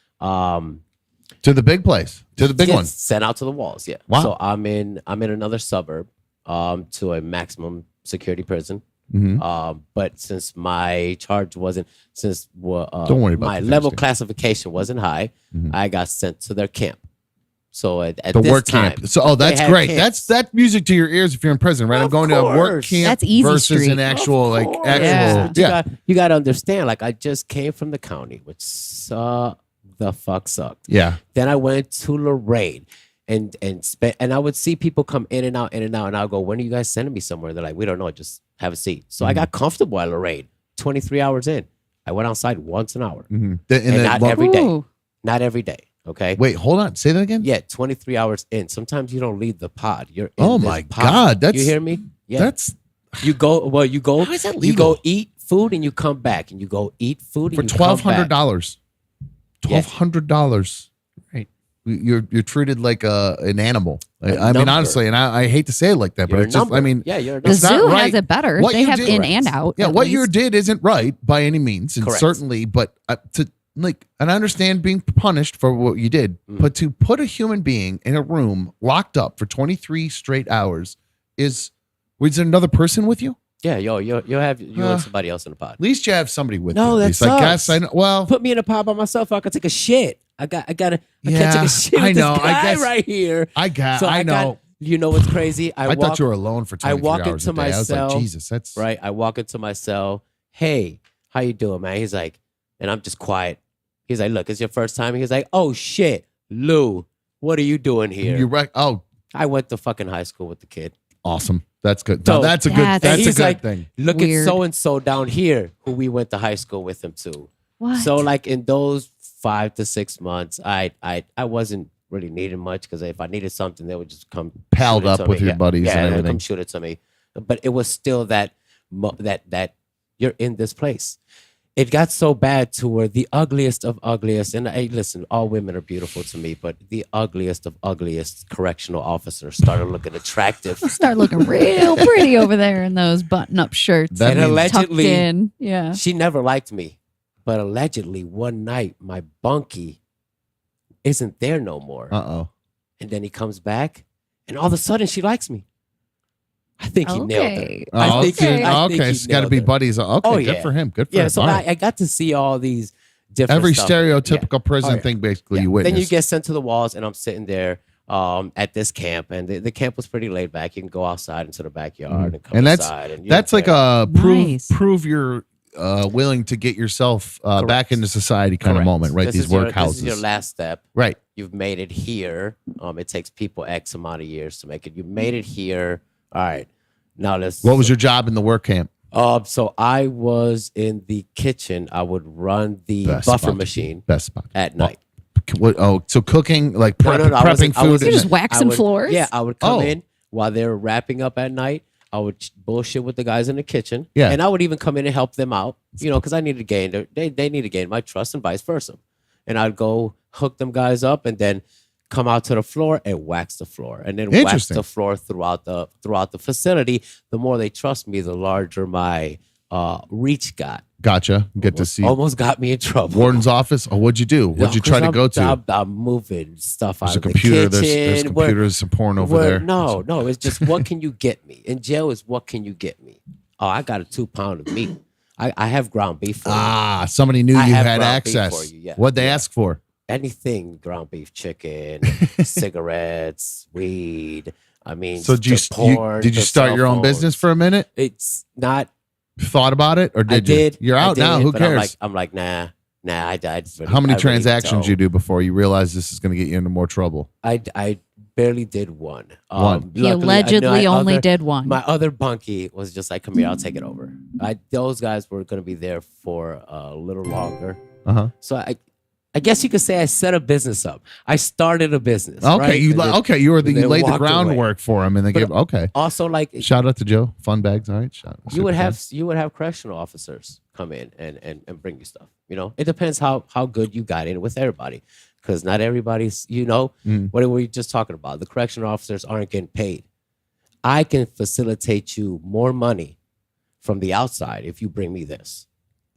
To the big place, to the big one. Sent out to the walls. Yeah. Wow. So I'm in another suburb, to a maximum security prison. Mm-hmm. But since my charge wasn't, Don't worry about my the level Thursday. classification wasn't high, Mhm. I got sent to their camp. So at The this work time, camp. So, they that's had great. camps. That's music to your ears if you're in prison, right? I'm Of going to a work course. camp That's easy versus street. an actual, like, Of course. actual. Yeah. But you got to understand. Like, I just came from the county, which sucked. The fuck sucked. Yeah. Then I went to Lorraine, and I would see people come in and out, and I'll go, when are you guys sending me somewhere? They're like, we don't know, just have a seat. So I got comfortable at Lorraine. 23 hours in, I went outside once an hour, Mm-hmm. and not every day. Ooh. Not every day. Okay. Wait, hold on. Say that again. Yeah, 23 hours in. Sometimes you don't leave the pod. You're in Oh this my pod. God, that's- you hear me? Yeah. That's You go. How is that You legal? go eat food and you come back, and you go eat food and for you come back. $1,200. Yeah. $1,200. Right. You're treated like an animal. I mean, number. honestly, and I hate to say it like that, but You're a it's just, number. I mean, Yeah, you're a The it's number. not zoo right. has it better. What They you have did- in and out. Yeah, at what you least. did isn't right by any means, and Correct. certainly, but and I understand being punished for what you did, but to put a human being in a room locked up for 23 straight hours was there another person with you? Yeah, you have and somebody else in the pod. At least you have somebody with No, you. that At least. I guess sucks. I know. Well, Put me in a pod by myself. I can take a shit. I can't take Yeah, a shit I with know. this I guy guess- right here. I know. You know what's crazy? I thought you were alone for 23 walk hours into a day. I was my like, cell, Jesus, that's right. I walk into my cell. Hey, how you doing, man? He's like, and I'm just quiet. He's like, look, it's your first time. He's like, oh shit, Lou, what are you doing here? You're right. Oh, I went to fucking high school with the kid. awesome. That's good. So- No, that's a good. That's- That's a He's good like, thing. Look Weird. at so and so down here who we went to high school with him too. What? So like in those 5 to 6 months, I wasn't really needing much, because if I needed something, they would just come Palled shoot it up to with me. your buddies yeah, and they would everything. come shoot it to me. But it was still that you're in this place. It got so bad to where the ugliest of ugliest, and hey, listen, all women are beautiful to me, but the ugliest of ugliest correctional officers started looking attractive. Start looking real pretty over there in those button-up shirts. That And means- tucked allegedly, in. Yeah. she never liked me, but allegedly one night my bunkie isn't there no more. Uh-oh. And then he comes back, and all of a sudden she likes me. I think he nailed her. Okay. I think he- I think he It's got to nailed be her. buddies. Okay, Oh, good yeah. for him. Good for Yeah, him. so All right. I got to see all these different Every stuff. stereotypical Yeah. prison Oh, yeah. thing, basically, Yeah. you witness. Then you get sent to the walls, and I'm sitting there at this camp, and the camp was pretty laid back. You can go outside into the backyard and come Mm-hmm. and that's inside. And that's like a Nice. prove you're willing to get yourself back Correct. into society kind of Correct. moment, right? This These is your- workhouses, This is your last step. right? You've made it here. It takes people X amount of years to make it. You made it here. All right. Now let's. What was your job in the work camp? So I was in the kitchen. I would run the Best buffer spot to machine be. Best spot at night. So cooking, like No, no, no, I prepping wasn't- I food. wasn't- You're and- just waxing I would- floors. Yeah, I would come Oh. in while they were wrapping up at night. I would bullshit with the guys in the kitchen. Yeah. And I would even come in and help them out, because I needed to gain they need to gain my trust and vice versa. And I'd go hook them guys up and then come out to the floor and wax the floor, and then wax Interesting. the floor throughout the facility. The more they trust me, the larger my reach got. Gotcha. Get to see Almost got me in trouble. warden's office. Oh, what'd you do? What'd you try to go to? I'm moving stuff There's out a of the computer. kitchen. There's Where- computers, some porn over where- there. No, it's just what can you get me? In jail is what can you get me? Oh, I got a 2 pound of meat. I have ground beef for you. Ah, somebody knew I you have had ground beef access. for you, yeah. What'd they ask for? Anything, ground beef, chicken, cigarettes, weed. I mean, So did you, the porn, did you the start cell your own phones. business for a minute? It's not. Thought about it, or I did you? did. You're I out now. did, Who but cares? I'm like, nah. I died. How many transactions you do before you realize this is going to get you into more trouble? I barely did one. One. He luckily, I allegedly know only did one. My other bunkie was just like, come here, I'll take it over. Those guys were going to be there for a little longer. Uh huh. So I guess you could say I set a business up. I started a business. Okay, right? you And then- you and then laid the walked away. groundwork for him, and they But gave okay. Also, like Shout out to Joe, fun bags. All right, you would have correctional officers come in and bring you stuff. You know, it depends how good you got in with everybody, because not everybody's. You know, what were we just talking about? The correctional officers aren't getting paid. I can facilitate you more money from the outside if you bring me this.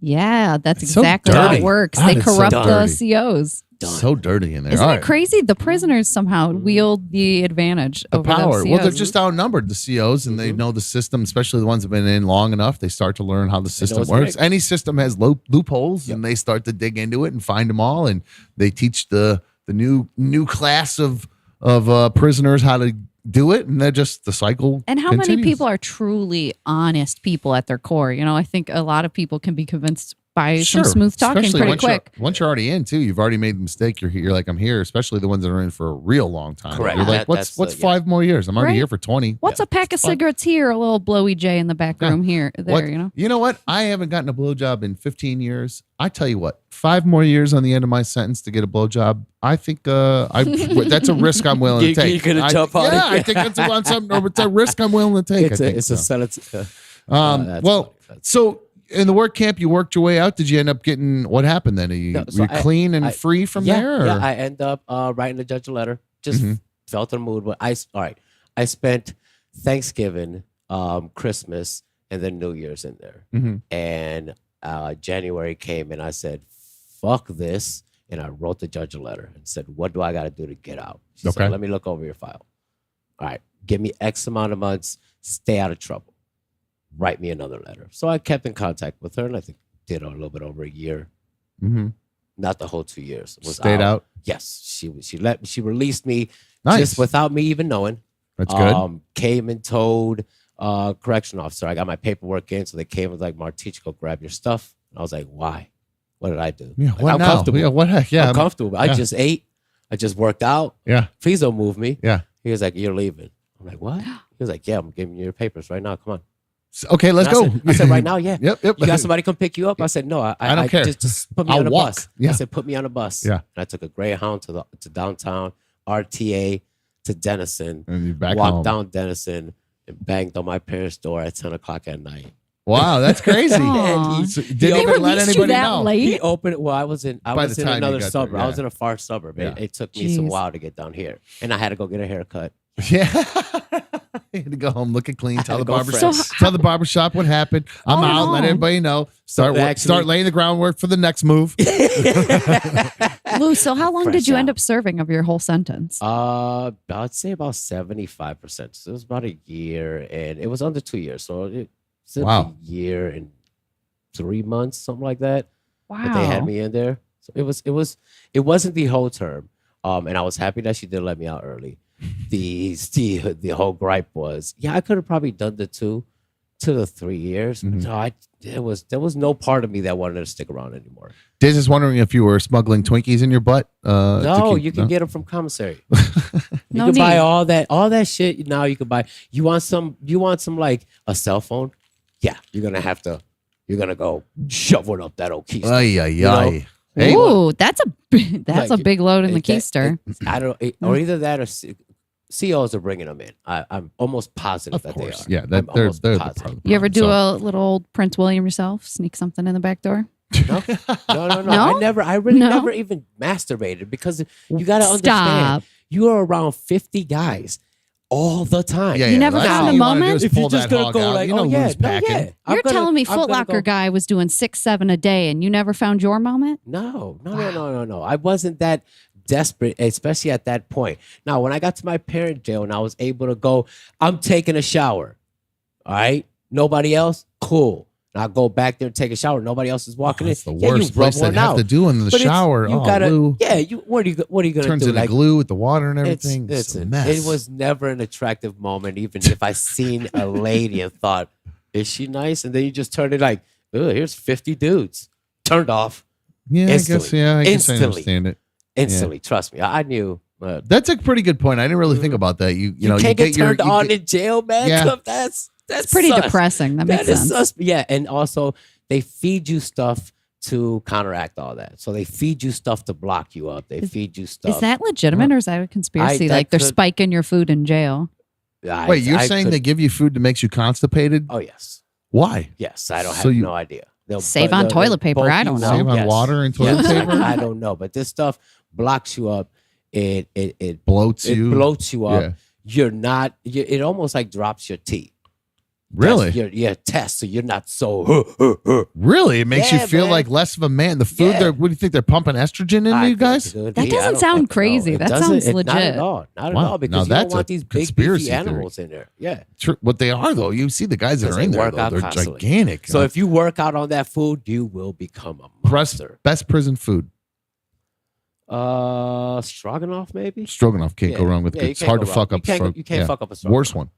Yeah, that's It's so exactly how dirty. it works. God, They it's so corrupt the dirty. COs. So dirty in there. Isn't All it right. crazy? The prisoners somehow wield the advantage The over power. the Well, they're COs. just outnumbered, the COs, and they know the system, especially the ones that have been in long enough. They start to learn how the system it's works. rigged. Any system has loopholes, and they start to dig into it and find them all. And they teach the new class of prisoners how to do it, and they're just the cycle. And how many continues. people are truly honest people at their core? You know, I think a lot of people can be convinced by some smooth talking Especially pretty once quick. Once you're already in, too, you've already made the mistake. You're like, I'm here. Especially the ones that are in for a real long time. Correct. You're like, That's what's the- 5 more years? I'm already Right. here for 20. What's a pack of cigarettes here? A little blowy J in the back room here, there, What- you know? You know what? I haven't gotten a blowjob in 15 years. I tell you what, 5 more years on the end of my sentence to get a blowjob. I think that's a risk I'm willing to take. You're gonna jump on it? Yeah, I think it's a risk I'm willing to take. It's I a think it's a so. sentence. Well, funny. so in the work camp, you worked your way out. Did you end up getting what happened then? Are you, No, were so you clean and free from there? Or? Yeah, I end up writing the judge a letter. Just felt in the mood. But I spent Thanksgiving, Christmas, and then New Year's in there. And January came, and I said, "Fuck this!" And I wrote the judge a letter and said, "What do I got to do to get out?" She Okay. said, "Let me look over your file. All right, give me X amount of months. Stay out of trouble. Write me another letter." So I kept in contact with her, and I think did a little bit over a year. Not the whole 2 years. Was Stayed out? Yes, she released me Nice. just without me even knowing. That's good. Came and told correction officer, I got my paperwork in, so they came and was like, "Martich, go grab your stuff." And I was like, "Why? What did I do?" Yeah, Like, what I'm now? comfortable. Yeah, what heck? Yeah, I'm comfortable. I yeah. just ate. I just worked out. Yeah. Please don't move me. Yeah. He was like, "You're leaving." I'm like, "What?" He was like, "Yeah, I'm giving you your papers right now. Come on." Okay, let's And I go. said- I said, "Right now, yeah." Yep. You got somebody come pick you up? I said, "No, I don't care. Just put me I'll on a walk. bus." Yeah. I said, "Put me on a bus." Yeah. And I took a Greyhound to downtown, RTA to Denison. And you're back walked home. down Denison and banged on my parents' door at 10 o'clock at night. Wow, that's crazy. Aw. So, didn't They even let released you anybody that know. late? He opened it. Well, I was in By the time you another got there, suburb. I was yeah. in a far suburb. Yeah. It took me some Jeez. while to get down here, and I had to go get a haircut. Yeah. You had to go home looking clean. Tell had the to go barber fresh. So tell the barbershop what happened. I'm Oh, out. Let no. everybody know. Start they actually- start laying the groundwork for the next move. Lou, so how long Fresh did you end out. up serving of your whole sentence? I'd say about 75%. So it was about a year, and it was under 2 years. So it's Wow. a year and 3 months, something like that. Wow. But they had me in there. So it wasn't the whole term. And I was happy that she did let me out early. The whole gripe was, yeah, I could have probably done the 2 to the 3 years. No, there was no part of me that wanted to stick around anymore. Diz is wondering if you were smuggling Twinkies in your butt. No, you can get them from commissary. You No can buy need. all that shit. Now you can buy. You want some like a cell phone? Yeah, you're gonna go shove one up that old key. Ay, ay, know? ay. Hey, Ooh, that's a Like, big load in the It- that- keister. I don't, or either that or COs are bringing them in. I'm almost positive of that course. they are. Yeah, I'm they're almost the positive. problem. You ever do So- a little old Prince William yourself? Sneak something in the back door? No. No? I really No? never even masturbated because you got to understand. Stop. You are around 50 guys all the time. Yeah, You yeah, never last found thing a you wanna do moment? is If you're pull just that gonna hog go out. like, You know oh yeah, who's no, packing. yeah. I'm You're gonna- telling me I'm Foot gonna Locker go- guy was doing 6, 7 a day and you never found your moment? No. I wasn't that desperate, especially at that point. Now, when I got to my parent jail and I was able to go, I'm taking a shower. All right. Nobody else? Cool. And I go back there and take a shower. Nobody else is walking That's in. the Yeah, you worst rub place to one have out. to do in the But it's- shower. You Oh, gotta, Lou. yeah. What are you gonna Turns do? into Like, glue with the water and everything. It's a listen, mess. it was never an attractive moment, even if I seen a lady and thought, is she nice? And then you just turn it like, oh, here's 50 dudes. Turned off Yeah, instantly. I guess I Instantly. understand it. instantly. Trust me. I knew. That's a pretty good point. I didn't really think about that. You know, can't get turned you on get- in jail, man. Yeah. That's It's pretty sus. depressing. That makes That is sense. sus. Yeah, and also they feed you stuff to counteract all that. So they feed you stuff to block you up. They feed you stuff. Is that legitimate or is that a conspiracy? that Like they're could- spiking your food in jail? Wait, you're saying they give you food that makes you constipated? Oh, yes. Why? Yes, I don't So have you- no idea. Save on toilet paper, poke I don't you know. up. Save on water and toilet paper? I don't know, but this stuff blocks you up. It Bloats you. It bloats you up. Yeah. You're not. It almost like drops your teeth. Really? That's your test, so you're not so. Really? It makes you Yeah, feel man. like less of a man. The food, Yeah. what do you think? They're pumping estrogen into you guys? Could That be. doesn't I don't sound fucking know. crazy. It That doesn't- sounds Not legit. at all. Not Wow. at all. Because Now you that's don't a want these big conspiracy beefy theory. animals in there. Yeah. What they are, though. You see the guys that Because are in they there, work though. out They're constantly. gigantic. So if you work out on that food, you will become a monster. Best prison food. Stroganoff maybe. Stroganoff can't go wrong with Yeah, it. you It's can't hard go to wrong. fuck up. You can't fuck up a stroganoff. Worst one.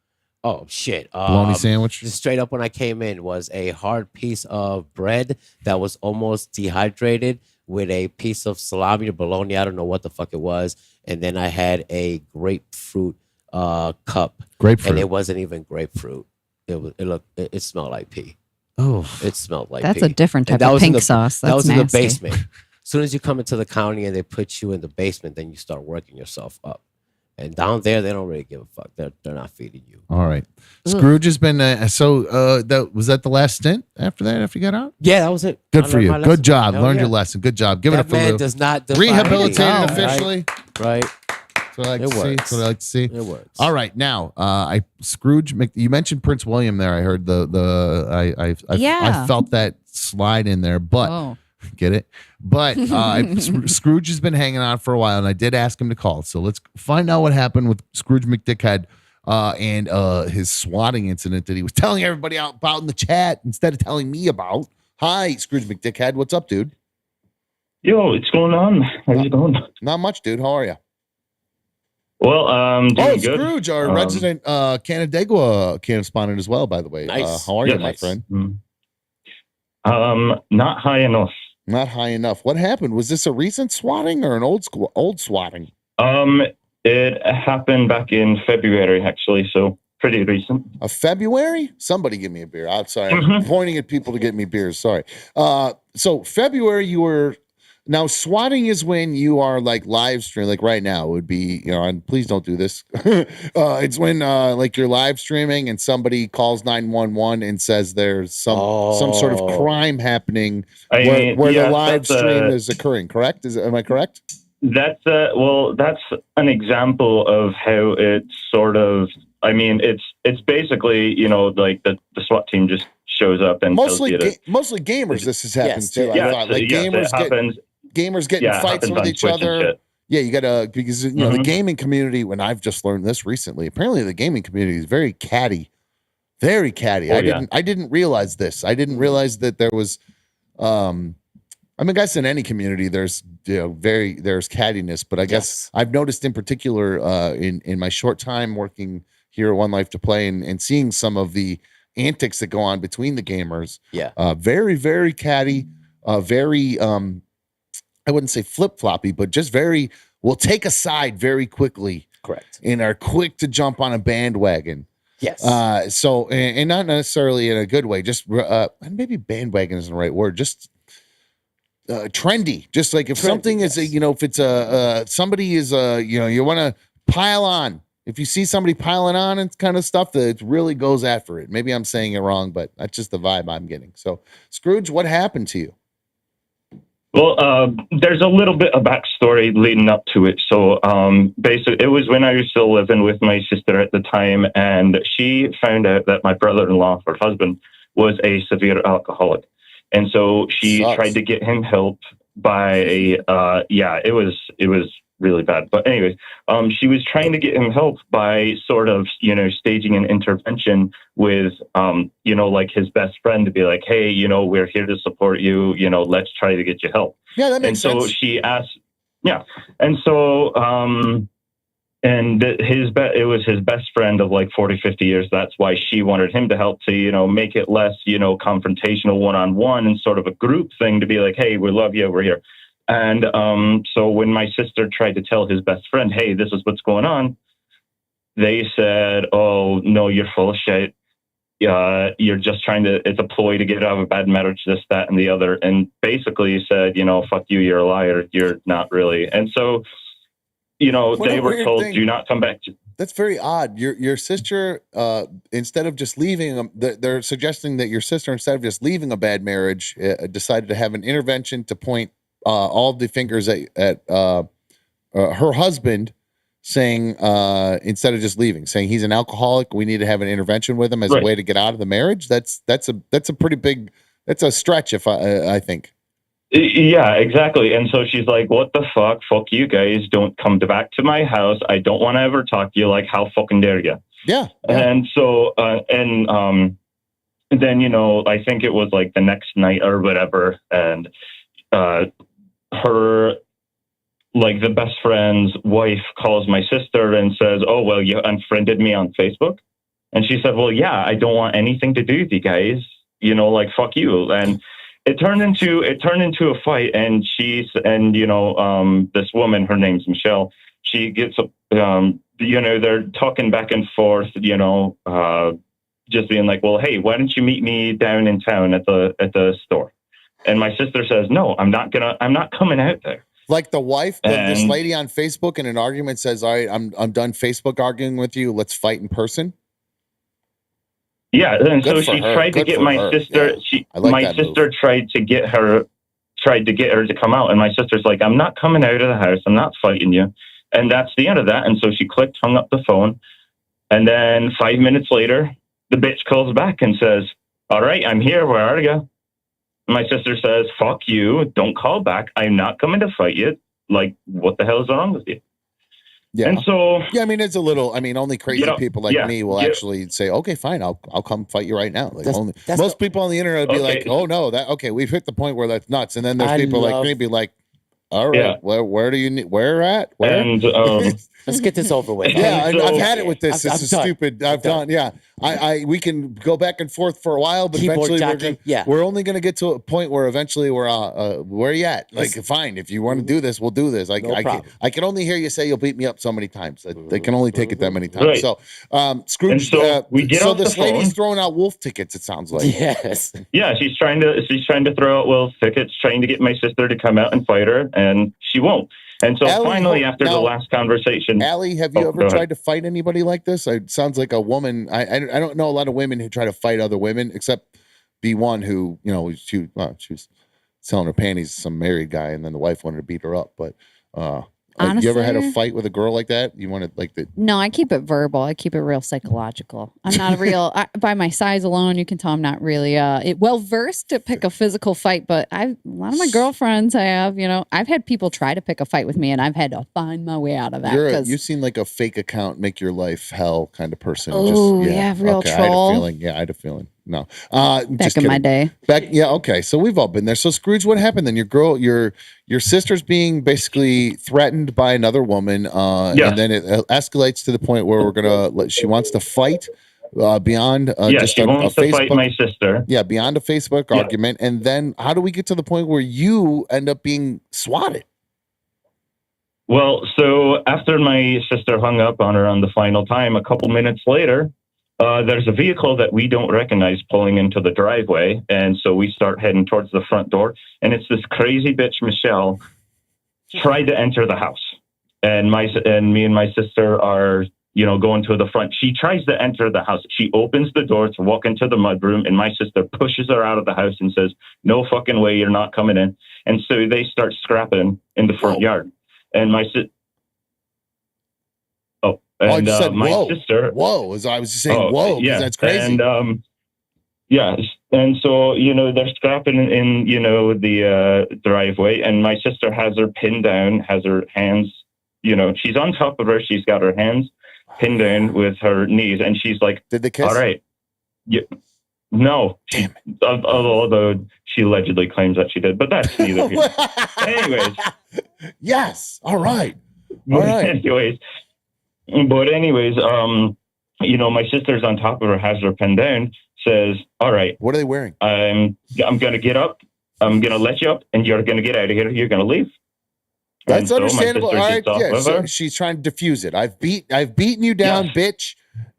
Oh shit! Bologna sandwich. Just straight up when I came in was a hard piece of bread that was almost dehydrated with a piece of salami or bologna. I don't know what the fuck it was, and then I had a grapefruit cup. Grapefruit. And it wasn't even grapefruit. It smelled like pee. Oh, It smelled like That's pee. a different And type that of was in pink the- sauce. That That's was in the nasty. basement. As soon as you come into the county and they put you in the basement, then you start working yourself up. And down there, they don't really give a fuck. They're not feeding you. all right. Scrooge has been was that the last stint after that? After you got out? Yeah, that was it. Good I for learned you. my Good lesson. job. Hell Learned yeah. your lesson. Good job. Give it That up for man Lou. does not define Rehabilitated anything, officially. Right. That's what I like It to see. works. That's what I like to see. It works. All right, now Scrooge. You mentioned Prince William there. I heard I felt that slide in there, but Oh. get it. But Scrooge has been hanging on for a while, and I did ask him to call. So let's find out what happened with Scrooge McDickhead and his swatting incident that he was telling everybody about in the chat instead of telling me about. Hi, Scrooge McDickhead. What's up, dude? Yo, what's going on? How's it going? Not much, dude. How are you? Well, doing good. Scrooge, our resident canna-spondent as well, by the way. Nice. How are you, Yeah, my nice. friend? Not high enough. Not high enough. What happened? Was this a recent swatting or an old swatting? It happened back in February, actually, so pretty recent. A February? Somebody give me a beer. I'm sorry. I'm Mhm. pointing at people to get me beers. Sorry. So February, you were now swatting is when you are like live stream, like right now would be, and please don't do this. It's when like you're live streaming and somebody calls 911 and says there's some sort of crime happening where the live stream is occurring. Correct? Am I correct? That's that's an example of how it's sort of. I mean, it's basically like the SWAT team just shows up and Mostly tells you to. Mostly gamers. This has happened Yes, to. Yeah, I thought like gamers it happens. gamers getting Yeah, it fights happens with on each Twitch and other. shit. Yeah, you gotta because the Mhm. gaming community. When I've just learned this recently, apparently the gaming community is very catty, very catty. Oh, I didn't realize this. I didn't realize that there was. I mean, I guess in any community there's there's cattiness, but I guess I've noticed in particular in my short time working here at One Life to Play and seeing some of the antics that go on between the gamers. Yeah. Very very catty. Very I wouldn't say flip floppy, but just very will take a side very quickly. Correct. And are quick to jump on a bandwagon. Yes. So and not necessarily in a good way. Just maybe bandwagon isn't the right word. Just trendy. Just like if something is if it's somebody is you want to pile on. If you see somebody piling on and kind of stuff, that it really goes after it. Maybe I'm saying it wrong, but that's just the vibe I'm getting. So, Scrooge, what happened to you? Well, there's a little bit of backstory leading up to it. So basically, it was when I was still living with my sister at the time, and she found out that my brother-in-law, her husband, was a severe alcoholic. And so she tried to get him help by, it was really bad. But anyways, she was trying to get him help by sort of, staging an intervention with, like his best friend to be like, hey, we're here to support you, let's try to get you help. Yeah, that makes sense. And so she asked, and so, it was his best friend of like 40, 50 years. That's why she wanted him to help to, make it less, confrontational one-on-one and sort of a group thing to be like, hey, we love you, we're here. And so when my sister tried to tell his best friend, hey, this is what's going on, they said, oh, no, you're full of shit. you're just trying to, it's a ploy to get out of a bad marriage, this, that, and the other. And basically said, fuck you, you're a liar. You're not really. And so, What they a were weird told, thing. do not come back. That's very odd. Your sister, instead of just leaving, they're suggesting that your sister, instead of just leaving a bad marriage, decided to have an intervention to point all the fingers at her husband, saying instead of just leaving, saying he's an alcoholic, we need to have an intervention with him as a way to get out of the marriage. That's a pretty big. That's a stretch, if I think. Yeah, exactly. And so she's like, what the fuck? Fuck you guys. Don't come back to my house. I don't want to ever talk to you. Like, how fucking dare you? Yeah. And so, then, I think it was like the next night or whatever. And her, like, the best friend's wife calls my sister and says, oh, well, you unfriended me on Facebook. And she said, well, yeah, I don't want anything to do with you guys. Like, fuck you. And it turned into a fight, and this woman, her name's Michelle, she gets, they're talking back and forth, just being like, well, hey, why don't you meet me down in town at the store? And my sister says, no, I'm not coming out there. Like the wife, this lady on Facebook in an argument says, all right, I'm done Facebook arguing with you. Let's fight in person. Yeah, and Good so for she her. tried to Good get for my her. sister. Yeah. My sister tried to get her to come out, and my sister's like, "I'm not coming out of the house. I'm not fighting you." And that's the end of that. And so she hung up the phone, and then 5 minutes later, the bitch calls back and says, "All right, I'm here. Where are you?" And my sister says, "Fuck you! Don't call back. I'm not coming to fight you. Like, what the hell is wrong with you?" Yeah. And so, yeah, I mean, it's a little. I mean, only crazy people like me will actually say, "Okay, fine, I'll come fight you right now." Like, most people on the internet would be like, "Oh no, we've hit the point where that's nuts." And then there's people like me be like, "All right, where do you need? Where at? Where?" And let's get this over with. Yeah, I've had it with this. This is stupid. I've done. Yeah, we can go back and forth for a while, but Keyboard eventually jocking, we're only going to get to a point where eventually we're where are you at? Like, fine, if you want to do this, we'll do this. I can only hear you say you'll beat me up so many times. They can only take it that many times. Right. So, Scrooge. So we get so off this the lady's phone. throwing out wolf tickets. It sounds like. Yes. Yeah, she's trying to throw out wolf tickets, trying to get my sister to come out and fight her, and she won't. And so finally, after the last conversation, Allie, have you ever tried to fight anybody like this? It sounds like a woman. I don't know a lot of women who try to fight other women, except the one who, she was selling her panties to some married guy, and then the wife wanted to beat her up. But you ever had a fight with a girl like that? You wanted like the? No, I keep it verbal. I keep it real psychological. I'm not a real by my size alone. You can tell I'm not really well versed to pick a physical fight. But a lot of my girlfriends have. I've had people try to pick a fight with me, and I've had to find my way out of that. You seem like a fake account, make your life hell kind of person. Oh, yeah, real troll. I had a feeling. No, back in my day. Okay. So we've all been there. So Scrooge, what happened then? Your sister's being basically threatened by another woman, and then it escalates to the point where she wants to fight beyond just she wants to Facebook, fight my sister. Yeah, beyond a Facebook argument. And then how do we get to the point where you end up being swatted? Well, so after my sister hung up on her on the final time, a couple minutes later, there's a vehicle that we don't recognize pulling into the driveway. And so we start heading towards the front door. And it's this crazy bitch, Michelle, tried to enter the house. And me and my sister are, going to the front. She tries to enter the house. She opens the door to walk into the mudroom. And my sister pushes her out of the house and says, "No fucking way, you're not coming in." And so they start scrapping in the front yard. And my sister... And my sister, whoa! As I was just saying, whoa, yeah, that's crazy. And and so they're scrapping in the driveway, and my sister has her pinned down, has her hands, she's on top of her, she's got her hands pinned down with her knees, and she's like, "Did they kiss?" All right, no, although she allegedly claims that she did, but that's neither here. Anyways, yes, all right. Anyways, my sister's on top of her, has her pinned down, says, "All right, what are they wearing? I'm going to get up. I'm going to let you up, and you're going to get out of here. You're going to leave." That's And so my understandable. All sister right, gets off yeah. with So her. she's trying to diffuse it. I've beaten you down, bitch.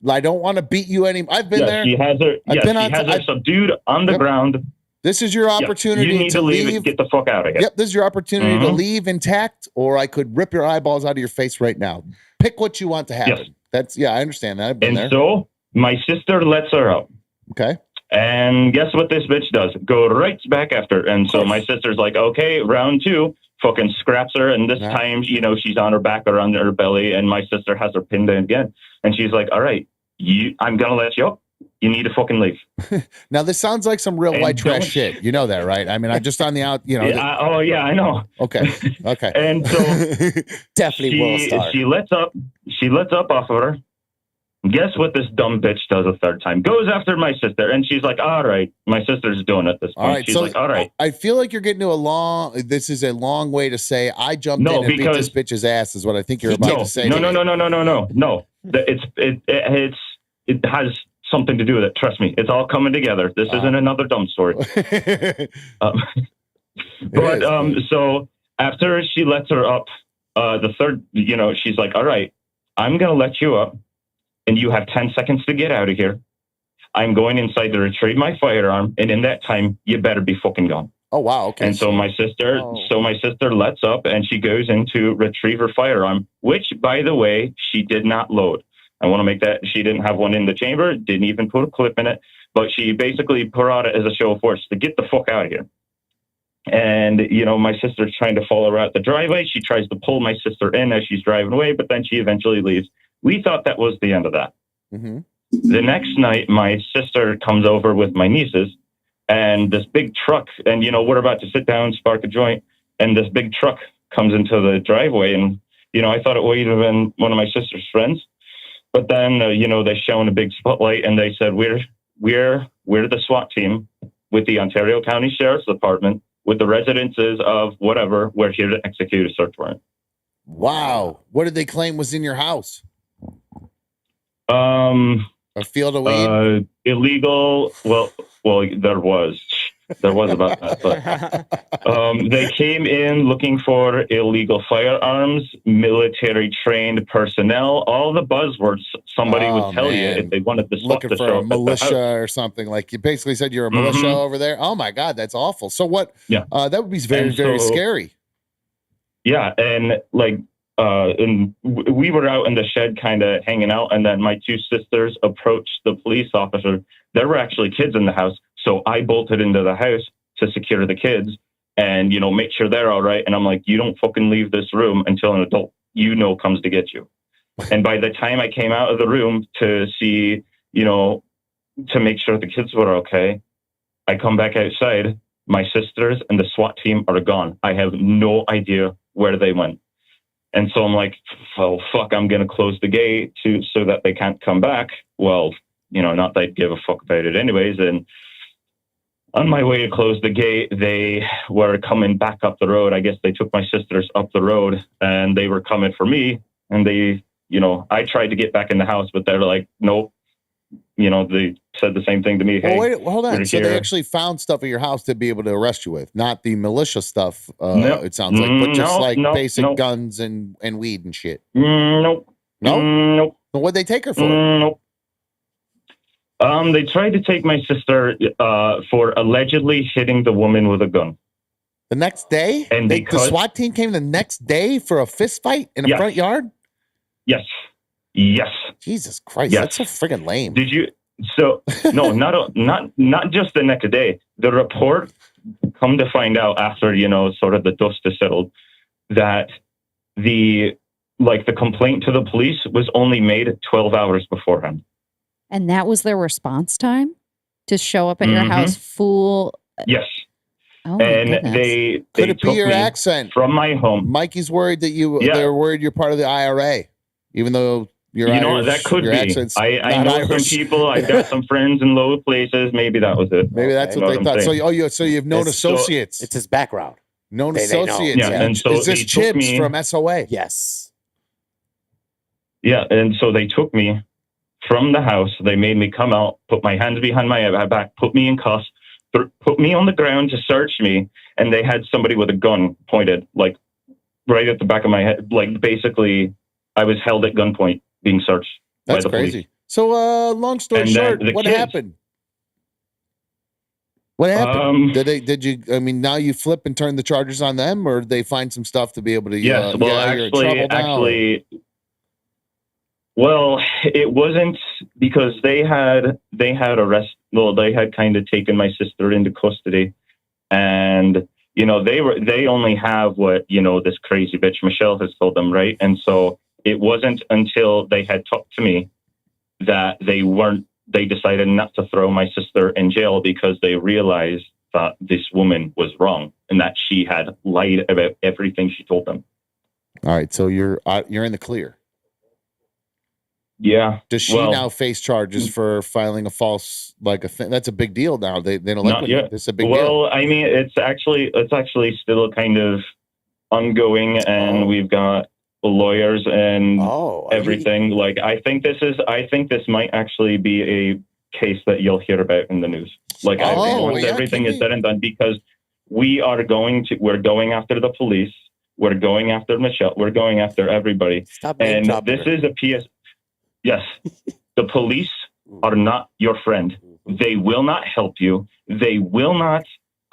I don't want to beat you anymore. I've been there. She has her. I've been she on. has her subdued on the ground. This is your opportunity You need to leave. leave. Get the fuck out of here. Yep, this is your opportunity to Mhm. leave intact, or I could rip your eyeballs out of your face right now. Pick what you want to happen. Yes. That's I understand that. I've been And there. so my sister lets her out. Okay. And guess what this bitch does? Go right back after. And so my sister's like, okay, round 2, fucking scraps her. And this time, she's on her back or on her belly. And my sister has her pinned in again. And she's like, all right, I'm going to let you up. You need to fucking leave. Now, this sounds like some real And white trash don't- shit. You know that, right? I mean, I'm just on the out, Yeah, oh, yeah, I know. Okay. Okay. And so Definitely will star. she lets up off of her. Guess what this dumb bitch does a third time? Goes after my sister, and she's like, all right. My sister's doing it at this point. All right. She's So like, all right. I feel like you're getting to this is a long way to say I jumped in and beat this bitch's ass is what I think you're about to say. No. It has something to do with it. Trust me. It's all coming together. This isn't another dumb story. So after she lets her up, the third, she's like, all right, I'm going to let you up and you have 10 seconds to get out of here. I'm going inside to retrieve my firearm. And in that time, you better be fucking gone. Oh, wow. Okay. And so my sister lets up and she goes in to retrieve her firearm, which, by the way, she did not load. I want to make that she didn't have one in the chamber, didn't even put a clip in it, but she basically put out it as a show of force to get the fuck out of here. And, my sister's trying to follow her out the driveway. She tries to pull my sister in as she's driving away, but then she eventually leaves. We thought that was the end of that. Mm-hmm. The next night, my sister comes over with my nieces and this big truck, and, we're about to sit down, spark a joint, and this big truck comes into the driveway. And, I thought it would have been one of my sister's friends. But then, they shone a big spotlight and they said, we're the SWAT team with the Ontario County Sheriff's Department, with the residences of whatever. We're here to execute a search warrant. Wow. What did they claim was in your house? A field of weed? Illegal. Well, there was about that, but they came in looking for illegal firearms, military trained personnel, all the buzzwords somebody would tell you if they wanted the SWAT looking to for show a up at the militia house. or something. Like you basically said you're a militia over there. Oh my God, that's awful. So what? Yeah, that would be very, very scary. Yeah, and we were out in the shed kind of hanging out, and then my two sisters approached the police officer. There were actually kids in the house, so I bolted into the house to secure the kids and, make sure they're all right. And I'm like, you don't fucking leave this room until an adult, comes to get you. And by the time I came out of the room to see, to make sure the kids were okay, I come back outside. My sisters and the SWAT team are gone. I have no idea where they went. And so I'm like, well, fuck, I'm going to close the gate so that they can't come back. Well, not that I'd give a fuck about it anyways. And on my way to close the gate, they were coming back up the road. I guess they took my sisters up the road and they were coming for me. And they, I tried to get back in the house, but they're like, nope. They said the same thing to me. Hey, hold on. So they actually found stuff at your house to be able to arrest you with, not the militia stuff. It sounds like, but just basic guns and weed and shit. Nope. Nope. What'd they take her for? Nope. They tried to take my sister for allegedly hitting the woman with a gun. The next day? And the SWAT team came the next day for a fist fight in a front yard? Yes. Jesus Christ, yes. That's so friggin' lame. Did you? So no, not just the next day. The report, come to find out after sort of the dust has settled, that the complaint to the police was only made 12 hours beforehand. And that was their response time to show up at your house full. Yes. Oh my and goodness. they Could it be took your me accent from my home? Mikey's worried that they're worried you're part of the IRA, even though you're Irish, that could your be. accent's I not know Irish. some people. I've got some friends in low places. Maybe that was it. Maybe that's what they thought. So you've known associates. It's his background. Known They know. associates. Yeah, and so is this they took Chips me- from SOA? Yes. Yeah, and so they took me from the house. They made me come out, put my hands behind my back, put me in cuffs, put me on the ground to search me, and they had somebody with a gun pointed right at the back of my head. Like basically, I was held at gunpoint, being searched That's by the crazy. police. So, long story And then short, the what kids- happened? What happened? Did you? I mean, now you flip and turn the charges on them, or they find some stuff to be able to? Yes. Well, you're in trouble now, or- well, it wasn't because they had kind of taken my sister into custody, and they only have what this crazy bitch Michelle has told them, right? And so it wasn't until they had talked to me that they decided not to throw my sister in jail because they realized that this woman was wrong and that she had lied about everything she told them. All right, so you're in the clear. Yeah. Does she now face charges for filing a false thing? That's a big deal now. They don't Not yet. It's a big well, deal. I mean, it's actually still kind of ongoing, and we've got lawyers and everything. I think this might actually be a case that you'll hear about in the news. Once everything is said and done, because we're going after the police, we're going after Michelle, we're going after everybody. And this is a PS. Yes, the police are not your friend. They will not help you. They will not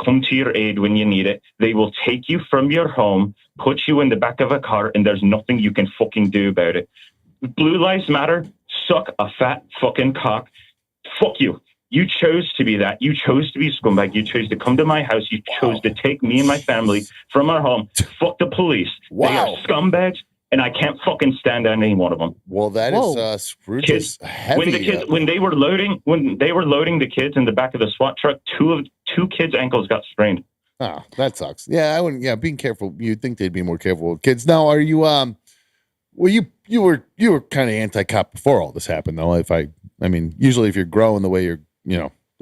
come to your aid when you need it. They will take you from your home, put you in the back of a car, and there's nothing you can fucking do about it. Blue Lives Matter, suck a fat fucking cock. Fuck you. You chose to be that. You chose to be a scumbag. You chose to come to my house. You chose to take me and my family from our home. Fuck the police. They are scumbags, and I can't fucking stand any one of them. Well, that is Scrooge's heavy. When they were loading the kids in the back of the SWAT truck, two kids' ankles got sprained. Oh, that sucks. Yeah, I wouldn't. Yeah, being careful. You'd think they'd be more careful with kids. Now, are you? Well, you were kind of anti-cop before all this happened, though. I mean, usually if you're growing the way you're,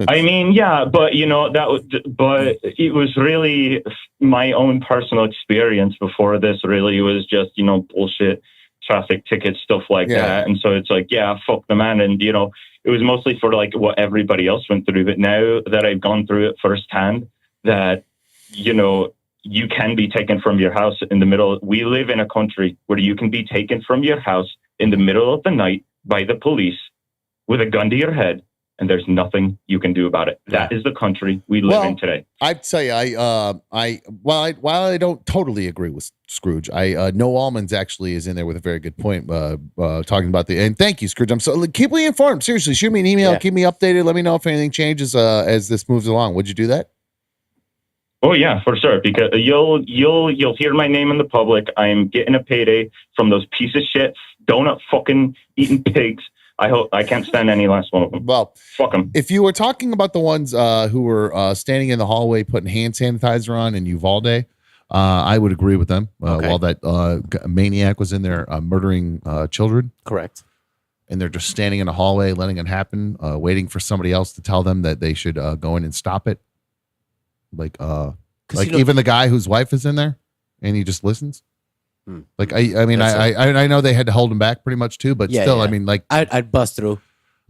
I mean, yeah, but but it was really my own personal experience before this. Really, was just bullshit, traffic tickets, stuff like that. And so it's like, yeah, fuck the man, and it was mostly for what everybody else went through. But now that I've gone through it firsthand, that you can be taken from your house in the middle. We live in a country where you can be taken from your house in the middle of the night by the police with a gun to your head, and there's nothing you can do about it. That is the country we live in today. I'd say while I don't totally agree with Scrooge, No Almonds actually is in there with a very good point, talking about and thank you, Scrooge. Keep me informed. Seriously, shoot me an email, keep me updated. Let me know if anything changes as this moves along. Would you do that? Oh yeah, for sure. Because you'll hear my name in the public. I'm getting a payday from those piece of shit donut fucking eating pigs. I can't stand any last one of them. Well, fuck them. If you were talking about the ones who were standing in the hallway putting hand sanitizer on in Uvalde, I would agree with them. While that maniac was in there murdering children. Correct. And they're just standing in a hallway, letting it happen, waiting for somebody else to tell them that they should go in and stop it. Even the guy whose wife is in there, and he just listens. I know they had to hold him back pretty much too, but still, I mean, I'd bust through.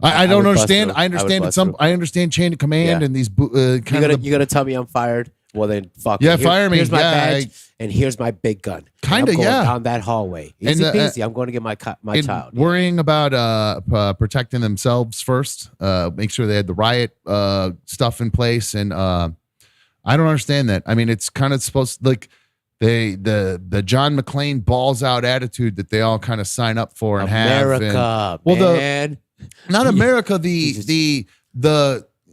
I don't understand. I understand I understand chain of command and these. You gotta tell me I'm fired. Well then, fuck. Yeah, fire me. Here's my badge, and here's my big gun. Kinda, down that hallway. Easy peasy. I'm going to get my child. Worrying about protecting themselves first. Make sure they had the riot stuff in place, and I don't understand that. I mean, it's kind of supposed the John McClane balls out attitude that they all kind of sign up for and America, have. Man. Not America. A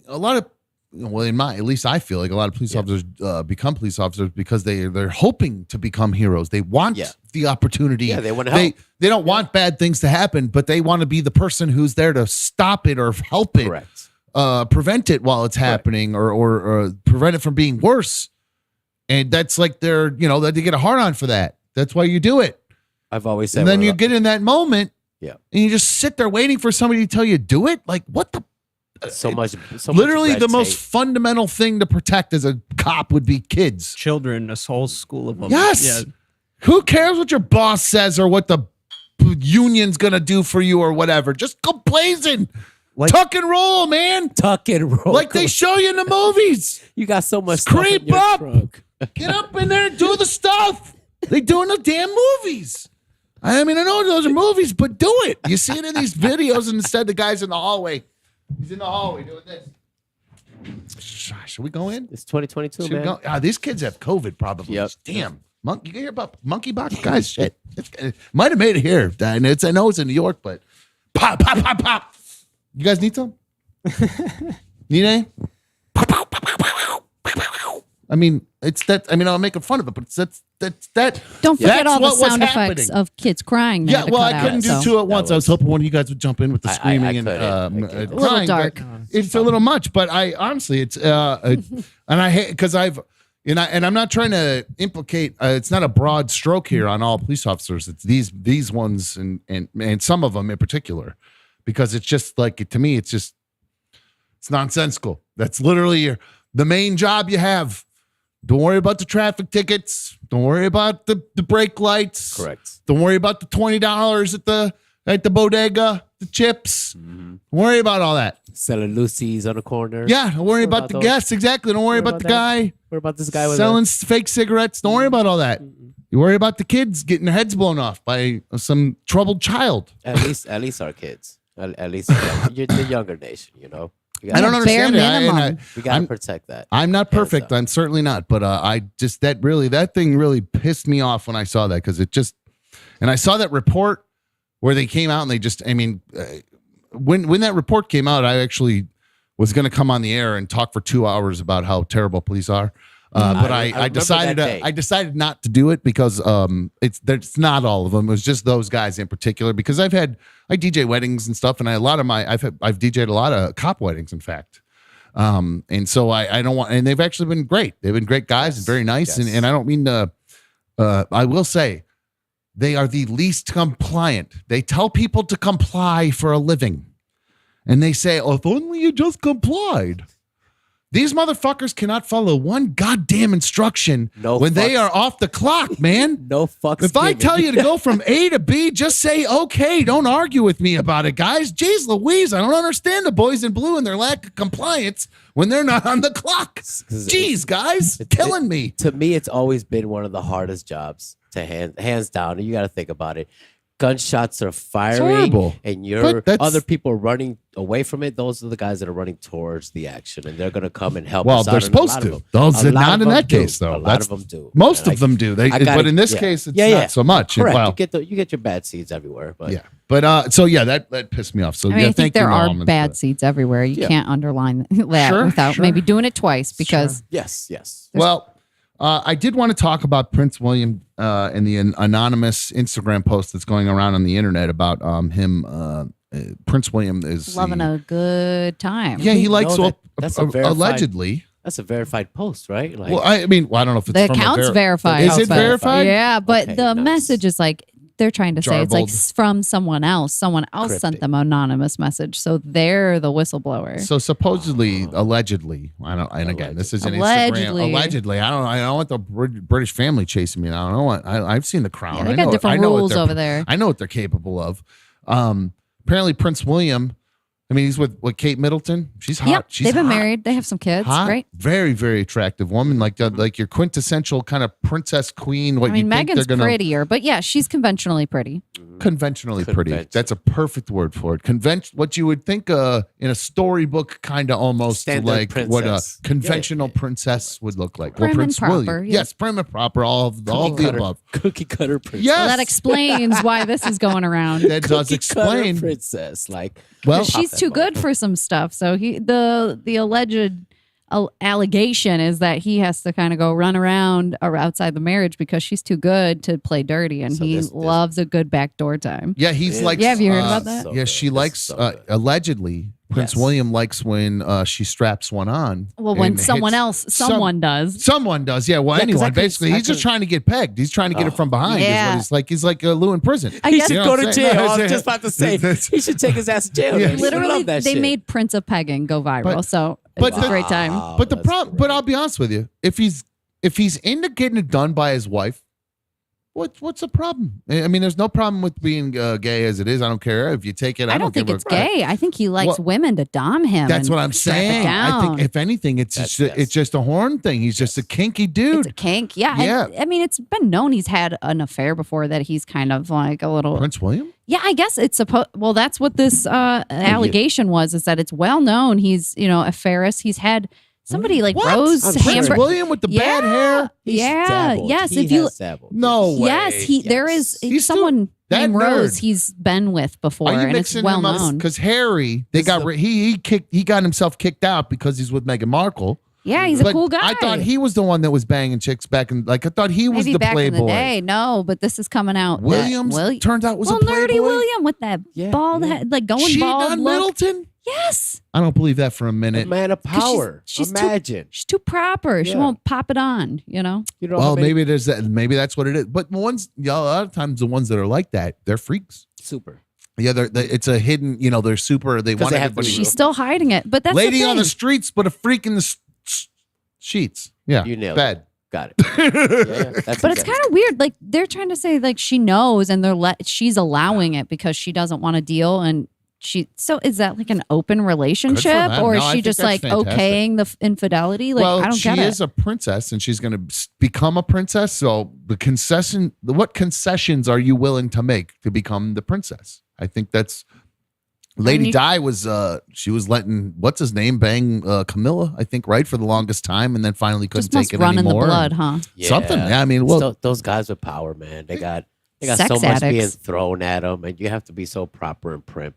lot of. Well, at least I feel like a lot of police officers become police officers because they're hoping to become heroes. They want the opportunity. Yeah, they want to help. They don't want bad things to happen, but they want to be the person who's there to stop it or help it, prevent it while it's happening, or prevent it from being worse. And that's like they get a hard on for that. That's why you do it. I've always said. And then you get in that moment, and you just sit there waiting for somebody to tell you do it. Like what the. So much Literally, the red most tape. fundamental thing to protect as a cop would be kids, children, a whole school of them. Yes. Yeah. Who cares what your boss says or what the union's gonna do for you or whatever? Just go blazing, tuck and roll, man. Tuck and roll, like they show you in the movies. You got so much. Creep stuff in your up, trunk. get up in there, and do the stuff. They do in the damn movies. I mean, I know those are movies, but do it. You see it in these videos, and instead the guy's in the hallway. He's in the hallway doing this. Should we go in? It's 2022, Should we man. go? These kids have COVID probably. Yep. Damn. You hear about monkeypox? Guys, shit. It might have made it here. And I know it's in New York, but pop, pop, pop, pop. You guys need some? Need any? I mean, it's that. I mean, I'm making fun of it, but that's that. Don't forget that's all the what was sound effects happening. of kids crying. Yeah, well, I couldn't do two at once. I was hoping one of you guys would jump in with the screaming and couldn't. crying. A little dark. It's a little much, but I honestly, it's and I hate because and I'm not trying to implicate. It's not a broad stroke here on all police officers. It's these ones and some of them in particular, because it's just like to me, it's nonsensical. That's literally the main job you have. Don't worry about the traffic tickets. Don't worry about the brake lights. Correct. Don't worry about the $20 at the bodega, the chips. Don't worry about all that. Selling Lucy's on the corner. Yeah, don't worry about the those. guests. Exactly. Don't worry about the guy What about this guy with selling fake cigarettes. Don't worry about all that. You worry about the kids getting their heads blown off by some troubled child. at least our kids. At least you're the younger nation, you know. I don't understand bare it. minimum. We gotta protect that. I'm not perfect. up. I'm certainly not. But that thing really pissed me off when I saw that, because and I saw that report where they came out and they just, I mean, when that report came out, I actually was going to come on the air and talk for 2 hours about how terrible police are. But I remember decided that day. I decided not to do it because it's not all of them. It was just those guys in particular, because I DJ weddings and stuff, and I've DJ'd a lot of cop weddings, in fact. And so I don't want, and they've actually been great. They've been great guys and very nice. Yes. And I don't mean to, I will say they are the least compliant. They tell people to comply for a living. And they say, oh, if only you just complied. These motherfuckers cannot follow one goddamn instruction when they are off the clock, man. No fucks. If I tell you to go from A to B, just say okay. Don't argue with me about it, guys. Jeez Louise, I don't understand the boys in blue and their lack of compliance when they're not on the clock. Jeez, guys, killing me. To me, it's always been one of the hardest jobs to hands down. And you got to think about it. Gunshots are firing, horrible. and But other people running away from it. Those are the guys that are running towards the action, and they're going to come and help Well, us out. they're And a supposed lot to. of them- Those a are lot not of in them that do. case, though. A lot of them do. Most And of them do. But in this case, it's not so much. Correct. Well, You get your bad seeds everywhere, but yeah. But so yeah, that pissed me off. So I mean, yeah, I think thank you, there are Mom, and- bad seeds everywhere. You can't underline that Sure, without sure. maybe doing it twice, because yes. Well, I did want to talk about Prince William and the anonymous Instagram post that's going around on the internet about him. Prince William is loving a good time. Yeah, he likes know that that's a verified- allegedly. That's a verified post, right? Like, Well, I mean, I don't know if it's The from a account's ver- verified. Is it verified? Yeah, but Okay, the nice. message is like they're trying to say it's like Jarbled. from someone else. Someone else Cryptic. sent them an anonymous message, so they're the whistleblower. So supposedly, allegedly, I don't. And again, this is an Allegedly. Instagram. Allegedly, I don't want the British family chasing me. I don't know what. I've seen The Crown. Yeah, they I got know, different I know what rules they're- over there. I know what they're capable of. Apparently, Prince William. I mean, he's with Kate Middleton. She's hot. Yep, She's they've been hot. married. They have some kids. Hot, Great. very, very attractive woman, like your quintessential kind of princess queen. What I mean, you think Meghan's they're gonna prettier, but yeah, she's conventionally pretty. conventionally pretty. Conventional. That's a perfect word for it. What you would think in a storybook, kind of almost Standard like what a princess. conventional princess would look like. Prim and Prince proper, William, yeah. yes, prim and proper, all of the above. Cookie cutter princess. Yes, Well, that explains why this is going around. that does Cookie cutter explain. princess. Like, Well, She's too good for some stuff. So the alleged allegation is that he has to kind of go run around or outside the marriage because she's too good to play dirty, and So he this- loves a good backdoor time. yeah, he's like. Yeah, have you heard about that? So Yeah, good. she This likes. is so good. Allegedly, Prince Yes. William likes when she straps one on. Well, when and someone hits- someone does. Someone does, yeah. Well, Yeah, 'cause anyone. I could- Basically, I he's just could- trying to get pegged. He's trying to get it from behind. Yeah. Is what he's like Lou in prison. I He guess should You know go what to I'm saying? jail. I Yeah. was just about to say he should take his ass to jail. Yeah. Man. He would Literally, love that they shit. made Prince of Pegging go viral. But- So but it's a great time. Wow, But the that's problem, great. but I'll be honest with you, if he's into getting it done by his wife, What's the problem? I mean, there's no problem with being gay as it is. I don't care if you take it. I don't think give it's gay. I think he likes Well, women to dom him. That's and what I'm strap it saying. I think down. if anything, it's just a horn thing. He's just a kinky dude. It's a kink. Yeah. Yeah. And, I mean, it's been known he's had an affair before that he's kind of like a little. Prince William? Yeah, I guess it's supposed. Well, that's what this allegation was. Is that it's well known he's a Ferris. He's had somebody like What? Rose Prince Hamburg. William with the bad hair? Yes. He If you has dabbled. No way. yes, there is He's still someone that named nerd. Rose. He's been with before, Are you and it's mixing well him up? known. Because Harry, he got himself kicked out because he's with Meghan Markle. Yeah, he's a But cool guy. I thought he was the one that was banging chicks back in. Like I thought he was maybe the back playboy. in the day. No, but this is coming out. that Williams turned out was a playboy. nerdy William with that bald head, like going Cheating bald on look. Middleton? Yes. I don't believe that for a A minute. man of 'Cause power. she's Imagine. She's too proper. She Yeah. won't pop it on. You know how Well, many- maybe there's that. Maybe that's what it is. But a lot of times the ones that are like that, they're freaks. super. Yeah, it's a hidden. They're super. They 'Cause want they have to everybody. be She's still hiding it, but that's Lady the on the thing. streets, but a freak in the sheets. Yeah, You nailed bed. Got it. Yeah, that's But it's kind of weird. Like they're trying to say like she knows, and she's allowing it because she doesn't want to deal. And so is that like an open relationship, them. or No, is I she think just that's like fantastic. okaying the infidelity? Like I don't she get it. is a princess, and she's going to become a princess. So what concessions are you willing to make to become the princess? I think that's. Lady Di was she was letting what's his name bang Camilla, I think, right, for the longest time, and then finally couldn't Just must take it run in the anymore. blood, huh? Something. Yeah, I mean, It's well, those guys with power, man. They got Sex so much being addicts. thrown at them, and you have to be so proper and primp.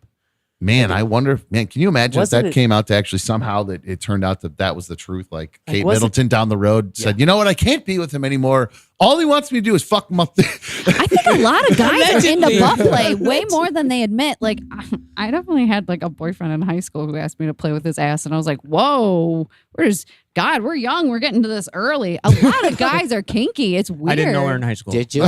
man, I wonder. Man, can you imagine if Wasn't that it- came out to actually somehow that it turned out that was the truth? Like Kate wasn't- Middleton down the road said, "You know what? I can't be with him anymore. All he wants me to do is fuck him up." I think a lot of guys are into Allegedly. butt play way more than they admit. Like, I definitely had like a boyfriend in high school who asked me to play with his ass, and I was like, "Whoa, we're young. We're getting to this early." A lot of guys are kinky. It's weird. I didn't know her in high school. Did you?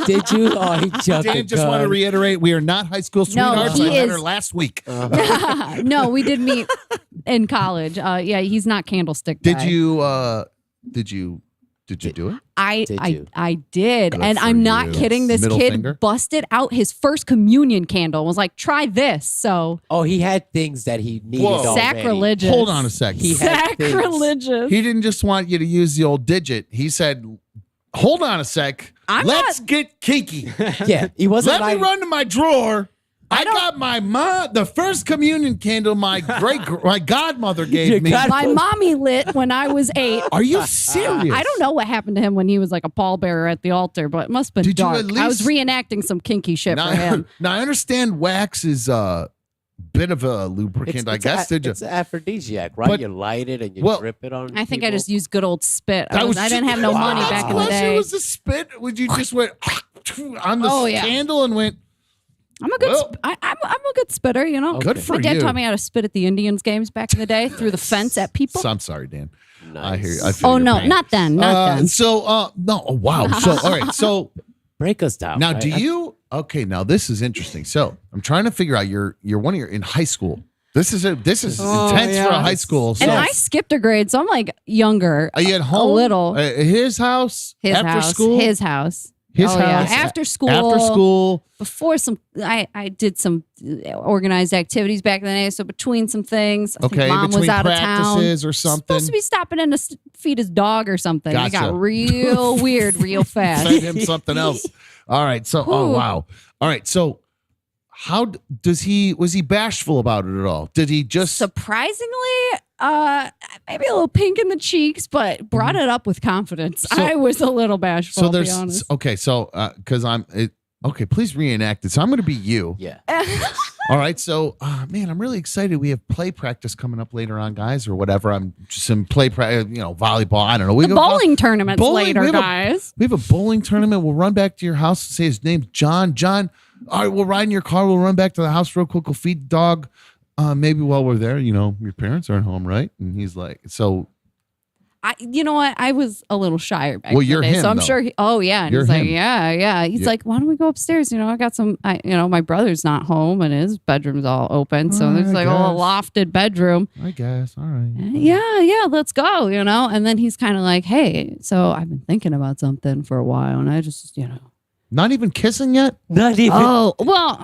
Did you? Oh, he jumped the Dan, just want to gun. reiterate, we are not high school No, sweethearts. he I met is- her last week. No, we did meet in college. Yeah, he's not candlestick. Did guy. you? Did you do it? I Did I you? I did, Good and for I'm not you. kidding. This Middle kid finger? busted out his first communion candle. And was like, "Try this." So Oh, he had things that he needed Whoa. already. sacrilegious. Hold on a second. He had things. Sacrilegious. He didn't just want you to use the old digit. He said, "Hold on a sec. I'm Let's get kinky. Yeah, he wasn't Let me like run to my drawer. I got my the first communion candle my my godmother gave Your me. My mommy lit when I was 8. Are you serious? I don't know what happened to him when he was like a pallbearer at the altar, but it must have been Did you dark. at I was least- reenacting some kinky shit Now, for him. now I understand wax is a bit of a lubricant. I guess. Did you? It's an aphrodisiac, right? But- you light it and you well, drip it on. I think I people. just used good old spit. That I didn't have no money Wow. back in the Unless day. it was a spit. Would you just went on the Oh, yeah. candle and went? I'm a good. Well- I'm a good spitter. You know. Good for My dad you. taught me how to spit at the Indians games back in the day through the fence at people. So, I'm sorry, Dan. I Nice. hear you. I feel Oh your no, pain. not then. Not then. So no. Oh, wow. So all right. So break us down. now, right? do you? Okay. Now this is interesting. So I'm trying to figure out. You're in high school. This is intense for a high school. So And I skipped a grade, so I'm like younger. are you at home? A little. His house. His after house. school. His house. His Oh, house. yeah. After school. After school. Before some, I did some organized activities back in the day. So between some things, I think Okay. mom was Between out of town. practices or something. Supposed to be stopping in to feed his dog or something. I Gotcha. got real weird real fast. Fed him something else. All right. So oh Ooh. wow. All right. So how was he bashful about it at all? Did he just Surprisingly, maybe a little pink in the cheeks, but brought it up with confidence. So- I was a little bashful. so I'll be there's honest. okay, so because okay, please reenact it. So I'm gonna be you. Yeah. All right. So man, I'm really excited. We have play practice coming up later on, guys, or whatever. I'm just some play practice, volleyball. I don't know. We The go- bowling tournament's bowling, later, we have a- guys. We have a bowling tournament. We'll run back to your house. Say his name's John. John. All right, we'll ride in your car. We'll run back to the house real quick. We'll feed the dog. Maybe while we're there, your parents aren't home, right? And he's like, so you know what? I was a little shyer back Well, in the you're day, him, so I'm though. sure. And You're he's like, him. yeah. He's Yeah. like, why don't we go upstairs? I got some. My brother's not home and his bedroom's all open, so there's like a little lofted bedroom. I guess. All right. Yeah, let's go. And then he's kind of like, hey, so I've been thinking about something for a while, and I just, Not even kissing yet? Not even. Oh, well,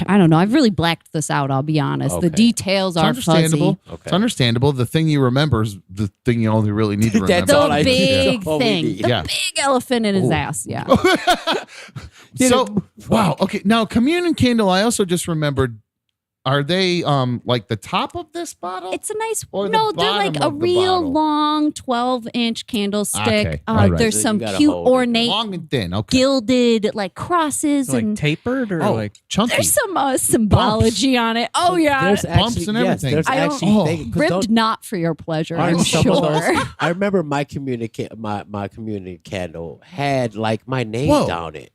I don't know. I've really blacked this out, I'll be honest. The Okay. details It's are understandable. fuzzy. Okay. It's understandable. The thing you remember is the thing you only really need to remember. That's all I The need. big That's all we thing. need. The Yeah. big elephant in his ass. Yeah. So, wow. Okay. Now, communion candle, I also just remembered, are they like the top of this bottle? It's a nice Or the no, they're like bottom a of the real bottle. long 12-inch candlestick. Okay, all right. There's So some you gotta cute hold it. ornate Long and thin. Okay. gilded like crosses Like and tapered or Oh, like chunky. there's some symbology on it. Oh yeah. There's Bumps actually, and yes, everything. there's I don't- actually Oh. things- 'cause Ribbed don't- not for your pleasure, I'm Aren't some of sure. those- I remember my community candle had like my name Whoa. down it.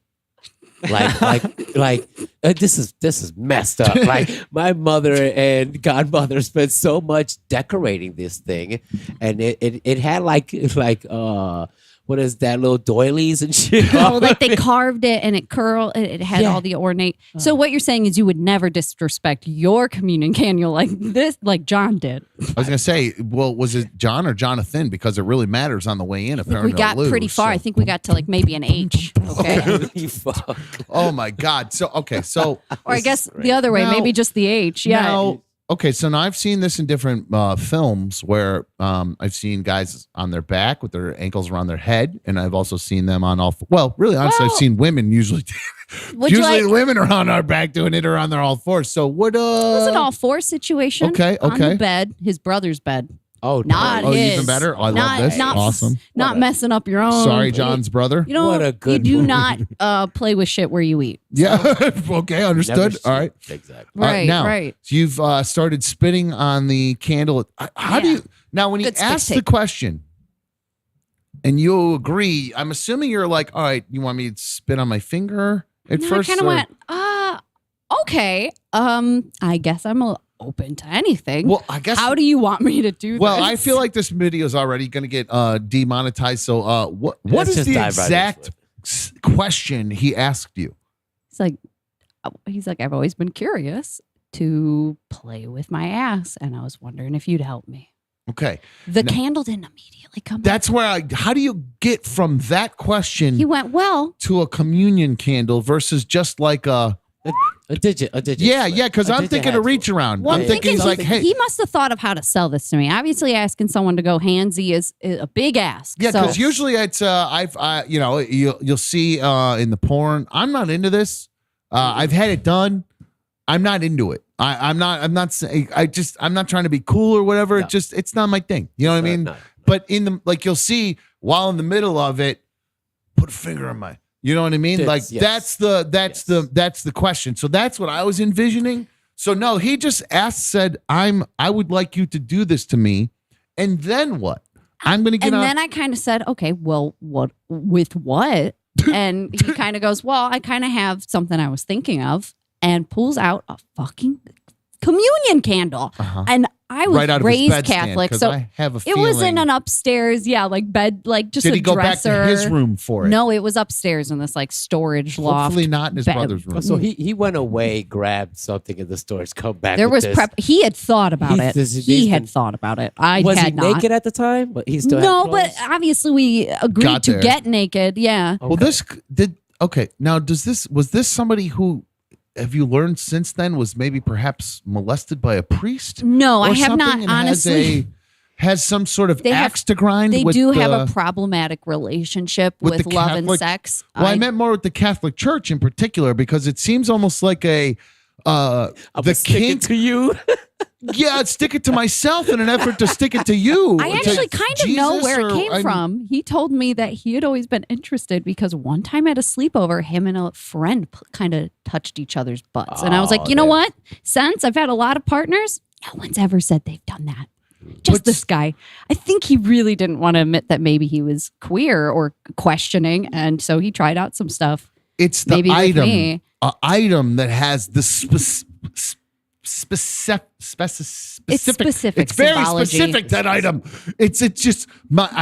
This is messed up. Like my mother and godmother spent so much decorating this thing, and it had like what is that, little doilies and shit. Oh, like they carved it and it had Yeah. all the ornate. So what you're saying is you would never disrespect your communion candle like this, like John did. I was going to say, well, was it John or Jonathan? Because it really matters on the way in. I think we got pretty far. I think we got to like maybe an H. Okay. Holy fuck. Oh, my God. So, okay. So, Or I guess the other way, Now- maybe just the H. Yeah. Now, okay, so now I've seen this in different films where I've seen guys on their back with their ankles around their head, and I've also seen them on all. Well, really, honestly, I've Well, seen women usually. Would you Usually, like- women are on our back doing it or on their all fours. So what? It was an all four situation. Okay, On okay. the bed, his brother's bed. Oh, Not Oh, his. even better. I love Not- this. not- Awesome. Not messing up your own. Sorry, John's brother. You know, What a good you do movie. not play with shit where you eat. Yeah. Okay, Never understood. All right. Exactly. Right, now, right. So you've started spitting on the candle. How do Yeah. you now? When he Good stick asks the tape. question, and you agree, I'm assuming you're like, all right, you want me to spit on my finger at No, first? I kind of or- went, okay. I guess I'm open to anything. Well, I guess. How do you want me to do Well, this? I feel like this video is already going to get demonetized. So, what Let's is just the dive right exact into question he asked you? he's like, I've always been curious to play with my ass, and I was wondering if you'd help me. Okay, The No. candle didn't immediately come. that's where how do you get from that question He went, well, to a communion candle versus just like a A digit. yeah, because I'm thinking a reach around. well, I'm I'm thinking he's like, hey, he must have thought of how to sell this to me. Obviously, asking someone to go handsy is a big ask. yeah, So- because usually it's you'll see in the porn. I'm not into this. I've had it done. I'm not into it. I'm not saying. I'm not trying to be cool or whatever. No. It's not my thing. You know what I mean? No. But in the you'll see while in the middle of it, put a finger on my. You know what I mean? Tits, Like yes. that's the question. So that's what I was envisioning. So no, he just said, I would like you to do this to me, and then what? I'm gonna get and on. then I kind of said, okay, well, what with what? And he kind of goes, well, I kind of have something I was thinking of, and pulls out a fucking communion candle. Uh-huh. And I was right out of his raised bedstand, Catholic, 'cause so I have a it was in feeling- an upstairs, like bed, like just Did a he go dresser. back to his room for it? No, it was upstairs in this like storage loft. Hopefully not in his bed. brother's room. So he went away, grabbed something in the stores, come back. There with was this. prep. He had thought about it. He's He had been- thought about it. I Was had he not. naked at the time? But he still No, had but clothes? obviously we agreed Got to there. get naked. Yeah. Well, this did okay. Now, was this somebody who have you learned since then was maybe perhaps molested by a priest? No, or I have something not. and Honestly, has some sort of They have- axe to grind. they with do have the- a problematic relationship with with, the love and Catholic- sex. Well, I meant more with the Catholic Church in particular because it seems almost like a the stick it kink to you. Yeah, I'd stick it to myself in an effort to stick it to you. I To actually kind of know Jesus, where it or came from. He told me that he had always been interested because one time at a sleepover, him and a friend kind of touched each other's butts. And I was like, you know what? Since I've had a lot of partners, no one's ever said they've done that. Just this guy. I think he really didn't want to admit that maybe he was queer or questioning. And so he tried out some stuff. It's the maybe with me. item that has the specific It's very symbology. specific, that item. It's just not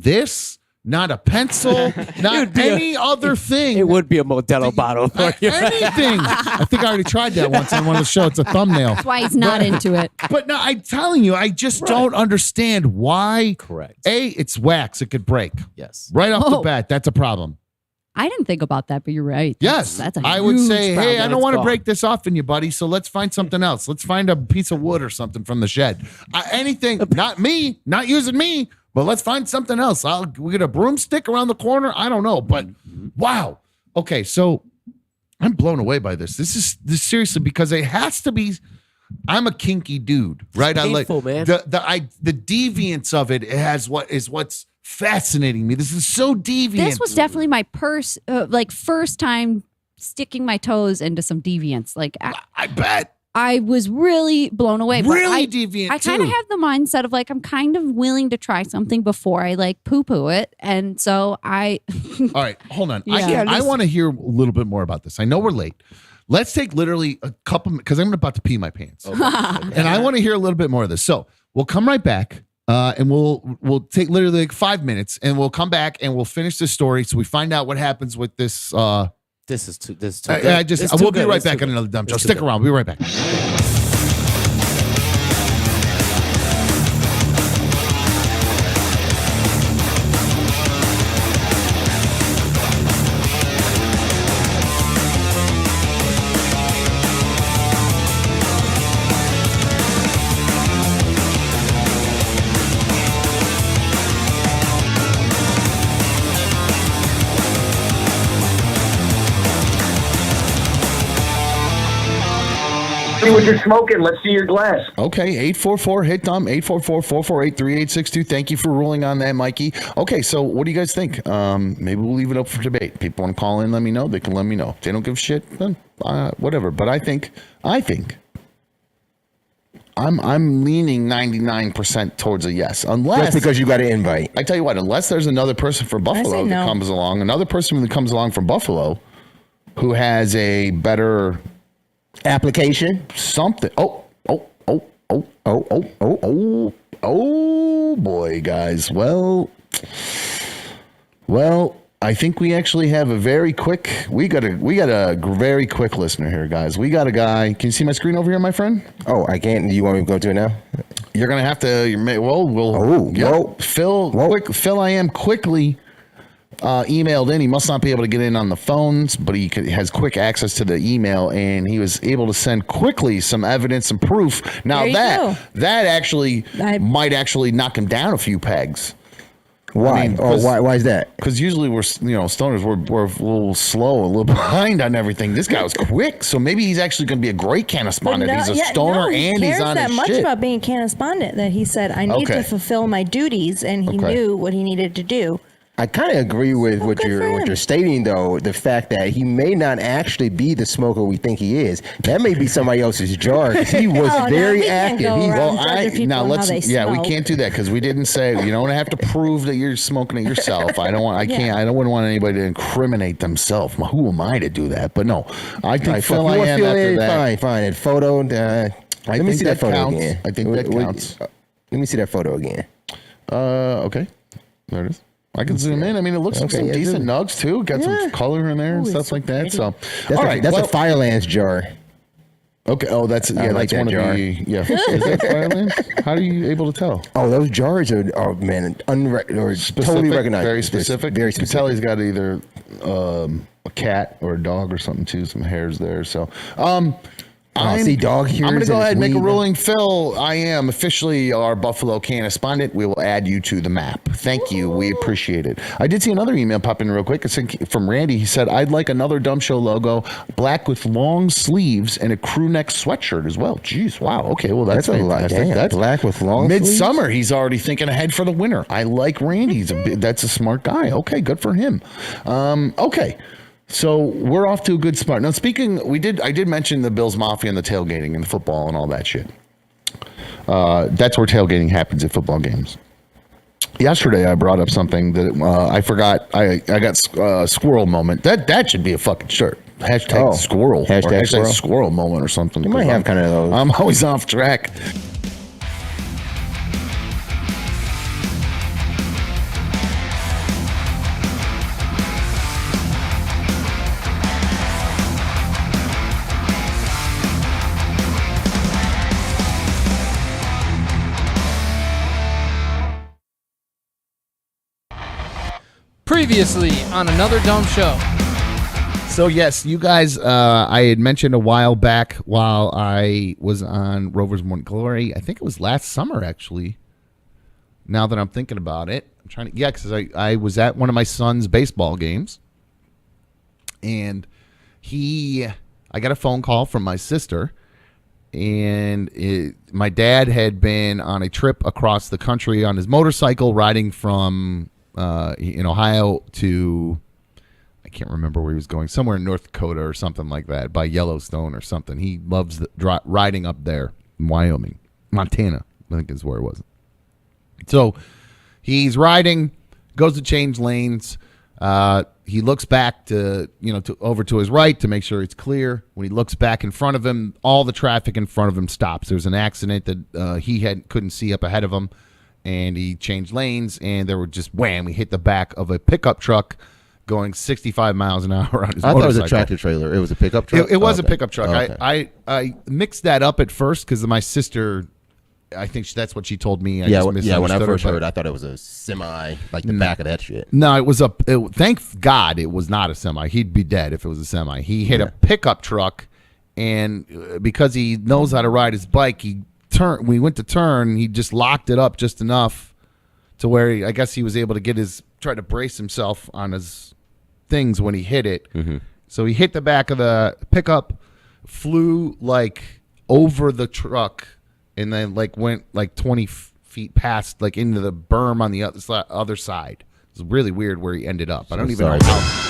this, not a pencil, not any other thing. It would be a Modelo bottle for you. Anything. I think I already tried that once on one of the shows. It's a thumbnail. That's why he's not into it. But no, I'm telling you, I just don't understand why. Correct. It's wax. It could break. Yes. Right off the Oh. bat, that's a problem. I didn't think about that, but you're right. Yes. That's a I would huge say, hey, I problem. don't want to gone. break this off in you, buddy. So let's find something else. Let's find a piece of wood or something from the shed. Anything, not me, not using me, but let's find something else. We get a broomstick around the corner. I don't know, but wow. Okay, so I'm blown away by this. This is seriously, because it has to be. I'm a kinky dude, right? painful, man. The deviance of it what's fascinating me. This is so deviant. This was definitely my first time sticking my toes into some deviance. Like I bet. I was really blown away. but Really I deviant, I kind of too. have the mindset of like, I'm kind of willing to try something before I like poo-poo it. And so I, All right, hold on. Yeah. I want to hear a little bit more about this. I know we're late. Let's take literally a couple, because I'm about to pee my pants, and I want to hear a little bit more of this. So we'll come right back, and we'll take literally like 5 minutes, and we'll come back and we'll finish this story, so we find out what happens with this. This is too good. We'll be right back on another dumb show. Stick around. We'll be right back. See what you're smoking. Let's see your glass. Okay, 844-HIT-DUM, 844-448-3862. Thank you for ruling on that, Mikey. Okay, so what do you guys think? Maybe we'll leave it up for debate. People want to call in, let me know. They can let me know. If they don't give a shit, then whatever. But I think I'm leaning 99% towards a yes. Unless, Just because you got an invite. I tell you what, unless there's another person from Buffalo that no. comes along, another person that comes along from Buffalo who has a better Application. something. Oh boy, guys. Well, I think we actually have a very quick. We got a very quick listener here, guys. We got a guy. Can you see my screen over here, my friend? Oh, I can't. You want me to go to it now? You're gonna have to. We'll. Whoa. Phil, I am quickly emailed in. He must not be able to get in on the phones, but he has quick access to the email, and he was able to send quickly some evidence and proof. Now There you go. that actually might actually knock him down a few pegs. Why? I mean, Why is that? Because usually we're stoners, we're a little slow, a little behind on everything. This guy was quick, so maybe he's actually going to be a great canna-spondent. He's a stoner he and he's cares on that his much shit. about being canna-spondent that he said, I need Okay. to fulfill my duties, and he Okay. knew what he needed to do. I kind of agree with what good for you're him. stating, though. The fact that he may not actually be the smoker we think he is. That may be somebody else's jar. 'Cause he was Oh, no, very we can't active. go He's around judging people now on let's how they we smoke. can't do that because we didn't say you don't have to prove that you're smoking it yourself. I don't want. I can't. I don't want anybody to incriminate themselves. Who am I to do that? But no, I think Phil, I am after that. Fine. And photo. Let me think see that photo counts. again. I think that counts. Let me see that photo again. Okay, there it is. I can zoom in. I mean, it looks like Okay, some yeah, decent zoom. nugs too. Got some color in there and stuff like that. So, That's all a, right, that's well, a Firelands jar. okay. Oh, that's like that's that one jar. of the Is that Firelands? How are you able to tell? Oh, those jars are man, totally recognized. Very specific. Very You can specific. tell he's got either a cat or a dog or something too. Some hairs there. So, see dog hairs. I'm going to go and ahead and make a weed. ruling. Phil, I am officially our Buffalo canna-spondent. We will add you to the map. Thank you. We appreciate it. I did see another email pop in real quick. It's from Randy. He said, I'd like another Dumb Show logo, black with long sleeves and a crew neck sweatshirt as well. Jeez, wow. Okay, well, that's a lot. fantastic. Damn, That's black with long midsummer. He's already thinking ahead for the winter. I like Randy. That's a smart guy. Okay, good for him. Okay. So we're off to a good start. Now, I did mention the Bills Mafia and the tailgating and the football and all that shit. That's where tailgating happens at football games. Yesterday, I brought up something that I forgot. I got squirrel moment. That should be a fucking shirt. Hashtag squirrel. Hashtag or hashtag squirrel. squirrel moment or something. You might 'cause have I'm- kind of those. I'm always off track. Previously on another dumb show. So yes, you guys, I had mentioned a while back while I was on Rover's Morning Glory. I think it was last summer, actually. Now that I'm thinking about it, I'm trying to because I was at one of my son's baseball games, and I got a phone call from my sister, and my dad had been on a trip across the country on his motorcycle, riding from in Ohio to, I can't remember where he was going, somewhere in North Dakota or something like that, by Yellowstone or something. He loves riding up there in Wyoming, Montana, I think is where it was. So he's riding, goes to change lanes. He looks back to over to his right to make sure it's clear. When he looks back in front of him, all the traffic in front of him stops. There's an accident that he couldn't see up ahead of him, and he changed lanes, and there were just wham, he hit the back of a pickup truck going 65 miles an hour on his motorcycle. I thought it was a tractor trailer. It was a pickup truck? It was a Okay. pickup truck. Okay. I mixed that up at first because my sister, I think that's what she told me. I just When I misunderstood first her, heard, I thought it was a semi, like the back of that shit. No, it was thank God it was not a semi. He'd be dead if it was a semi. He hit a pickup truck, and because he knows how to ride his bike, we went to turn, he just locked it up just enough to where I guess he was able to try to brace himself on his things when he hit it. Mm-hmm. So he hit the back of the pickup, flew like over the truck, and then went 20 feet past into the berm on the other side. It was really weird where he ended up. I don't even know how.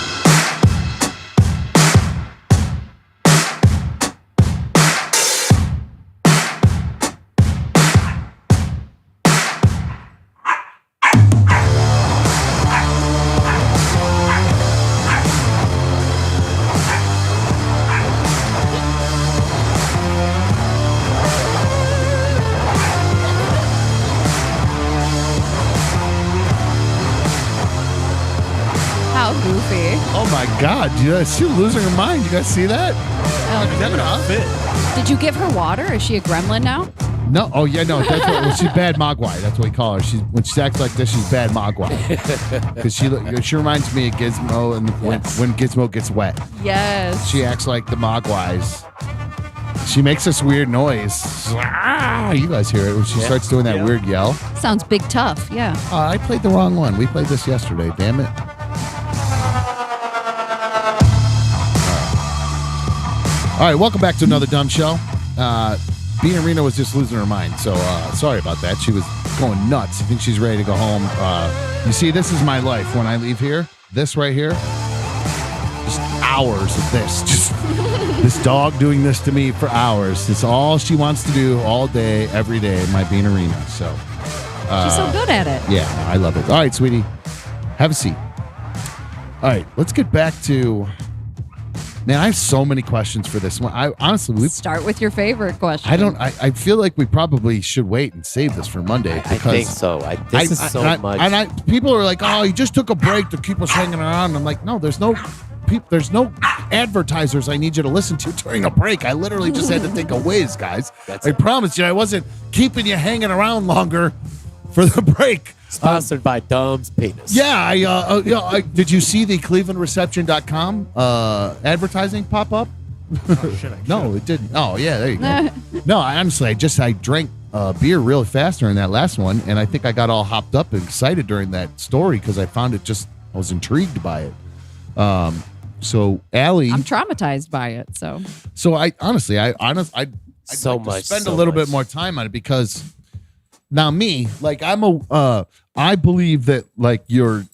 How goofy. Oh my God! She's losing her mind. You guys see that? Did you give her water? Is she a gremlin now? No. Oh yeah. No. She's bad Mogwai. That's what we call her. When she acts like this, she's bad Mogwai. Because she reminds me of Gizmo, and when Gizmo gets wet, Yes. she acts like the Mogwais. She makes this weird noise. You guys hear it when she starts doing that weird yell. Sounds big tough. Yeah. I played the wrong one. We played this yesterday. Damn it. All right, welcome back to another dumb show. Bean Arena was just losing her mind, so sorry about that. She was going nuts. I think she's ready to go home. You see, this is my life when I leave here. This right here, just hours of this. Just this dog doing this to me for hours. It's all she wants to do all day, every day in my Bean Arena. So She's so good at it. yeah, I love it. All right, sweetie, have a seat. All right, let's get back to. Man, I have so many questions for this one. I honestly, Start with your favorite question. I feel like we probably should wait and save this for Monday. I think so. This is so much. People are like, "Oh, you just took a break to keep us hanging around." I'm like, "No, there's no advertisers I need you to listen to during a break. I literally just had to take a whiz, guys. I promise you, I wasn't keeping you hanging around longer for the break." Sponsored by Dom's Penis. Yeah, did you see the ClevelandReception.com advertising pop up? No, it didn't. Oh, yeah, there you go. No, honestly, I drank beer really fast during that last one, and I think I got all hopped up and excited during that story because I found it I was intrigued by it. So, Allie, I'm traumatized by it. So I'd like to spend a little bit more time on it because now me, I believe that your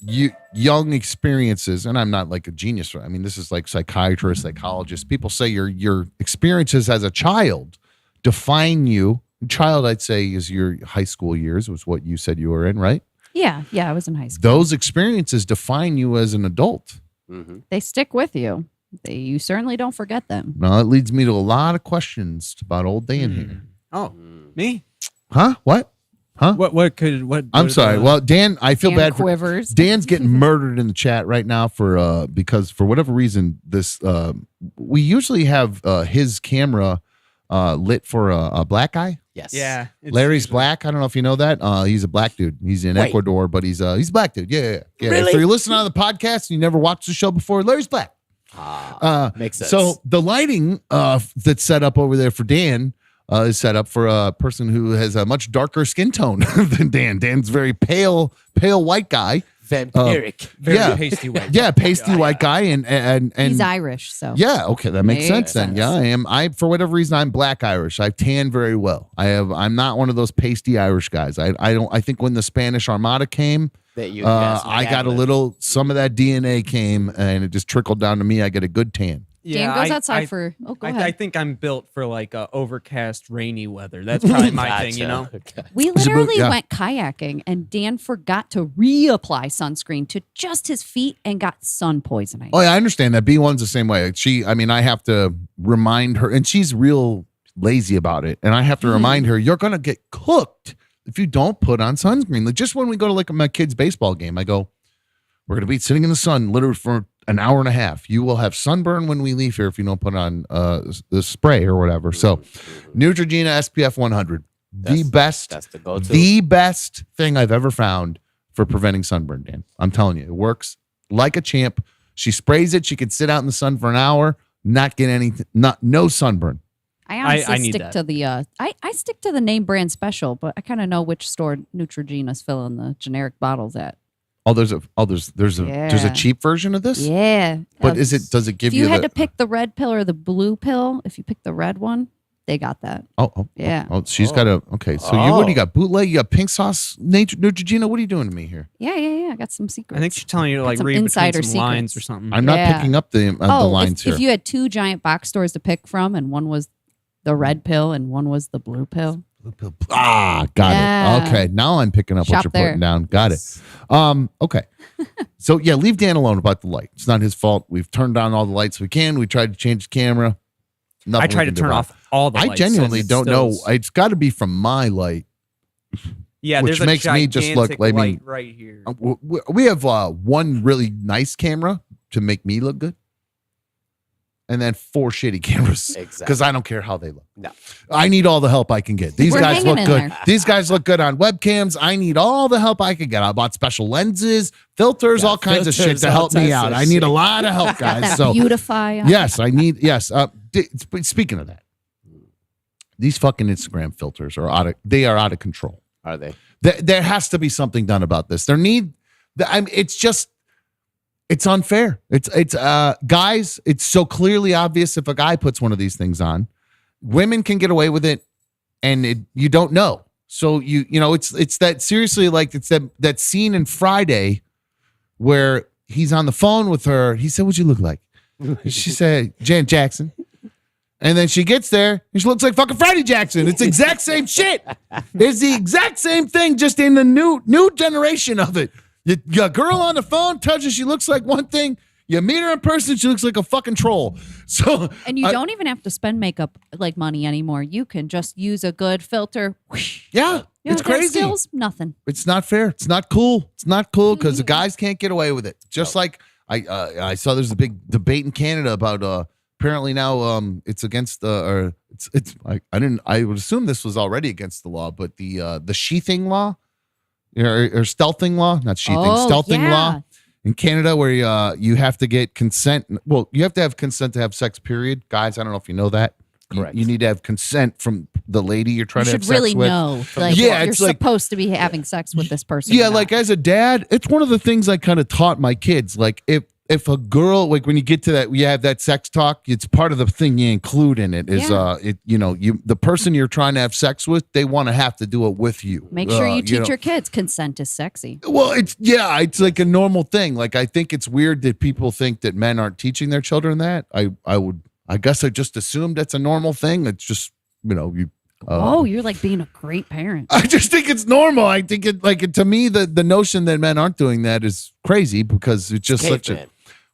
young experiences, and I'm not like a genius. I mean, this is like psychiatrists, psychologists. People say your experiences as a child define you. Child, I'd say, is your high school years, was what you said you were in, right? Yeah, I was in high school. Those experiences define you as an adult. Mm-hmm. They stick with you. You certainly don't forget them. No, it leads me to a lot of questions about old Dan here. Oh, me? Huh? What? Huh? What? I'm what, sorry. Well, Dan, I feel Dan bad for quivers. Dan's getting murdered in the chat right now for because for whatever reason this we usually have his camera lit for a black guy. Yes. Yeah. it's Larry's usually- black. I don't know if you know that. He's a black dude. He's in Wait. Ecuador, but he's a black dude. Yeah. Really? If you're listening on the podcast and you never watched the show before, Larry's black. Makes sense. So the lighting that's set up over there for Dan is set up for a person who has a much darker skin tone than Dan. Dan's very pale white guy. Vampiric. Very Yeah. pasty white. Yeah, pasty white guy, and He's Irish, so yeah, okay, that makes sense Makes then. Yeah, I am. I for whatever reason I'm black Irish. I tan very well. I'm not one of those pasty Irish guys. I don't. I think when the Spanish Armada came, That you, yes, I got a Gavin. little. Some of that DNA came, and it just trickled down to me. I get a good tan. Dan goes outside for. Oh, go ahead. I think I'm built for like overcast, rainy weather. That's probably my thing, you know. Gotcha. We It's a literally yeah. went kayaking, and Dan forgot to reapply sunscreen to just his feet and got sun poisoning. Oh yeah, I understand that. B1's the same way. I have to remind her, and she's real lazy about it. And I have to remind her, you're gonna get cooked if you don't put on sunscreen. Like just when we go to like my kid's baseball game, I go, we're gonna be sitting in the sun literally for an hour and a half. You will have sunburn when we leave here if you don't put on the spray or whatever. So Neutrogena SPF 100, That's the go-to. the best thing I've ever found for preventing sunburn, Dan. I'm telling you, it works like a champ. She sprays it. She could sit out in the sun for an hour, not get anything, no sunburn. I honestly I need stick that. to the I stick to the name brand special, but I kind of know which store Neutrogena's filling the generic bottles at. Oh, there's a Yeah. cheap version of this. Yeah, But does it give if you had the to pick the red pill or the blue pill, if you pick the red one, they got that. Yeah. Yeah. She's got a okay. So what do you got? Bootleg? You got pink sauce? Neutrogena? What are you doing to me here? Yeah. I got some secrets. I think she's telling you to like some read between insider some lines secrets. or something. I'm not Yeah. picking up the lines here. if you had two giant box stores to pick from, and one was the red pill and one was the blue pill. Got Yeah. it. Okay, now I'm picking up what Shop you're there. putting down. Got it. Okay. So yeah, leave Dan alone about the light. It's not his fault. We've turned down all the lights we can. We tried to change the camera. Nothing I we tried can to do turn about off all the it. I lights. genuinely and it don't know. still- It's got to be from my light. Yeah, which there's a makes me just look gigantic like me- light right here. We have one really nice camera to make me look good, and then 4 shitty cameras Exactly. because I don't care how they look. No. I need all the help I can get. These We're guys hanging look in good. there. These guys look good on webcams. I need all the help I can get. I bought special lenses, filters, Yeah, all kinds of shit filters, to all help me types out. of I need a shit. lot of help, guys. That So beautify. yes, I need yes. Speaking of that, these fucking Instagram filters are out of control. Are they? There has to be something done about this. It's unfair. It's guys, it's so clearly obvious if a guy puts one of these things on. Women can get away with it and you don't know. So it's that seriously, like it's that scene in Friday where he's on the phone with her. He said, "What'd you look like?" She said, "Janet Jackson." And then she gets there and she looks like fucking Freddie Jackson. It's the exact same shit. It's the exact same thing, just in the new generation of it. You got a girl on the phone, tells you she looks like one thing. You meet her in person, she looks like a fucking troll. So And you don't even have to spend makeup like money anymore. You can just use a good filter. Whoosh. yeah, You it's know, that crazy. skills, nothing. It's not fair. It's not cool. It's not cool because the guys can't get away with it. Just like I saw there's a big debate in Canada about apparently now it's against or it's I would assume this was already against the law, but the sheathing law or stealthing law, not sheathing, stealthing yeah. law in Canada where you have to get consent. Well, you have to have consent to have sex, period. Guys, I don't know if you know that. Correct. You need to have consent from the lady you're trying You to have should sex really with. know. Like, Yeah, you're it's like- supposed to be having sex with this person. Yeah, or not. like as a dad, it's one of the things I kind of taught my kids. Like if a girl, like when you get to that, you have that sex talk, it's part of the thing you include in it is the person you're trying to have sex with, they want to have to do it with you. Make sure you teach know. your kids consent is sexy. Well, it's like a normal thing. Like I think it's weird that people think that men aren't teaching their children that. I guess I just assumed that's a normal thing. It's just, you. You're like being a great parent. I just think it's normal. I think to me, the notion that men aren't doing that is crazy because it's just such a. Caveman.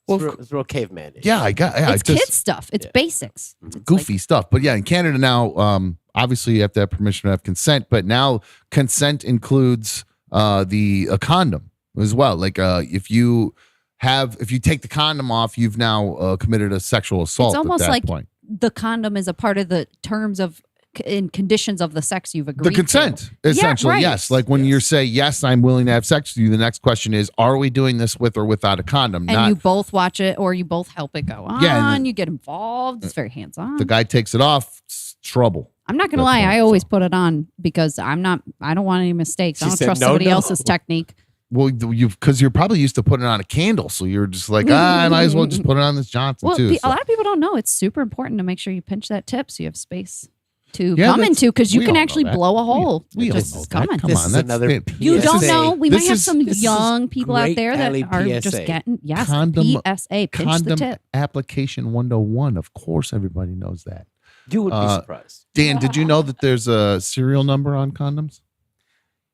It's real caveman. Yeah, It's kid stuff. It's basics. Goofy stuff. But yeah, in Canada now, obviously you have to have permission to have consent, but now consent includes a condom as well. Like if you take the condom off, you've now committed a sexual assault. It's almost at that like point. the condom is a part of the terms of in conditions of the sex you've agreed The consent, to. essentially, Yeah, right. yes. Like when you say, yes, I'm willing to have sex with you, the next question is, are we doing this with or without a condom? And you both watch it or you both help it go on. Yeah, you get involved. It's very hands-on. the guy takes it off, it's trouble. I'm not going to lie. I always put it on because I don't want any mistakes. I don't trust somebody else's technique. Well, because you're probably used to putting it on a candle. So you're just like, I might as well just put it on this Johnson Well, too. a lot of people don't know. It's super important to make sure you pinch that tip so you have space to Yeah, come into because you we can all know actually that. blow a hole. We all just know that. coming. Come on, that's another it. You don't PSA. know. We might have some this is young people out great there that are LAPSA. just getting Condom- PSA. Pinch the Condom tip. application 101. Of course, everybody knows that. You would be surprised. Dan, did you know that there's a serial number on condoms?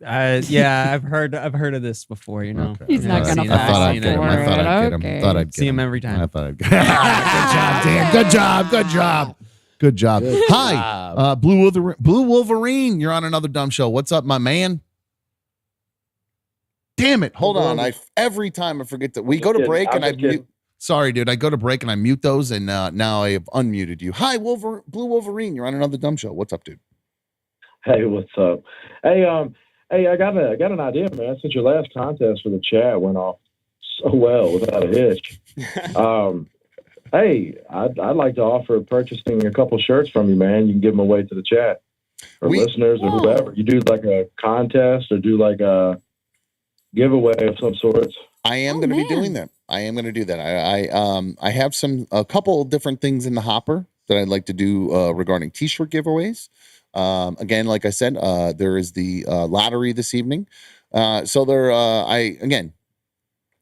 Yeah, I've heard of this before. You know, Okay. He's not I've gonna seen I it. thought I've I'd seen get him. it. I thought I'd get him. Okay. Thought I'd See get him him. every time. I thought I'd get him. Good job, Dan. Good job. Good job. Good job. Hi, Blue Wolverine. You're on another dumb show. What's up, my man? Damn it. Hold on. Every time I forget that we go to break and I mute. Sorry, dude. I go to break and I mute those, and now I have unmuted you. Hi, Blue Wolverine. You're on another dumb show. What's up, dude? Hey, what's up? Hey, I got an idea, man. Since your last contest for the chat went off so well without a hitch, hey, I'd like to offer purchasing a couple shirts from you, man. You can give them away to the chat or listeners or whoever. You do like a contest or do like a giveaway of some sorts. I am going to be doing that. I am going to do that. I have a couple different things in the hopper that I'd like to do regarding t-shirt giveaways. Again, like I said, there is the lottery this evening. So there, I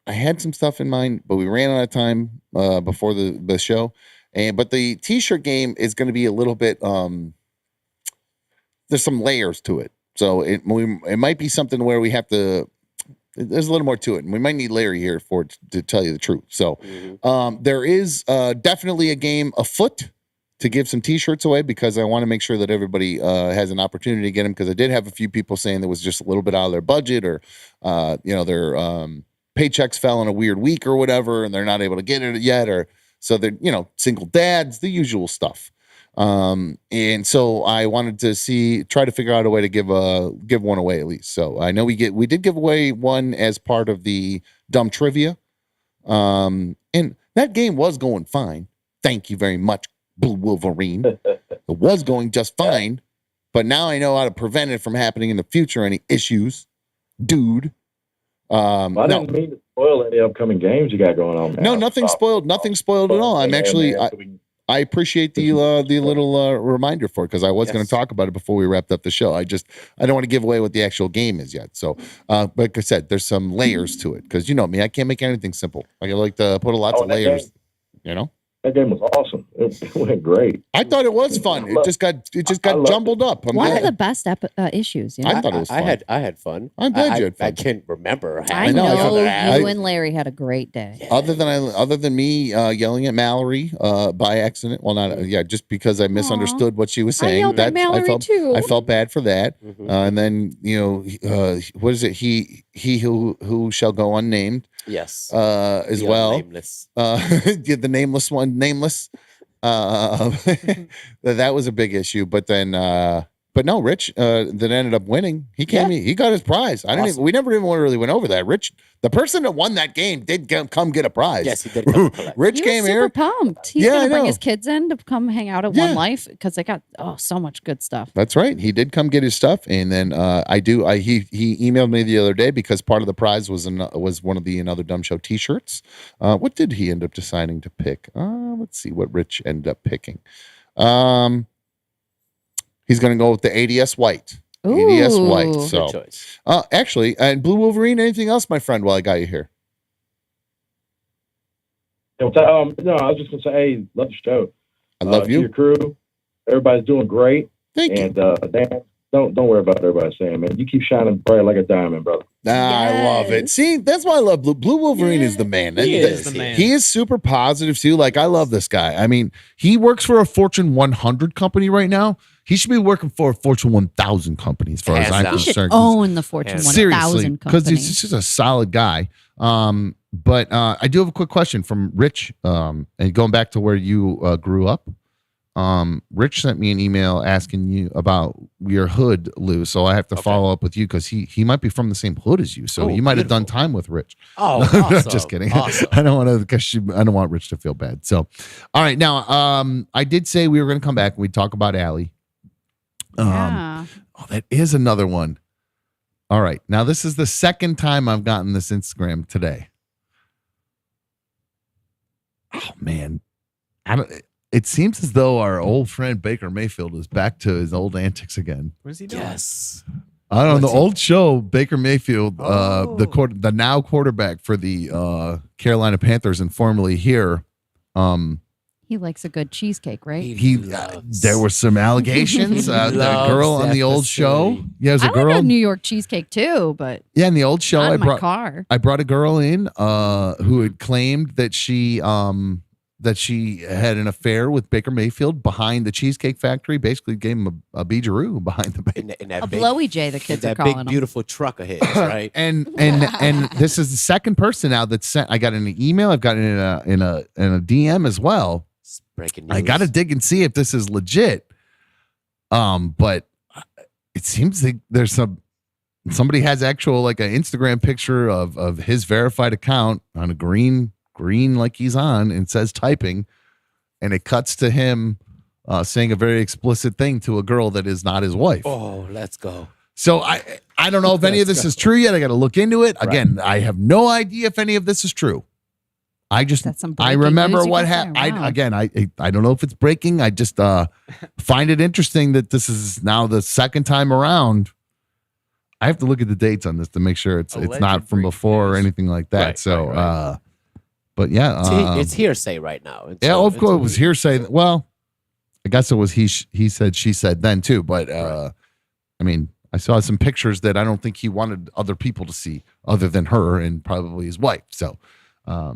had some stuff in mind, but we ran out of time before the show. But the t-shirt game is going to be a little bit. There's some layers to it, so it might be something where we have to. There's a little more to it, and we might need Larry here to tell you the truth. So, there is definitely a game afoot to give some t-shirts away because I want to make sure that everybody has an opportunity to get them, because I did have a few people saying there was just a little bit out of their budget, or their paychecks fell in a weird week or whatever, and they're not able to get it yet, or so they're single dads, the usual stuff. And so I wanted to try to figure out a way to give one away at least. So I know we did give away one as part of the dumb trivia. And that game was going fine. Thank you very much, Blue Wolverine. It was going just fine, but now I know how to prevent it from happening in the future. Any issues, dude? I didn't mean to spoil any upcoming games you got going on, man. No, nothing spoiled. Nothing spoiled at all. I'm actually. I appreciate the little reminder for it, because I was going to talk about it before we wrapped up the show. I don't want to give away what the actual game is yet. So, like I said, there's some layers to it, because you know me, I can't make anything simple. I like to put lots of layers. That game was awesome. It went great. I thought it was fun. It just got jumbled up. One of the best issues. You know? I thought it was fun. I had fun. I'm glad you had fun. I can't remember. I know you and Larry had a great day. Other than me yelling at Mallory by accident. Well, not just because I misunderstood what she was saying. I yelled at Mallory too. I felt bad for that. And then what is it? He who shall go unnamed. Yes. As well. Nameless. The nameless one, nameless. That was a big issue. But then, but no, Rich that ended up winning. He came. He got his prize. We never even really went over that. Rich, the person that won that game, did come get a prize. Yes, he did. Come collect. Rich came super here. Pumped. He's gonna bring his kids in to come hang out at One Life because they got so much good stuff. That's right. He did come get his stuff, and then he emailed me the other day because part of the prize was one of the Another Dumb Show T-shirts. What did he end up deciding to pick? Let's see what Rich ended up picking. He's going to go with the ADS White. Ooh. ADS White. So, Good choice. actually, and Blue Wolverine. Anything else, my friend? While I got you here. No, I was just gonna say, hey, love the show. I love you. Your crew, everybody's doing great. Thank you. And Dan, don't worry about what everybody's saying, man. You keep shining bright like a diamond, brother. I love it. See, that's why I love Blue Wolverine is the man. He is the man. He is super positive too. Like, I love this guy. I mean, he works for a Fortune 100 company right now. He should be working for a Fortune 1000 company as far as I'm He should concerned. own the Fortune Seriously, 1000 because company. he's just a solid guy. But I do have a quick question from Rich. And going back to where you grew up, Rich sent me an email asking you about your hood, Lou. So I have to follow up with you because he might be from the same hood as you. So you might have done time with Rich. Oh, awesome. Just kidding. Awesome. I don't want to because I don't want Rich to feel bad. So, all right. Now, I did say we were going to come back and we'd talk about Allie. Yeah. Oh, that is another one. All right. Now, this is the second time I've gotten this Instagram today. Oh, man. It seems as though our old friend Baker Mayfield is back to his old antics again. What is he doing? Yes. I don't know. The old show, Baker Mayfield, the now quarterback for the Carolina Panthers and formerly here, He likes a good cheesecake, right? there were some allegations. The girl on the old show. Yeah, there's a I girl. like a New York cheesecake too, but Yeah, in the old show, not I in my brought car. I brought a girl in who had claimed that she had an affair with Baker Mayfield behind the Cheesecake Factory. Basically, gave him a beajaroo behind the In that A big, blowy J, the kids in are that calling big, him. beautiful truck of his, right? and this is the second person now that sent. I got an email. I've got it in a DM as well. It's breaking news. I got to dig and see if this is legit. But it seems like there's somebody has actual like an Instagram picture of his verified account on a green like he's on and says typing, and it cuts to him saying a very explicit thing to a girl that is not his wife. Oh, let's go. So I don't know if any of this is true yet. I got to look into it. Again, I have no idea if any of this is true. I remember what happened. I don't know if it's breaking. I just find it interesting that this is now the second time around. I have to look at the dates on this to make sure it's not from before or anything like that. Right. But yeah, It's hearsay right now. yeah, of course it was hearsay. Well, I guess it was he said, she said then too. But I mean, I saw some pictures that I don't think he wanted other people to see other than her and probably his wife. So I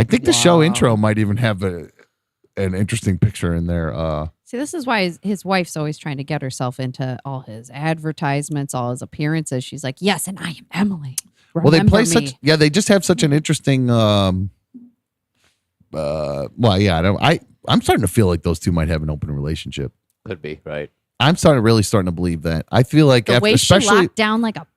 think the show intro might even have an interesting picture in there. See, this is why his wife's always trying to get herself into all his advertisements, all his appearances. She's like, yes, and I am Emily. Well, they play Remember me. they just have such an interesting I'm starting to feel like those two might have an open relationship. Could be, right? I'm starting to believe that. I feel like The way she especially locked down like a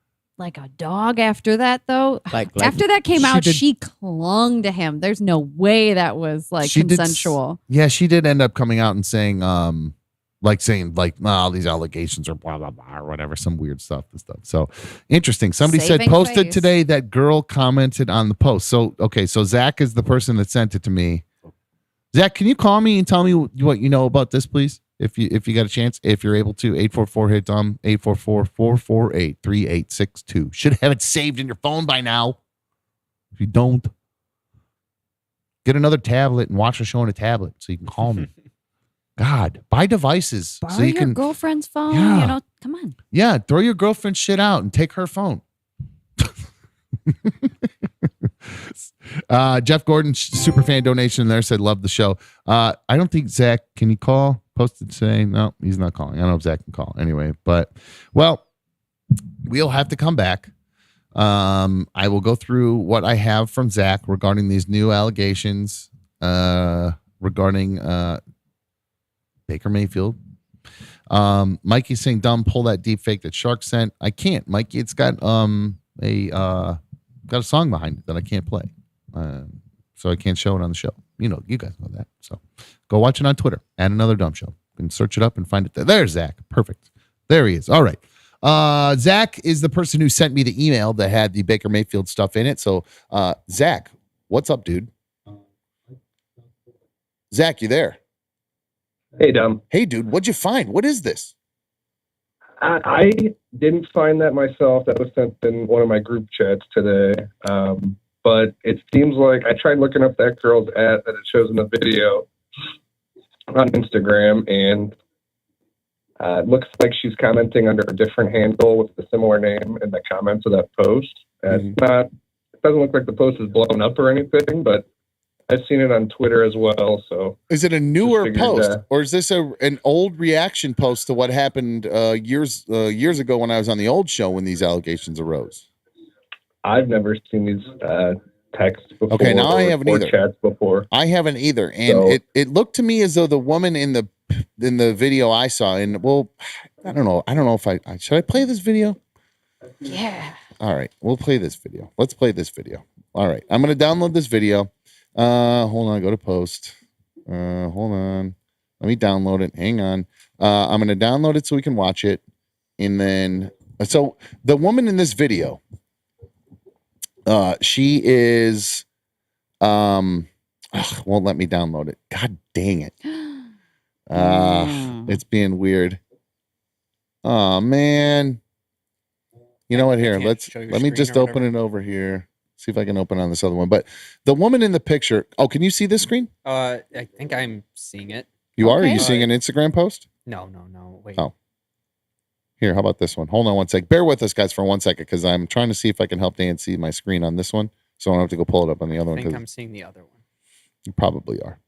dog after that, though. Like after that came she out, did- she clung to him. There's no way that was like she did s- consensual. Yeah, she did end up coming out and saying all these allegations are blah blah blah or whatever, some weird stuff and stuff. So interesting. Somebody Saving said posted face. today that girl commented on the post. So okay, so Zach is the person that sent it to me. Zach, can you call me and tell me what you know about this, please? If you got a chance, if you're able to, 844-HIT-DUM, 844-448-3862. Should have it saved in your phone by now. If you don't, get another tablet and watch a show on a tablet so you can call me. God, buy devices Borrow so you your can. girlfriend's phone. Yeah. You know, come on. Yeah, throw your girlfriend's shit out and take her phone. Jeff Gordon, super fan donation there, said love the show. I don't think Zach, can you call? Posted today. No, he's not calling. I don't know if Zach can call anyway, but well, we'll have to come back. I will go through what I have from Zach regarding these new allegations regarding Baker Mayfield. Mikey's saying, "Dumb, pull that deep fake that Shark sent." I can't, Mikey. It's got a song behind it that I can't play, so I can't show it on the show. You know, you guys know that. So go watch it on Twitter. Add another Dumb Show. You can search it up and find it there. There's Zach. Perfect. There he is. All right. Zach is the person who sent me the email that had the Baker Mayfield stuff in it. So, Zach, what's up, dude? Zach, you there? Hey, Dom. Hey, dude, what'd you find? What is this? I didn't find that myself. That was sent in one of my group chats today. But it seems like I tried looking up that girl's ad that it shows in the video on Instagram, and It looks like she's commenting under a different handle with a similar name in the comments of that post. It doesn't look like the post is blown up or anything, but I've seen it on Twitter as well. So is it a newer figured, post, or is this an old reaction post to what happened years ago when I was on the old show when these allegations arose? I've never seen these texts before. Okay, now I haven't either. Chats before. I haven't either, and it looked to me as though the woman in the video I saw, and well, I don't know if I should I play this video? Yeah. All right, we'll play this video. Let's play this video. All right, I'm gonna download this video. Hold on, go to post. Hold on, let me download it. Hang on. I'm gonna download it so we can watch it, and then so the woman in this video, she is, won't let me download it. God dang it. It's being weird. Oh man. You know what? Here, let me just open it over here. See if I can open on this other one. But the woman in the picture. Oh, can you see this screen? I think I'm seeing it. You are? Are you seeing an Instagram post? No. Wait. Oh. Here, how about this one? Hold on one sec. Bear with us, guys, for 1 second, because I'm trying to see if I can help Dan see my screen on this one, so I don't have to go pull it up on the other one. I think I'm seeing the other one. You probably are.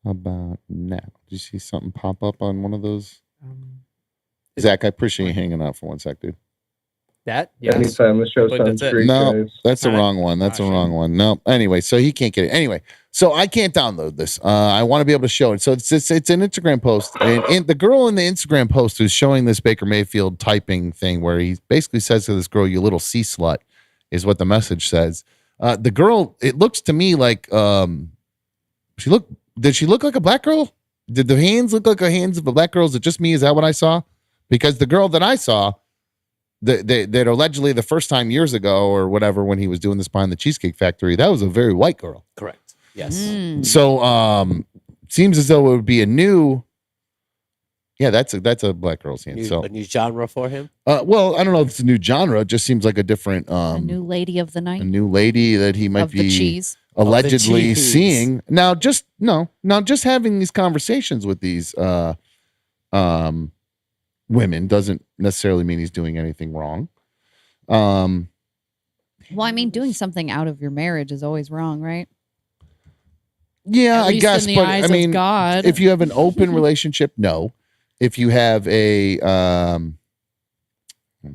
How about now? Did you see something pop up on one of those? Zach, I appreciate you hanging out for 1 sec, dude. That? Yes. Anytime the show's on street, No, guys. that's the wrong one. That's the wrong one. No. Anyway, so he can't get it. Anyway, so I can't download this. I want to be able to show it. So it's an Instagram post, and the girl in the Instagram post who's showing this Baker Mayfield typing thing, where he basically says to this girl, "You little sea slut," is what the message says. The girl, it looks to me like did she look like a black girl? Did the hands look like the hands of a black girl? Is it just me? Is that what I saw? Because the girl that I saw, that allegedly the first time years ago or whatever, when he was doing this behind the Cheesecake Factory, that was a very white girl. Correct. Yes. So seems as though it would be a new. Yeah, that's a black girl's hand. A new genre for him. Well, I don't know if it's a new genre. It just seems like a different. A new lady of the night. A new lady that he might of be the cheese. allegedly seeing. Now, just having these conversations with these women doesn't necessarily mean he's doing anything wrong. Well, I mean, doing something out of your marriage is always wrong, right? Yeah, At I least guess, in the but eyes I mean, of God. if you have an open relationship, no. If you have a, I'm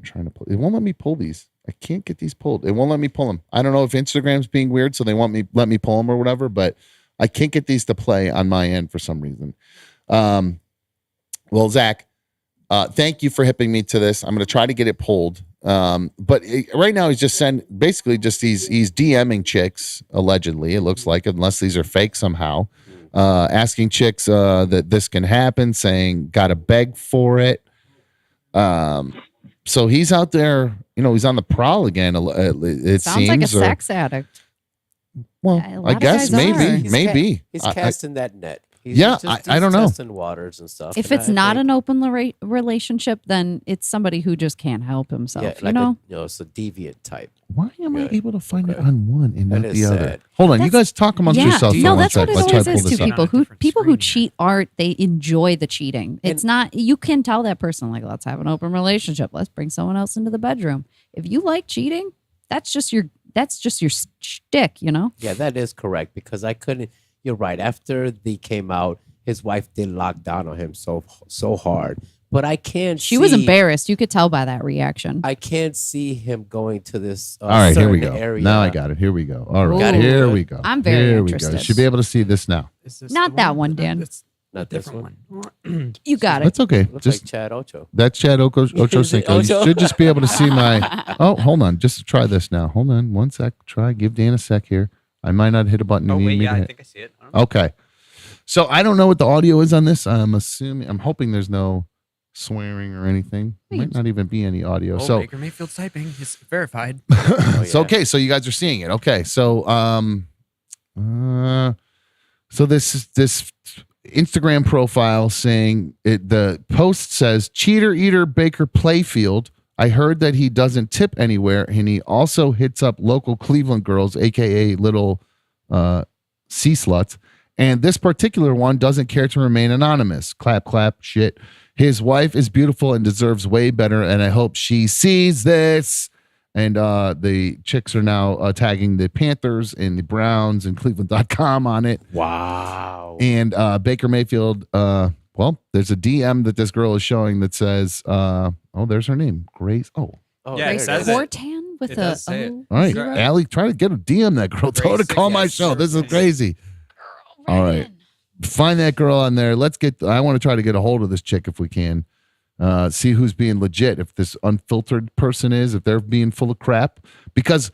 trying to pull. It won't let me pull these. I can't get these pulled. It won't let me pull them. I don't know if Instagram's being weird, so they let me pull them or whatever. But I can't get these to play on my end for some reason. Well, Zach, thank you for hipping me to this. I'm going to try to get it pulled. But right now he's just he's DMing chicks, allegedly, it looks like, unless these are fake somehow, asking chicks that this can happen, saying gotta beg for it. So he's out there, he's on the prowl again. It Sounds seems like a sex addict. Well, I guess maybe. He's casting that net. He's I don't know. Testing waters and stuff. If it's not an open relationship, then it's somebody who just can't help himself. Yeah, it's a deviant type. Why am I able to find it on one and not the other? Sad. Hold on, you guys talk amongst yourselves. No, that's what it Let's try always to pull is this to up. people who cheat they enjoy the cheating. It's not, you can tell that person, like, let's have an open relationship. Let's bring someone else into the bedroom. If you like cheating, that's just your shtick, Yeah, that is correct, because you're right. After they came out, his wife did lock down on him so hard. But I can't She was embarrassed. You could tell by that reaction. I can't see him going to this all right, here we go. area. Now I got it. Here we go. All right, Ooh. here we go. I'm very here interested. We go. You should be able to see this now. Not that one, Dan. Not this one. You got it. That's okay. Looks Just like Chad Ocho. That's Chad Ocho Cinco. You should just be able to see my. Oh, hold on. Just try this now. Hold on 1 sec. Give Dan a sec here. I might not hit a button. Oh, wait, I think I see it. I okay. So I don't know what the audio is on this. I'm hoping there's no swearing or anything. Might not even be any audio. Oh, so Baker Mayfield's typing. It's verified. So okay, so you guys are seeing it. Okay, so so this Instagram profile saying the post says cheater eater Baker Playfield. I heard that he doesn't tip anywhere, and he also hits up local Cleveland girls, aka little sea sluts, And this particular one doesn't care to remain anonymous. Clap, clap, shit. His wife is beautiful and deserves way better, and I hope she sees this. And the chicks are now tagging the Panthers and the Browns and Cleveland.com on it. Wow. And Baker Mayfield, well, there's a DM that this girl is showing that says, oh, there's her name, Grace. Oh, Yeah, it says Fortan with It a does say it. O. all right. Zero. Allie, try to get a DM that girl. Tell her to Grace, call my yes, show. sure. This is crazy. All right. Find that girl on there. I want to try to get a hold of this chick if we can. See who's being legit, if this unfiltered person is, if they're being full of crap. Because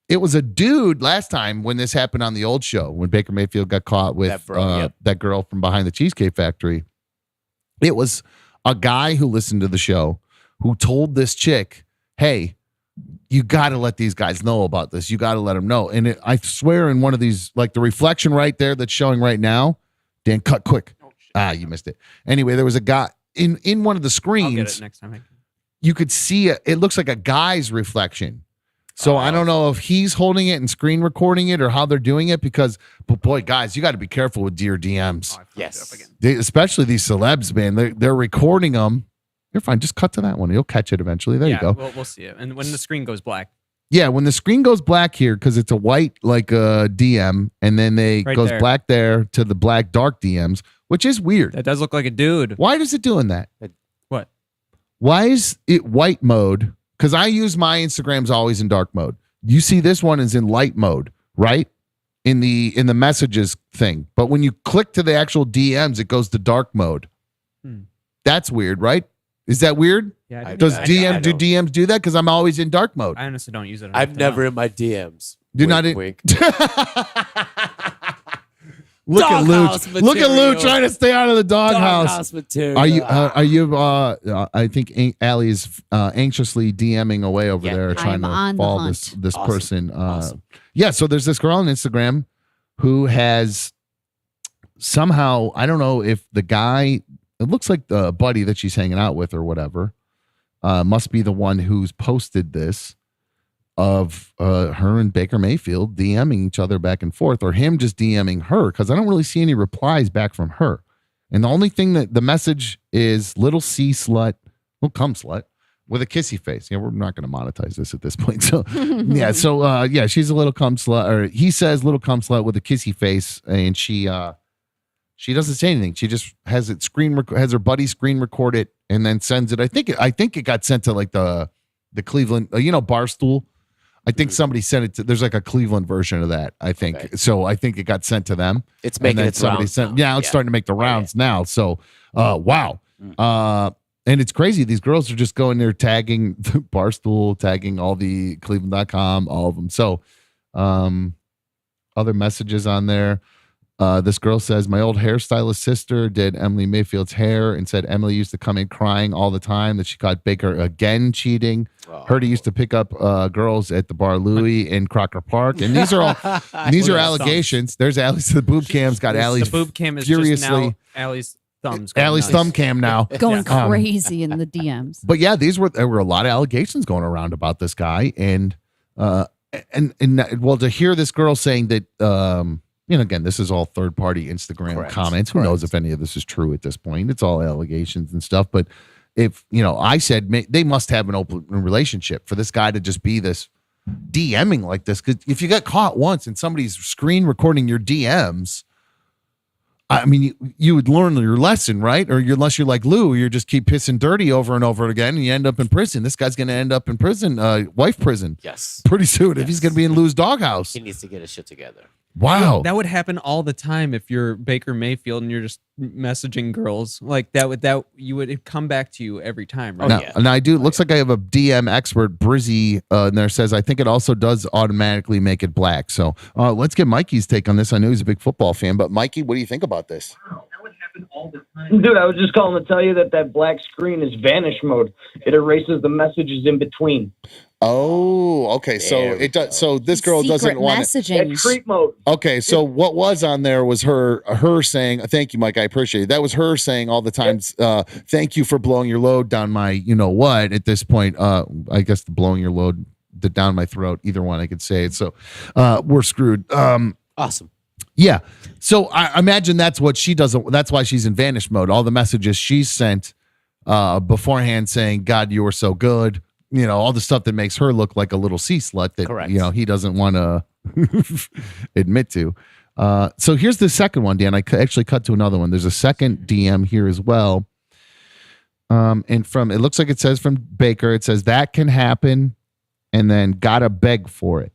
it was a dude last time when this happened on the old show, when Baker Mayfield got caught with that girl from behind the Cheesecake Factory. It was a guy who listened to the show who told this chick, hey, you got to let these guys know about this. You got to let them know. And I swear in one of these, like the reflection right there that's showing right now, Dan, cut quick. You missed it. Anyway, there was a guy in one of the I'll get screens. it next time. You could see it looks like a guy's reflection. So I don't know if he's holding it and screen recording it or how they're doing it but boy, guys, you got to be careful with your DMs. Yes. Especially these celebs, man. They're recording them. You're fine. Just cut to that one. You'll catch it eventually. There you go. We'll see it. And when the screen goes black. Yeah, when the screen goes black here, because it's a white like DM, and then Right goes there. black there to the black dark DMs, which is weird. That does look like a dude. Why is it doing that? What? Why is it white mode? Because I use my Instagrams always in dark mode. You see this one is in light mode, right? In the messages thing. But when you click to the actual DMs, it goes to dark mode. That's weird, right? Is that weird? Yeah. Does I DMs do that? Because I'm always in dark mode. I honestly don't use it. I've never in my DMs. Do Wink, not wink. Look at Doghouse Lou. Look at Lou material. trying to stay out of the doghouse. Doghouse material. Are you? I think Allie is anxiously DMing away over there, trying I'm on to the follow hunt. this Awesome. person. Awesome. Yeah. So there's this girl on Instagram who has somehow, I don't know if the guy, it looks like the buddy that she's hanging out with or whatever, must be the one who's posted this of her and Baker Mayfield DMing each other back and forth, or him just DMing her, because I don't really see any replies back from her. And the only thing that the message is little C slut, little cum slut with a kissy face. Yeah, we're not going to monetize this at this point. So yeah, so she's a little cum slut, or he says little cum slut with a kissy face, and she doesn't say anything. She just has it has her buddy screen record it and then sends it. I think it got sent to like the Cleveland, Barstool. I think somebody sent it to. There's like a Cleveland version of that. I think so. I think it got sent to them. It's making and then its rounds now. Yeah, it's starting to make the rounds now. So, wow. And it's crazy. These girls are just going there tagging the Barstool, tagging all the Cleveland.com, all of them. So, other messages on there. This girl says, my old hairstylist sister did Emily Mayfield's hair and said Emily used to come in crying all the time that she caught Baker again cheating. Heard he used to pick up girls at the Bar Louie in Crocker Park. And these are all allegations. There's Allie's, the boob cam's got Allie's The boob cam is furiously. just now Allie's thumbs. going Allie's nuts. thumb cam now. Going crazy in the DMs. But yeah, there were a lot of allegations going around about this guy. And to hear this girl saying that, again, this is all third party Instagram comments. Who knows if any of this is true at this point? It's all allegations and stuff. But if, I said they must have an open relationship for this guy to just be this DMing like this. Because if you got caught once and somebody's screen recording your DMs, I mean, you would learn your lesson, right? Or unless you're like Lou, you just keep pissing dirty over and over again and you end up in prison. This guy's going to end up in prison, wife prison. Yes. Pretty soon if he's going to be in Lou's doghouse. He needs to get his shit together. Wow. That would happen all the time if you're Baker Mayfield and you're just messaging girls like that. You would come back to you every time, right? Now I do. Looks like I have a DM expert, Brizzy, in there says I think it also does automatically make it black. So let's get Mikey's take on this. I know he's a big football fan, but Mikey, what do you think about this? Dude, I was just calling to tell you that black screen is vanish mode. It erases the messages in between. Oh, okay. So it does. So this girl doesn't want it. That's creep mode. Okay, so what was on there was her saying, "Thank you, Mike. I appreciate it." That was her saying all the times, "Thank you for blowing your load down my, what." At this point, I guess the blowing your load down my throat. Either one, I could say it. So we're screwed. Awesome. Yeah. So I imagine that's what she doesn't. That's why she's in vanish mode. All the messages she sent beforehand saying, "God, you were so good." You know, all the stuff that makes her look like a little sea slut that Correct. you know he doesn't want to admit to. So here's the second one, Dan. I actually cut to another one. There's a second DM here as well. And from it looks like it says from Baker. It says that can happen, and then gotta beg for it.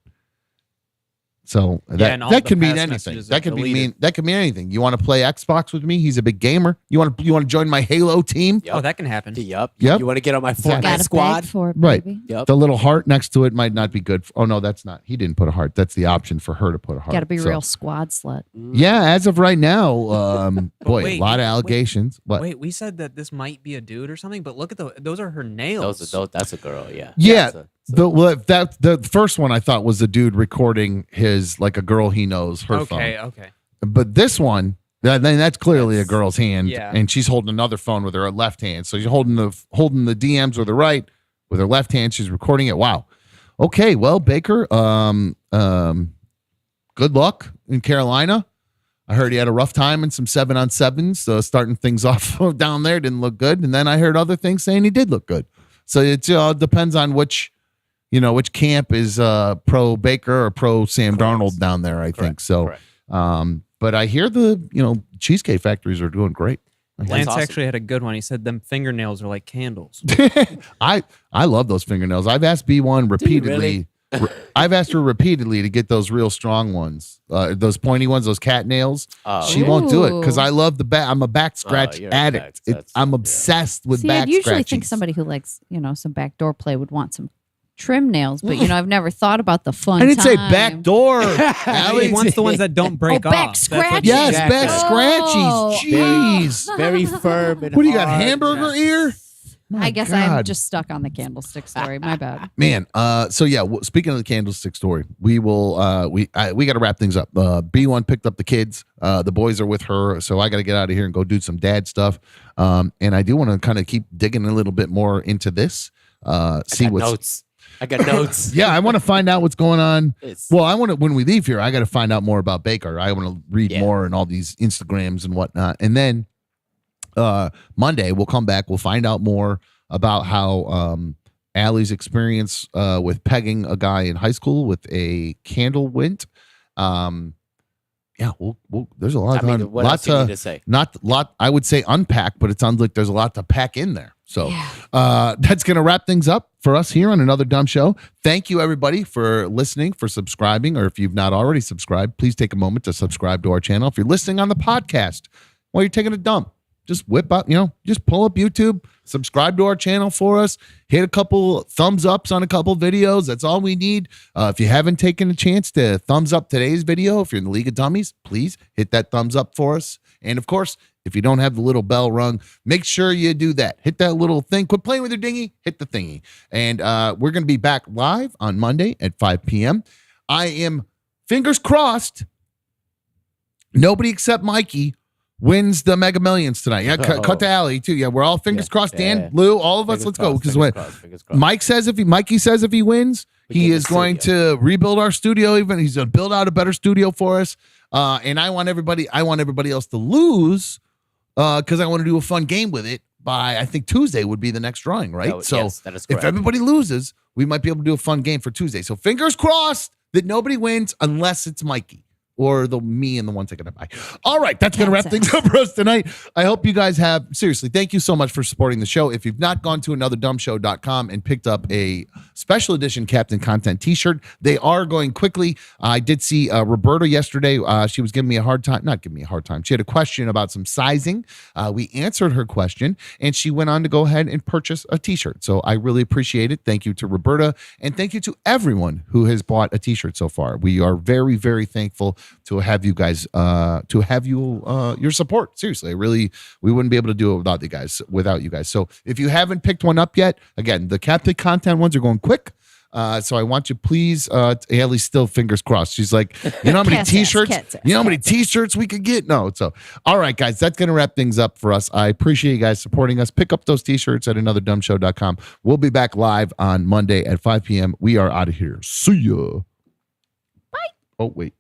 So and all that the can mean past anything. messages That are can deleted. mean anything. You want to play Xbox with me? He's a big gamer. You want to join my Halo team? Oh, that can happen. Yup. Yep. You want to get on my Exactly. Fortnite Gotta squad? beg for it, Right. baby. Yep. The little heart next to it might not be good. Oh no, that's not. He didn't put a heart. That's the option for her to put a heart. Got to be So, real squad slut. Yeah, as of right now, boy, Wait, a lot of wait, allegations. What? Wait, we said that this might be a dude or something, but look at those are her nails. That's a girl. Yeah. Yeah, That's the first one I thought was the dude recording his like a girl he knows her phone. Okay. But this one, that's clearly a girl's hand, yeah. and she's holding another phone with her left hand. So she's holding the DMs with her right, with her left hand. She's recording it. Wow. Okay, well, Baker, good luck in Carolina. I heard he had a rough time in some 7-on-7s, so starting things off down there didn't look good, and then I heard other things saying he did look good. So it depends on which camp is pro Baker or pro Sam Darnold down there. I think so. Correct. But I hear the Cheesecake Factories are doing great. Lance awesome. actually had a good one. He said them fingernails are like candles. I love those fingernails. I've asked B1 repeatedly. I've asked her repeatedly to get those real strong ones, those pointy ones, those cat nails. She won't do it because I love the back. I'm a back scratch you're a addict. back- I'm obsessed with See, back I'd usually think scratching. somebody who likes, some backdoor play would want some trim nails, but I've never thought about the fun. I didn't say time. back door. He wants the ones that don't break Oh, off. back That's what- scratch? Yes, Exactly. back Oh. scratchies. Jeez. very firm and What do you got? hard. Hamburger ear? My I guess God. I'm just stuck on the candlestick story. My bad. Man, so yeah, speaking of the candlestick story, we will we got to wrap things up. B1 picked up the kids. The boys are with her, so I got to get out of here and go do some dad stuff. And I do want to kind of keep digging a little bit more into this. See got what's notes. I got notes. Yeah, I want to find out what's going on. It's- Well, I want to when we leave here, I got to find out more about Baker. I want to read Yeah. more and all these Instagrams and whatnot. And then Monday we'll come back. We'll find out more about how Allie's experience with pegging a guy in high school with a candle went. Yeah, we'll there's a lot. What else do you need to say? Not lot. I would say unpack, but it sounds like there's a lot to pack in there. So that's going to wrap things up for us here on Another Dumb Show. Thank you, everybody, for listening, for subscribing, or if you've not already subscribed, please take a moment to subscribe to our channel. If you're listening on the podcast while you're taking a dump, just whip up, just pull up YouTube, subscribe to our channel for us, hit a couple thumbs ups on a couple videos. That's all we need. If you haven't taken a chance to thumbs up today's video, if you're in the League of Dummies, please hit that thumbs up for us. And of course, if you don't have the little bell rung, make sure you do that. Hit that little thing. Quit playing with your dinghy. Hit the thingy. And we're going to be back live on Monday at 5 p.m. I am, fingers crossed, nobody except Mikey wins the Mega Millions tonight. Yeah, cut to Allie too. Yeah, we're all fingers crossed. Dan, Lou, all of us, let's go. Because when Mikey says if he wins, he is going to rebuild our studio. Even he's going to build out a better studio for us. And I want everybody else to lose because I want to do a fun game with it. By I think Tuesday would be the next drawing, right? Oh, So yes, that is if correct. everybody loses, we might be able to do a fun game for Tuesday. So fingers crossed that nobody wins unless it's Mikey. Or me and the one taking it by. All right, that's going to wrap things up for us tonight. I hope you guys have, seriously, thank you so much for supporting the show. If you've not gone to anotherdumbshow.com and picked up a special edition Captain Content t-shirt, they are going quickly. I did see Roberta yesterday. She was giving me a hard time. Not giving me a hard time. She had a question about some sizing. We answered her question, and she went on to go ahead and purchase a t-shirt. So I really appreciate it. Thank you to Roberta, and thank you to everyone who has bought a t-shirt so far. We are very, very thankful to have you guys, your support. Seriously, we wouldn't be able to do it without you guys. So if you haven't picked one up yet, again, the Captain Content ones are going quick. So I want you, please, Haley's still fingers crossed. She's like, you know how many t-shirts, t-shirts we could get? No. So, all right, guys, that's going to wrap things up for us. I appreciate you guys supporting us. Pick up those t-shirts at anotherdumbshow.com. We'll be back live on Monday at 5 p.m. We are out of here. See ya. Bye. Oh, wait.